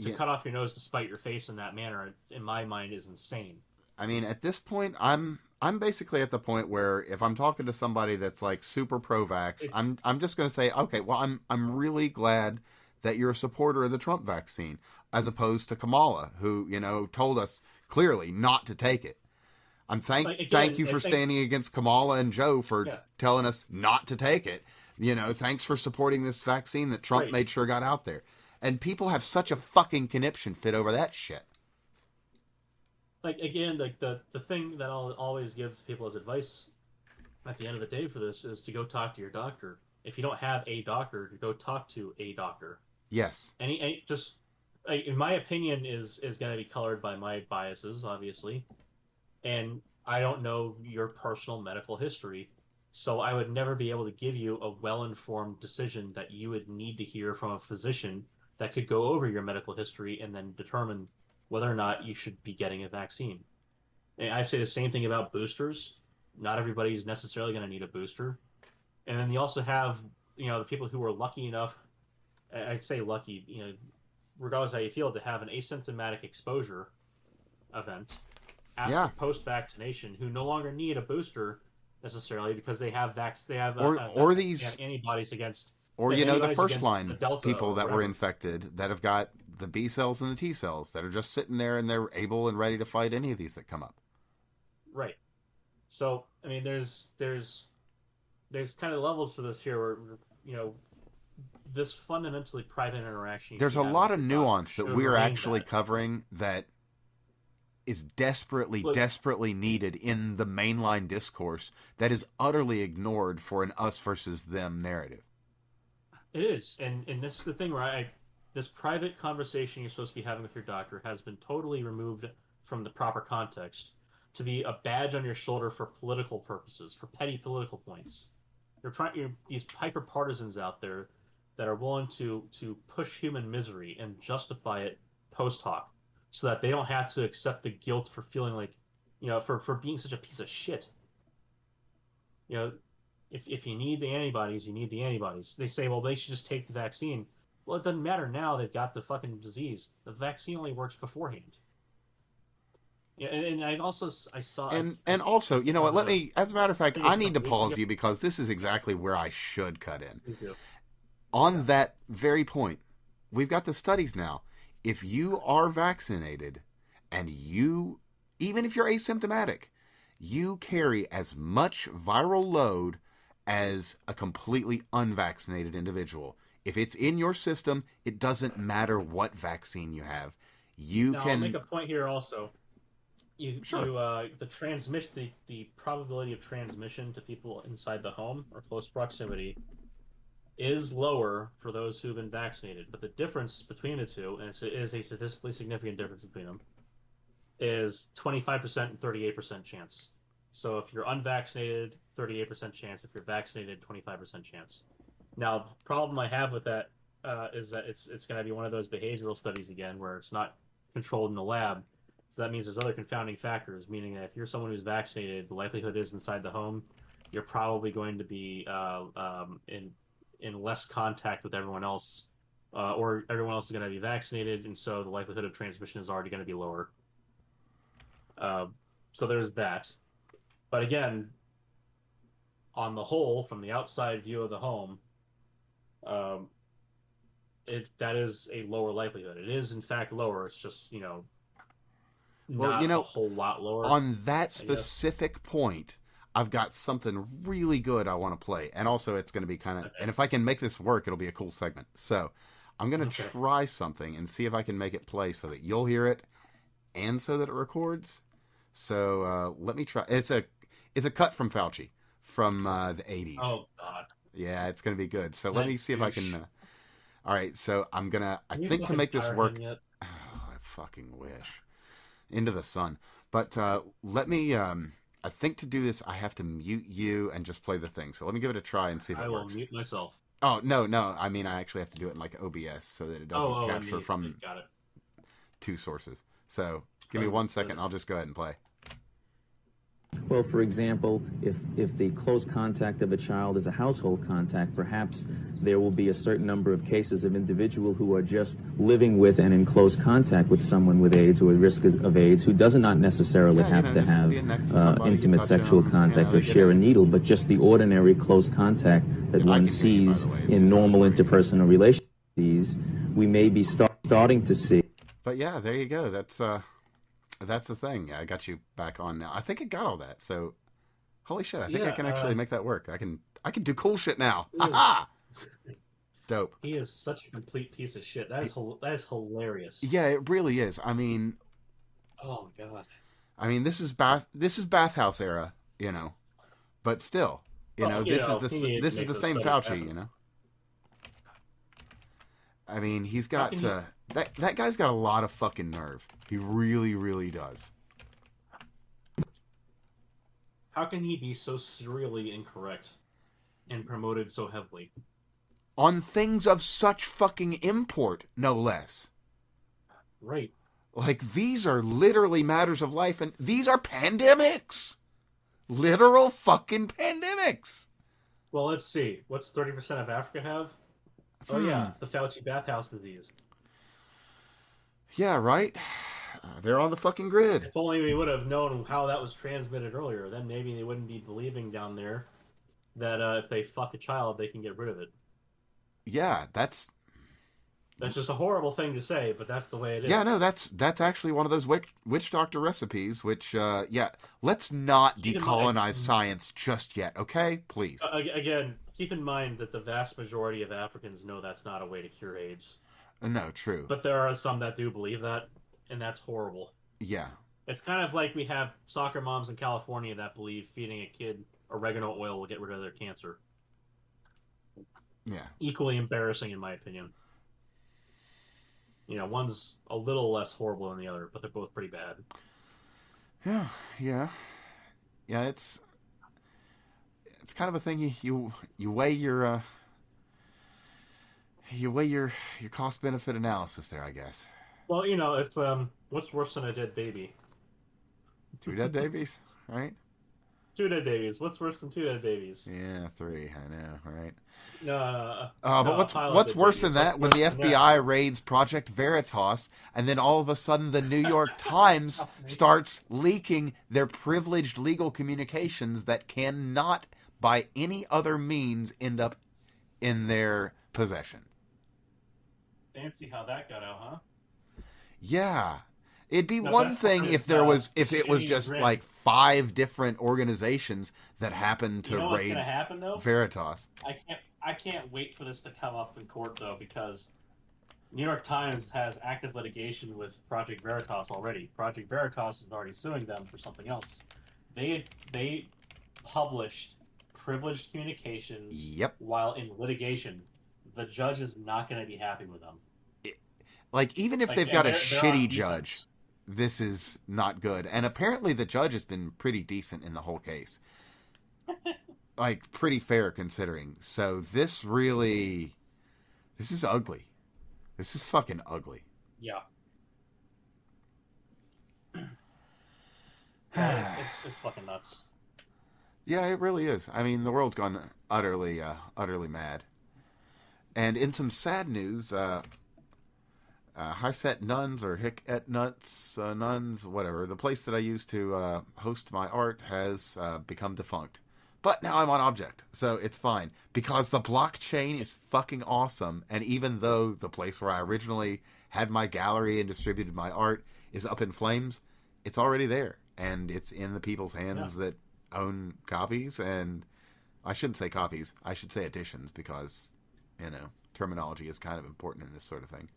To cut off your nose to spite your face in that manner, in my mind, is insane. I mean, at this point, I'm basically at the point where if I'm talking to somebody that's like super pro-vax, I'm just going to say, okay, well, I'm really glad that you're a supporter of the Trump vaccine, as opposed to Kamala, who told us clearly not to take it. Thank you for standing against Kamala and Joe for telling us not to take it. Thanks for supporting this vaccine that Trump made sure got out there. And people have such a fucking conniption fit over that shit. Like, again, like the thing that I'll always give people as advice at the end of the day for this is to go talk to your doctor. If you don't have a doctor, go talk to a doctor. Yes. Any just, in my opinion, is going to be colored by my biases, obviously. And I don't know your personal medical history, so I would never be able to give you a well-informed decision that you would need to hear from a physician that could go over your medical history and then determine whether or not you should be getting a vaccine. And I say the same thing about boosters. Not everybody's necessarily going to need a booster. And then you also have, the people who are lucky enough, I'd say lucky, regardless of how you feel, to have an asymptomatic exposure event after post-vaccination, who no longer need a booster necessarily because they have they have antibodies against. Or, the first line people that were infected that have got the B cells and the T cells that are just sitting there and they're able and ready to fight any of these that come up. Right. So, I mean, there's kind of levels to this here where, this fundamentally private interaction. There's a lot of nuance that we're actually covering that is desperately needed in the mainline discourse that is utterly ignored for an us versus them narrative. It is, and this is the thing where this private conversation you're supposed to be having with your doctor has been totally removed from the proper context to be a badge on your shoulder for political purposes, for petty political points. These hyper partisans out there that are willing to push human misery and justify it post hoc, so that they don't have to accept the guilt for feeling like, for being such a piece of shit. If you need the antibodies, you need the antibodies. They say, well, they should just take the vaccine. Well, it doesn't matter now. They've got the fucking disease. The vaccine only works beforehand. Yeah, and I saw. And also, you know what? Let me, as a matter of fact, I need to pause you because this is exactly where I should cut in. On that very point, we've got the studies now. If you are vaccinated and even if you're asymptomatic, you carry as much viral load as a completely unvaccinated individual. If it's in your system, it doesn't matter what vaccine you have. I'll make a point here also. The probability of transmission to people inside the home or close proximity is lower for those who've been vaccinated, but the difference between the two, and it is a statistically significant difference between them, is 25% and 38% chance. So if you're unvaccinated, 38% chance. If you're vaccinated, 25% chance. Now, the problem I have with that is that it's going to be one of those behavioral studies again, where it's not controlled in the lab. So that means there's other confounding factors, meaning that if you're someone who's vaccinated, the likelihood is inside the home, you're probably going to be in less contact with everyone else, or everyone else is going to be vaccinated, and so the likelihood of transmission is already going to be lower. So there's that. But again, on the whole, from the outside view of the home, that is a lower likelihood. It is, in fact, lower. It's just, not a whole lot lower. On that specific point, I've got something really good I want to play. And also, it's going to be kind of... And if I can make this work, it'll be a cool segment. So, I'm going to try something and see if I can make it play so that you'll hear it and so that it records. So, let me try... It's a cut from Fauci from the 80s. Oh, God. Yeah, it's going to be good. So, let me see if I can... all right, so I'm going to... I think to make this work... Oh, I fucking wish. Into the sun. But let me... I think to do this, I have to mute you and just play the thing. So let me give it a try and see if it works. I will mute myself. Oh, no. I mean, I actually have to do it in like OBS so that it doesn't capture from got it. 2 sources. So give me 1 second. I'll just go ahead and play. Well, for example, if the close contact of a child is a household contact, perhaps there will be a certain number of cases of individual who are just living with and in close contact with someone with AIDS or at risk of AIDS who does not necessarily have to have intimate sexual contact or share a needle, but just the ordinary close contact that one sees in normal interpersonal relationships. We may be starting to see. But yeah, there you go. That's the thing. I got you back on now. I think it got all that. So, holy shit! I think I can actually make that work. I can do cool shit now. Ha! Dope. He is such a complete piece of shit. That is hilarious. Yeah, it really is. I mean, oh god. I mean, this is bathhouse era, you know, but still, this is the same Fauci, you know. I mean, he's got that guy's got a lot of fucking nerve. He really, really does. How can he be so serially incorrect and promoted so heavily? On things of such fucking import, no less. Right. Like, these are literally matters of life, and these are pandemics. Literal fucking pandemics. Well, let's see. What's 30% of Africa have? Oh, yeah, the Fauci bathhouse disease. Yeah, right? They're on the fucking grid. If only we would have known how that was transmitted earlier, then maybe they wouldn't be believing down there that if they fuck a child, they can get rid of it. Yeah, that's just a horrible thing to say, but that's the way it is. Yeah, no, that's actually one of those witch doctor recipes, which, let's not decolonize science just yet, okay? Please. Again, keep in mind that the vast majority of Africans know that's not a way to cure AIDS. No, true. But there are some that do believe that, and that's horrible. Yeah. It's kind of like we have soccer moms in California that believe feeding a kid oregano oil will get rid of their cancer. Yeah. Equally embarrassing, in my opinion. One's a little less horrible than the other, but they're both pretty bad. Yeah. It's kind of a thing you weigh your cost benefit analysis there, I guess. Well, it's what's worse than a dead baby? 2 dead babies, right? 2 dead babies. What's worse than 2 dead babies? Yeah, 3. I know, right? But what's worse than that? When the FBI raids Project Veritas, and then all of a sudden the New York Times starts leaking their privileged legal communications that cannot, by any other means, end up in their possession. Fancy how that got out, huh? Yeah. It'd be one thing if it was just like 5 different organizations that happened to raid what's gonna happen, though? Veritas. I can't wait for this to come up in court, though, because New York Times has active litigation with Project Veritas already. Project Veritas is already suing them for something else. They published privileged communications while in litigation. The judge is not going to be happy with them. Even if they've got a shitty judge, this is not good. And apparently the judge has been pretty decent in the whole case. Pretty fair considering. So this is ugly. This is fucking ugly. Yeah. It's fucking nuts. Yeah, it really is. I mean, the world's gone utterly mad. And in some sad news, High-Set Nuns or Hick-Et Nuts, Nuns, whatever, the place that I used to host my art has become defunct. But now I'm on Object, so it's fine. Because the blockchain is fucking awesome, and even though the place where I originally had my gallery and distributed my art is up in flames, it's already there. And it's in the people's hands that own copies, and I shouldn't say copies, I should say editions, because, terminology is kind of important in this sort of thing.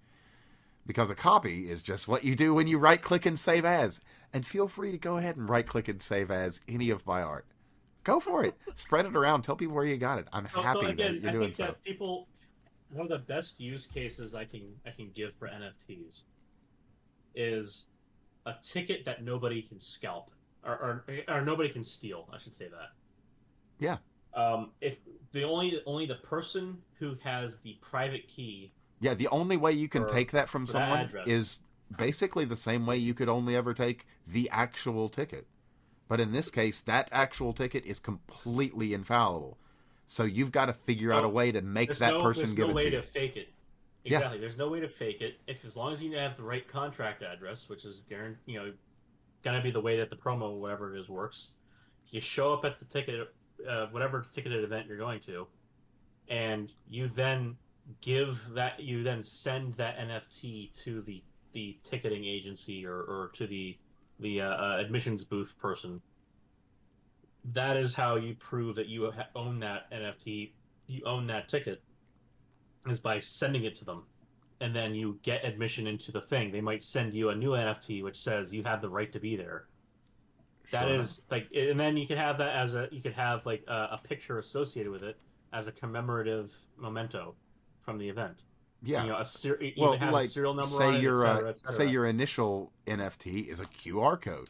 Because a copy is just what you do when you right-click and save as. And feel free to go ahead and right-click and save as any of my art. Go for it. Spread it around. Tell people where you got it. I'm happy that you're doing so. One of the best use cases I can give for NFTs is a ticket that nobody can scalp or nobody can steal. I should say that. Yeah. If the only the person who has the private key Yeah, the only way you can for, take that from for that someone address. is basically the same way you could only ever take the actual ticket. But in this case, that actual ticket is completely infallible. So you've got to figure out a way to make that person there's give no it way to you. to fake it. Yeah. Exactly. There's no way to fake it. If as long as you have the right contract address, which is gonna be the way that the promo, whatever it is, works. You show up at the ticket, whatever ticketed event you're going to, and you then send that NFT to the ticketing agency or to the admissions booth person. That is how you prove that you own that NFT, you own that ticket, is by sending it to them. And then you get admission into the thing. They might send you a new NFT which says you have the right to be there. That Sure. is like, and then you could have that as you could have like a picture associated with it as a commemorative memento from the event. Yeah. You would have a serial number on it, et say cetera. your initial NFT is a QR code.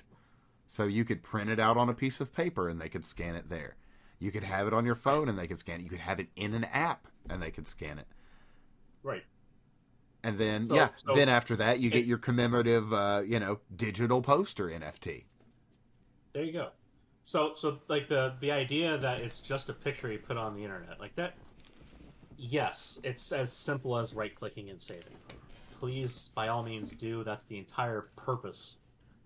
So you could print it out on a piece of paper and they could scan it there. You could have it on your phone and they could scan it. You could have it in an app and they could scan it. Right. And then, So then after that, you get your commemorative, digital poster NFT. There you go. So like the idea that it's just a picture you put on the internet, like that, yes, it's as simple as right-clicking and saving. Please, by all means, do. That's the entire purpose.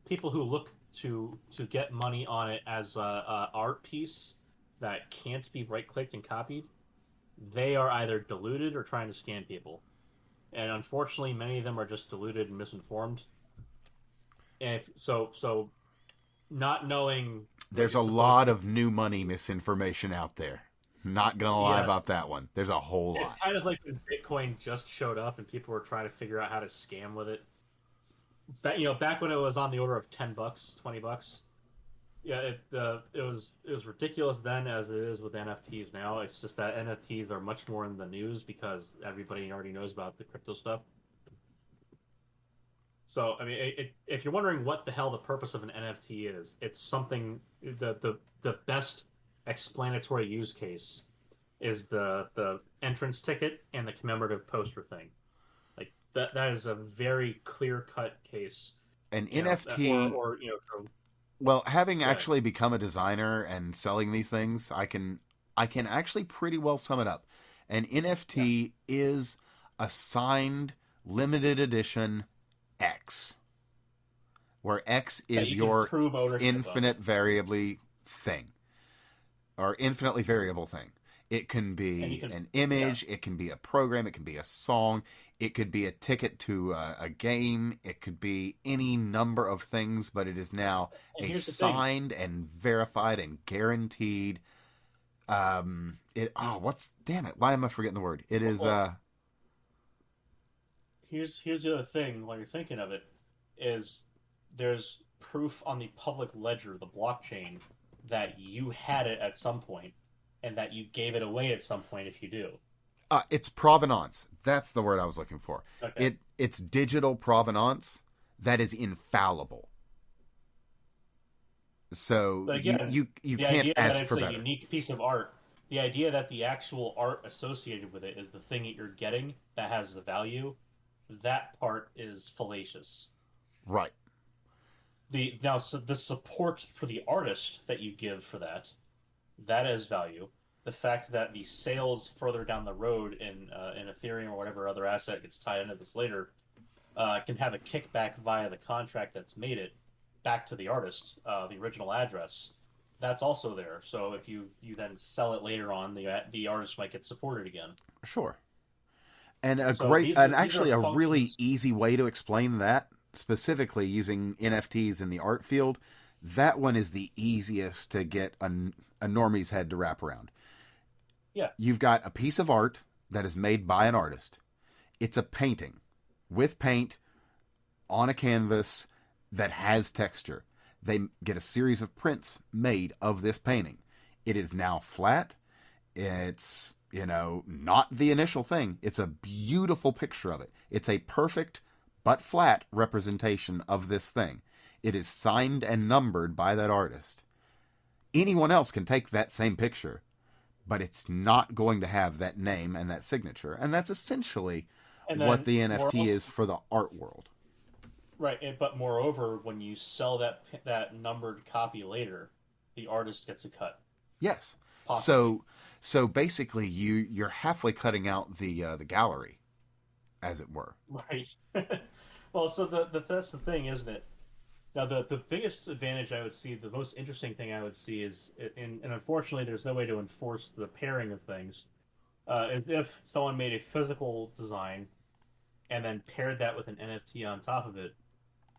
People who look to get money on it as a art piece that can't be right-clicked and copied, they are either deluded or trying to scam people. And unfortunately, many of them are just deluded and misinformed. And so not knowing, there's a lot of new money misinformation out there. Not gonna lie about that one. There's a whole lot. It's kind of like when Bitcoin just showed up and people were trying to figure out how to scam with it. Back when it was on the order of $10, $20. Yeah, it was ridiculous then as it is with NFTs now. It's just that NFTs are much more in the news because everybody already knows about the crypto stuff. So, I mean, if you're wondering what the hell the purpose of an NFT is, it's something, the best explanatory use case is the entrance ticket and the commemorative poster thing. Like that is a very clear-cut case. An NFT, well, having actually become a designer and selling these things, I can actually pretty well sum it up. An NFT is a signed limited edition X, where X is your infinite variably thing, or infinitely variable thing. It can be an image, it can be a program, it can be a song, it could be a ticket to a game, it could be any number of things, but it is now a signed and verified and guaranteed. Damn it! Why am I forgetting the word? It is. Here's the other thing while you're thinking of it, is there's proof on the public ledger, the blockchain, that you had it at some point and that you gave it away at some point if you do. It's provenance. That's the word I was looking for. Okay. It's digital provenance that is infallible. So again, you can't ask for better. It's a unique piece of art. The idea that the actual art associated with it is the thing that you're getting that has the value, that part is fallacious. Right. The support for the artist that you give for that has value. The fact that the sales further down the road in Ethereum or whatever other asset gets tied into this later can have a kickback via the contract that's made it back to the artist, the original address. That's also there. So if you then sell it later on, the artist might get supported again. Sure. And actually a really easy way to explain that, specifically using NFTs in the art field, that one is the easiest to get a normie's head to wrap around. Yeah. You've got a piece of art that is made by an artist. It's a painting with paint on a canvas that has texture. They get a series of prints made of this painting. It is now flat. It's, not the initial thing. It's a beautiful picture of it. It's a perfect but flat representation of this thing. It is signed and numbered by that artist. Anyone else can take that same picture, but it's not going to have that name and that signature. And that's essentially what the NFT is for the art world. Right, but moreover, when you sell that numbered copy later, the artist gets a cut. Yes. Possibly. So basically, you're halfway cutting out the gallery, as it were. Right. Well, so that's the thing, isn't it? Now, the biggest advantage I would see, the most interesting thing I would see is, and unfortunately, there's no way to enforce the pairing of things, is if someone made a physical design and then paired that with an NFT on top of it.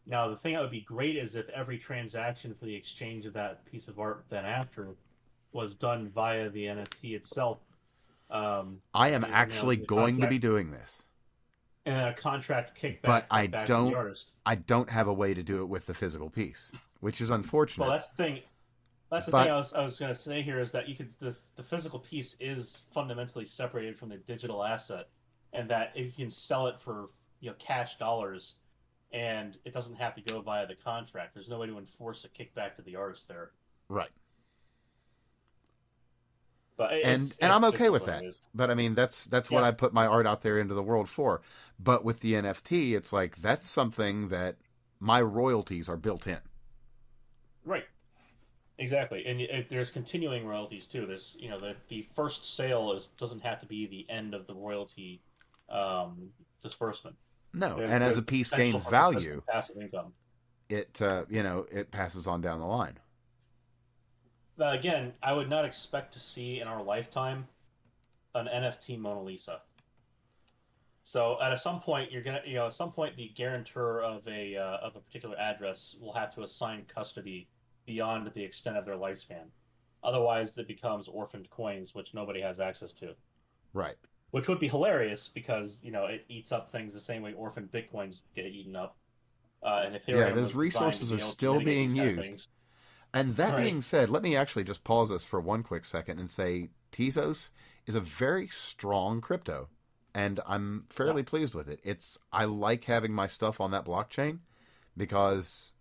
Now, the thing that would be great is if every transaction for the exchange of that piece of art then after was done via the NFT itself. I am actually going to be doing this. And a contract kickback but back to the artist. I don't have a way to do it with the physical piece, which is unfortunate. Well, that's the thing. That's the thing I was going to say here is that you could the physical piece is fundamentally separated from the digital asset, and that if you can sell it for cash dollars, and it doesn't have to go via the contract. There's no way to enforce a kickback to the artist there. Right. But and I'm okay with that. But I mean, that's what I put my art out there into the world for. But with the NFT, it's like that's something that my royalties are built in. Right. Exactly, and there's continuing royalties too. There's the first sale doesn't have to be the end of the royalty disbursement. No, and as a piece gains value, passive income, it it passes on down the line. But again, I would not expect to see in our lifetime an NFT Mona Lisa. So at some point, you're gonna, at some point, the guarantor of a particular address will have to assign custody beyond the extent of their lifespan. Otherwise, it becomes orphaned coins, which nobody has access to. Right. Which would be hilarious because it eats up things the same way orphaned bitcoins get eaten up. And Ethereum those resources are still being used. And that being said, let me actually just pause this for one quick second and say Tezos is a very strong crypto, and I'm fairly pleased with it. I like having my stuff on that blockchain because,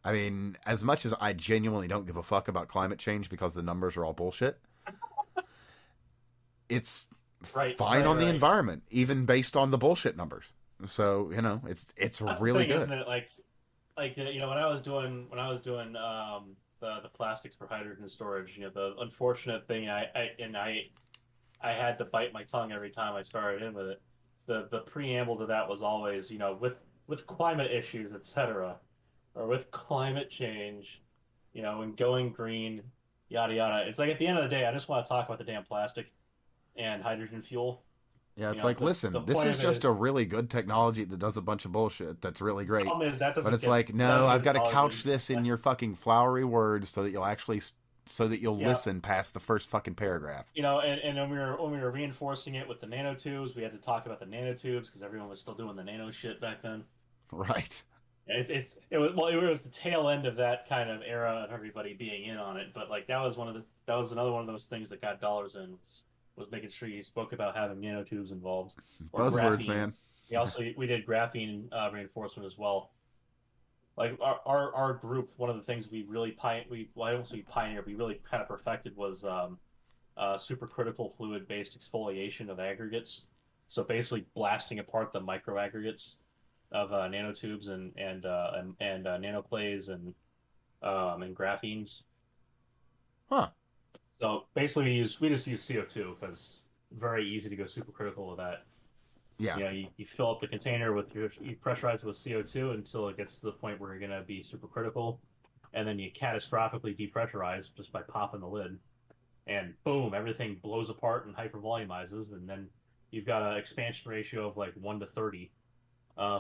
I mean, as much as I genuinely don't give a fuck about climate change because the numbers are all bullshit, it's fine on the environment, even based on the bullshit numbers. So, it's That's really the thing, good. Isn't it? Like when I was doing the plastics for hydrogen storage, the unfortunate thing I had to bite my tongue every time I started in with it. The preamble to that was always, with climate issues, etc., or with climate change, and going green, yada yada. It's like at the end of the day, I just want to talk about the damn plastic and hydrogen fuel. Yeah, it's like, listen, this is just a really good technology that does a bunch of bullshit that's really great. But it's like, no, I've got to couch this in your fucking flowery words so that you'll listen past the first fucking paragraph. And when we were reinforcing it with the nanotubes, we had to talk about the nanotubes because everyone was still doing the nano shit back then. Right. It was the tail end of that kind of era of everybody being in on it. But like that was another one of those things that got dollars in. Was making sure you spoke about having nanotubes involved. Or buzzwords, graphene. Man. We did graphene reinforcement as well. Like our group, one of the things we really we really kind of perfected was supercritical fluid-based exfoliation of aggregates. So basically blasting apart the micro aggregates of nanotubes and nanoclays and graphenes. Huh. So basically, we just use CO2 because very easy to go supercritical with that. Yeah. You fill up the container you pressurize it with CO2 until it gets to the point where you're going to be supercritical, and then you catastrophically depressurize just by popping the lid, and boom, everything blows apart and hypervolumizes, and then you've got an expansion ratio of like 1 to 30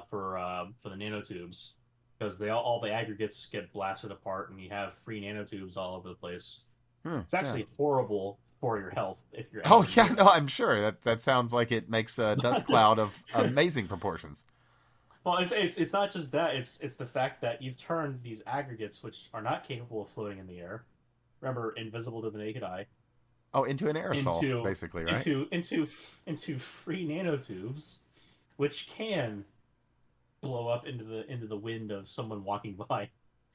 for the nanotubes because all the aggregates get blasted apart, and you have free nanotubes all over the place. It's actually horrible for your health if you're. Oh yeah, no, I'm sure that sounds like it makes a dust cloud of amazing proportions. Well, it's not just that. It's the fact that you've turned these aggregates, which are not capable of floating in the air, remember, invisible to the naked eye. Oh, into an aerosol, basically, right? Into free nanotubes, which can blow up into the wind of someone walking by.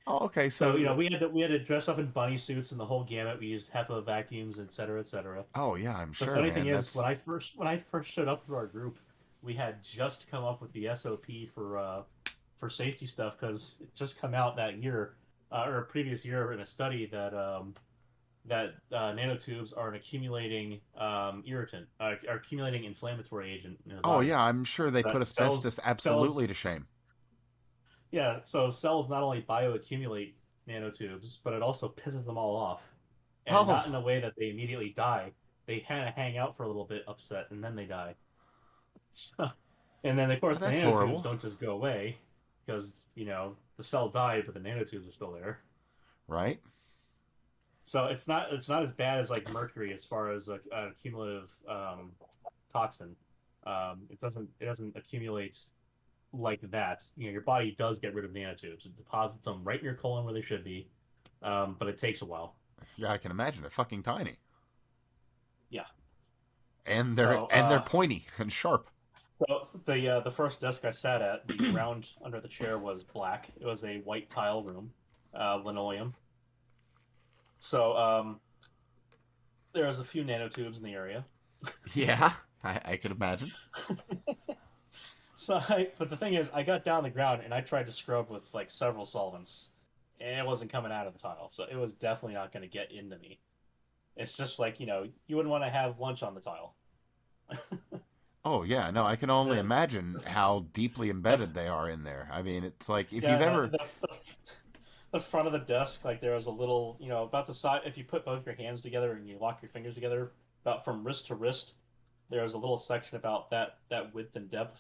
Oh, okay. So So, we had to dress up in bunny suits and the whole gamut. We used HEPA vacuums, et cetera, et cetera. oh yeah, I'm The sure, funny thing man. is, That's when I first showed up to our group, we had just come up with the SOP for safety stuff because it just come out that year or a previous year in a study that nanotubes are an accumulating irritant, are accumulating inflammatory agent in the oh body. yeah, I'm sure they put That asbestos absolutely to shame. yeah, so cells not only bioaccumulate nanotubes, but it also pisses them all off, and Oh, not in a way that they immediately die. They kind of hang out for a little bit, upset, and then they die. So, and then of course the that's nanotubes horrible, don't just go away because the cell died, but the nanotubes are still there. right? So it's not as bad as like mercury as far as like a cumulative toxin. It doesn't accumulate like that. Your body does get rid of nanotubes. It deposits them right in your colon where they should be, but it takes a while. Yeah, I can imagine. They're fucking tiny, Yeah. and they're So and they're pointy and sharp. the first desk I sat at, the ground under the chair was black. It was a white tile room, linoleum. So there was a few nanotubes in the area. Yeah, I can imagine. But the thing is, I got down the ground and I tried to scrub with like several solvents, and it wasn't coming out of the tile, so it was definitely not going to get into me. It's just like you wouldn't want to have lunch on the tile. Oh yeah, no, I can only The, imagine how deeply the embedded they are in there. I mean, it's like if you've yeah ever, the front of the desk, like there was a little, about the side. If you put both your hands together and you lock your fingers together, about from wrist to wrist, there was a little section about that width and depth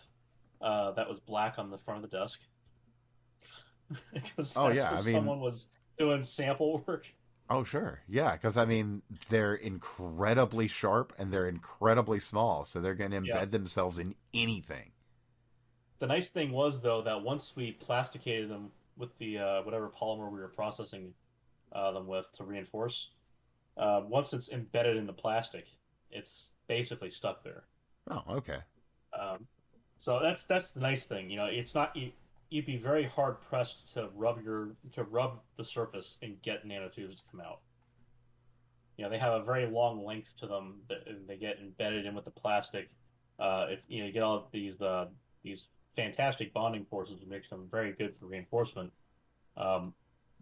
that was black on the front of the desk because oh that's yeah, where I mean, someone was doing sample work. oh sure, yeah, because I mean, they're incredibly sharp and they're incredibly small, so they're going to Yeah. embed themselves in anything. The nice thing was though that once we plasticated them with the whatever polymer we were processing them with to reinforce, once it's embedded in the plastic, it's basically stuck there. Oh, okay. Um, so that's the nice thing. It's not you'd be very hard pressed to rub the surface and get nanotubes to come out. They have a very long length to them that they get embedded in with the plastic. It's you get all these fantastic bonding forces, which makes them very good for reinforcement. Um,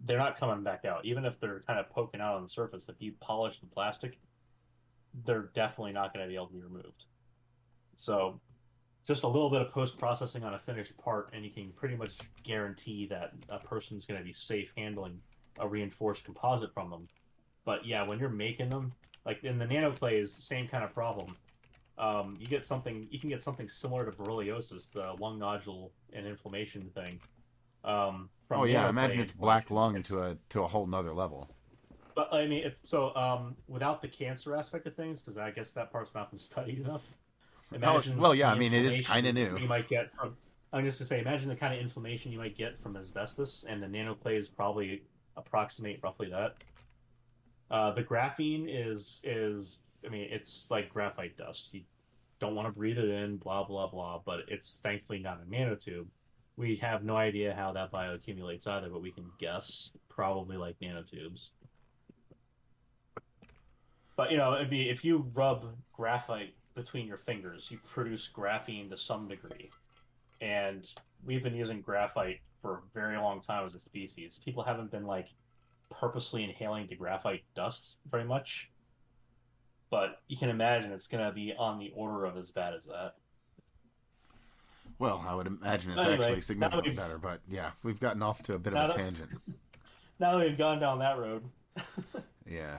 they're not coming back out, even if they're kind of poking out on the surface. If you polish the plastic, they're definitely not going to be able to be removed. So just a little bit of post processing on a finished part, and you can pretty much guarantee that a person's going to be safe handling a reinforced composite from them. But yeah, when you're making them, like in the nanoclays, same kind of problem. You can get something similar to borreliosis, the lung nodule and inflammation thing, Oh from yeah, I imagine nanoclay it's black inflammation. lung It's to a whole nother level. But I mean, without the cancer aspect of things, because I guess that part's not been studied enough. Oh Imagine well, yeah, I the mean it is kind of inflammation new. you might get from. I'm just to say, imagine the kind of inflammation you might get from asbestos, and the nanoclays probably approximate roughly that. The graphene I mean, it's like graphite dust. You don't want to breathe it in, blah blah blah. But it's thankfully not a nanotube. We have no idea how that bioaccumulates either, but we can guess probably like nanotubes. But if you rub graphite between your fingers, you produce graphene to some degree. And we've been using graphite for a very long time as a species. People haven't been like purposely inhaling the graphite dust very much, but you can imagine it's going to be on the order of as bad as that. Well, I would imagine it's actually Anyway, significantly better, but yeah, we've gotten off to a bit of now a that tangent. now that we've gone down that road, Yeah,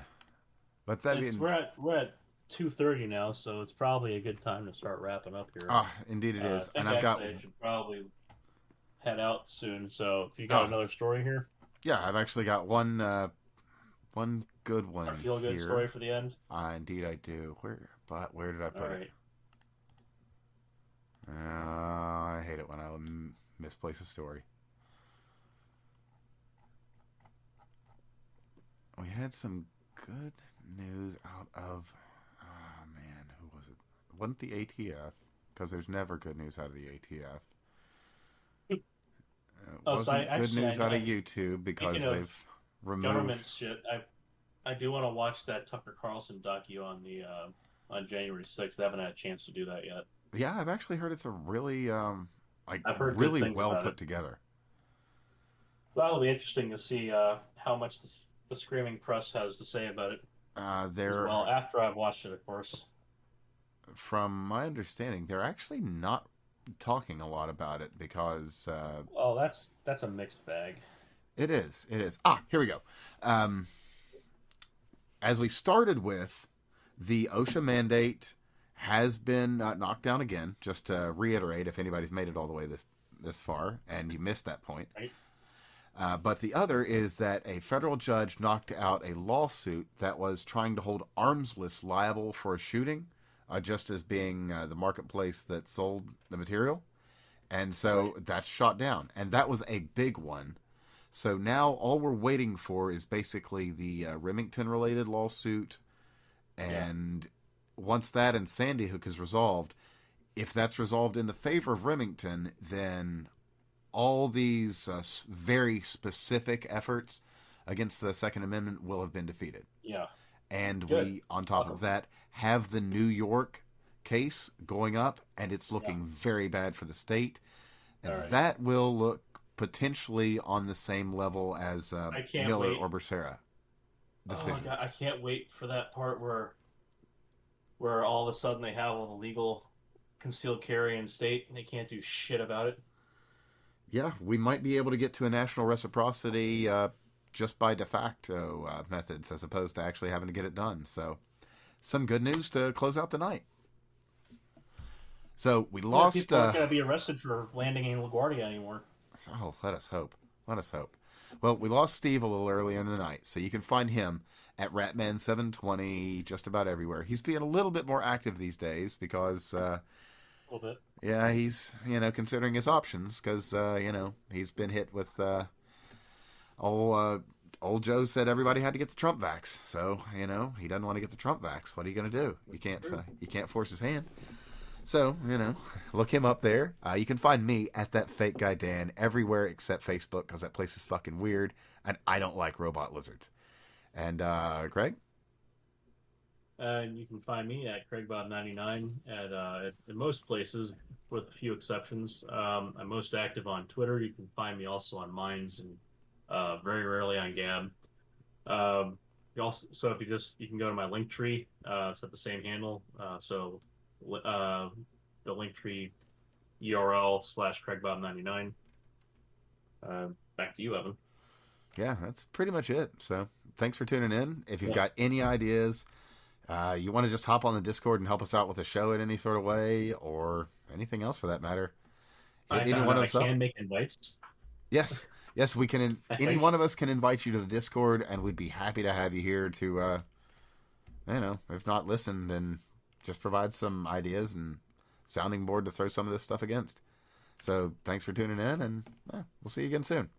but that means we're at 2:30 now, so it's probably a good time to start wrapping up here. ah, indeed it I is, think and I've got actually I should probably head out soon. So if you got ah, another story here, yeah, I've actually got one good one a feel good here. story for the end. Indeed I do. Where did I put All it? right. I hate it when I misplace a story. We had some good news out of. Oh man, who was it? It wasn't the ATF, because there's never good news out of the ATF. Wasn't good news out of YouTube because they've removed government shit. I do want to watch that Tucker Carlson docu on January 6th. I haven't had a chance to do that yet. Yeah, I've actually heard it's a really I've heard really good things well about put it. together. That'll be interesting to see how much the screaming press has to say about it as well. After I've watched it, of course. From my understanding, they're actually not talking a lot about it because. Oh, that's a mixed bag. It is. It is. Here we go. As we started with, the OSHA mandate has been knocked down again. Just to reiterate, if anybody's made it all the way this far and you missed that point. Right. But the other is that a federal judge knocked out a lawsuit that was trying to hold Armsless liable for a shooting, just as being the marketplace that sold the material. And so that's shot down. And that was a big one. So now all we're waiting for is basically the Remington-related lawsuit. And once that and Sandy Hook is resolved, if that's resolved in the favor of Remington, then all these very specific efforts against the Second Amendment will have been defeated. Yeah. And we, on top of that, have the New York case going up, and it's looking very bad for the state. And that will look potentially on the same level as Miller or Becerra decision. Oh my God, I can't wait for that part where all of a sudden they have an illegal concealed carry in state and they can't do shit about it. Yeah, we might be able to get to a national reciprocity just by de facto methods as opposed to actually having to get it done. So, some good news to close out the night. So, we lost... People aren't going to be arrested for landing in LaGuardia anymore. Oh, let us hope. Let us hope. Well, we lost Steve a little earlier in the night, so you can find him at Ratman720 just about everywhere. He's being a little bit more active these days because... a little bit. Yeah, he's, considering his options because, he's been hit with, old Joe said everybody had to get the Trump vax. So, he doesn't want to get the Trump vax. What are you going to do? You can't force his hand. So, look him up there. You can find me at that fake guy Dan everywhere except Facebook because that place is fucking weird and I don't like robot lizards. And, Craig? You can find me at CraigBob99 at most places, with a few exceptions. I'm most active on Twitter. You can find me also on Minds and very rarely on Gab. So if you can go to my link tree. It's at the same handle. The link tree URL /CraigBob99. Back to you, Evan. Yeah, that's pretty much it. So thanks for tuning in. If you've got any ideas. You want to just hop on the Discord and help us out with the show in any sort of way, or anything else for that matter? I can make invites. Yes, we can. Any one of us can invite you to the Discord, and we'd be happy to have you here to, if not listen, then just provide some ideas and sounding board to throw some of this stuff against. So thanks for tuning in, and we'll see you again soon.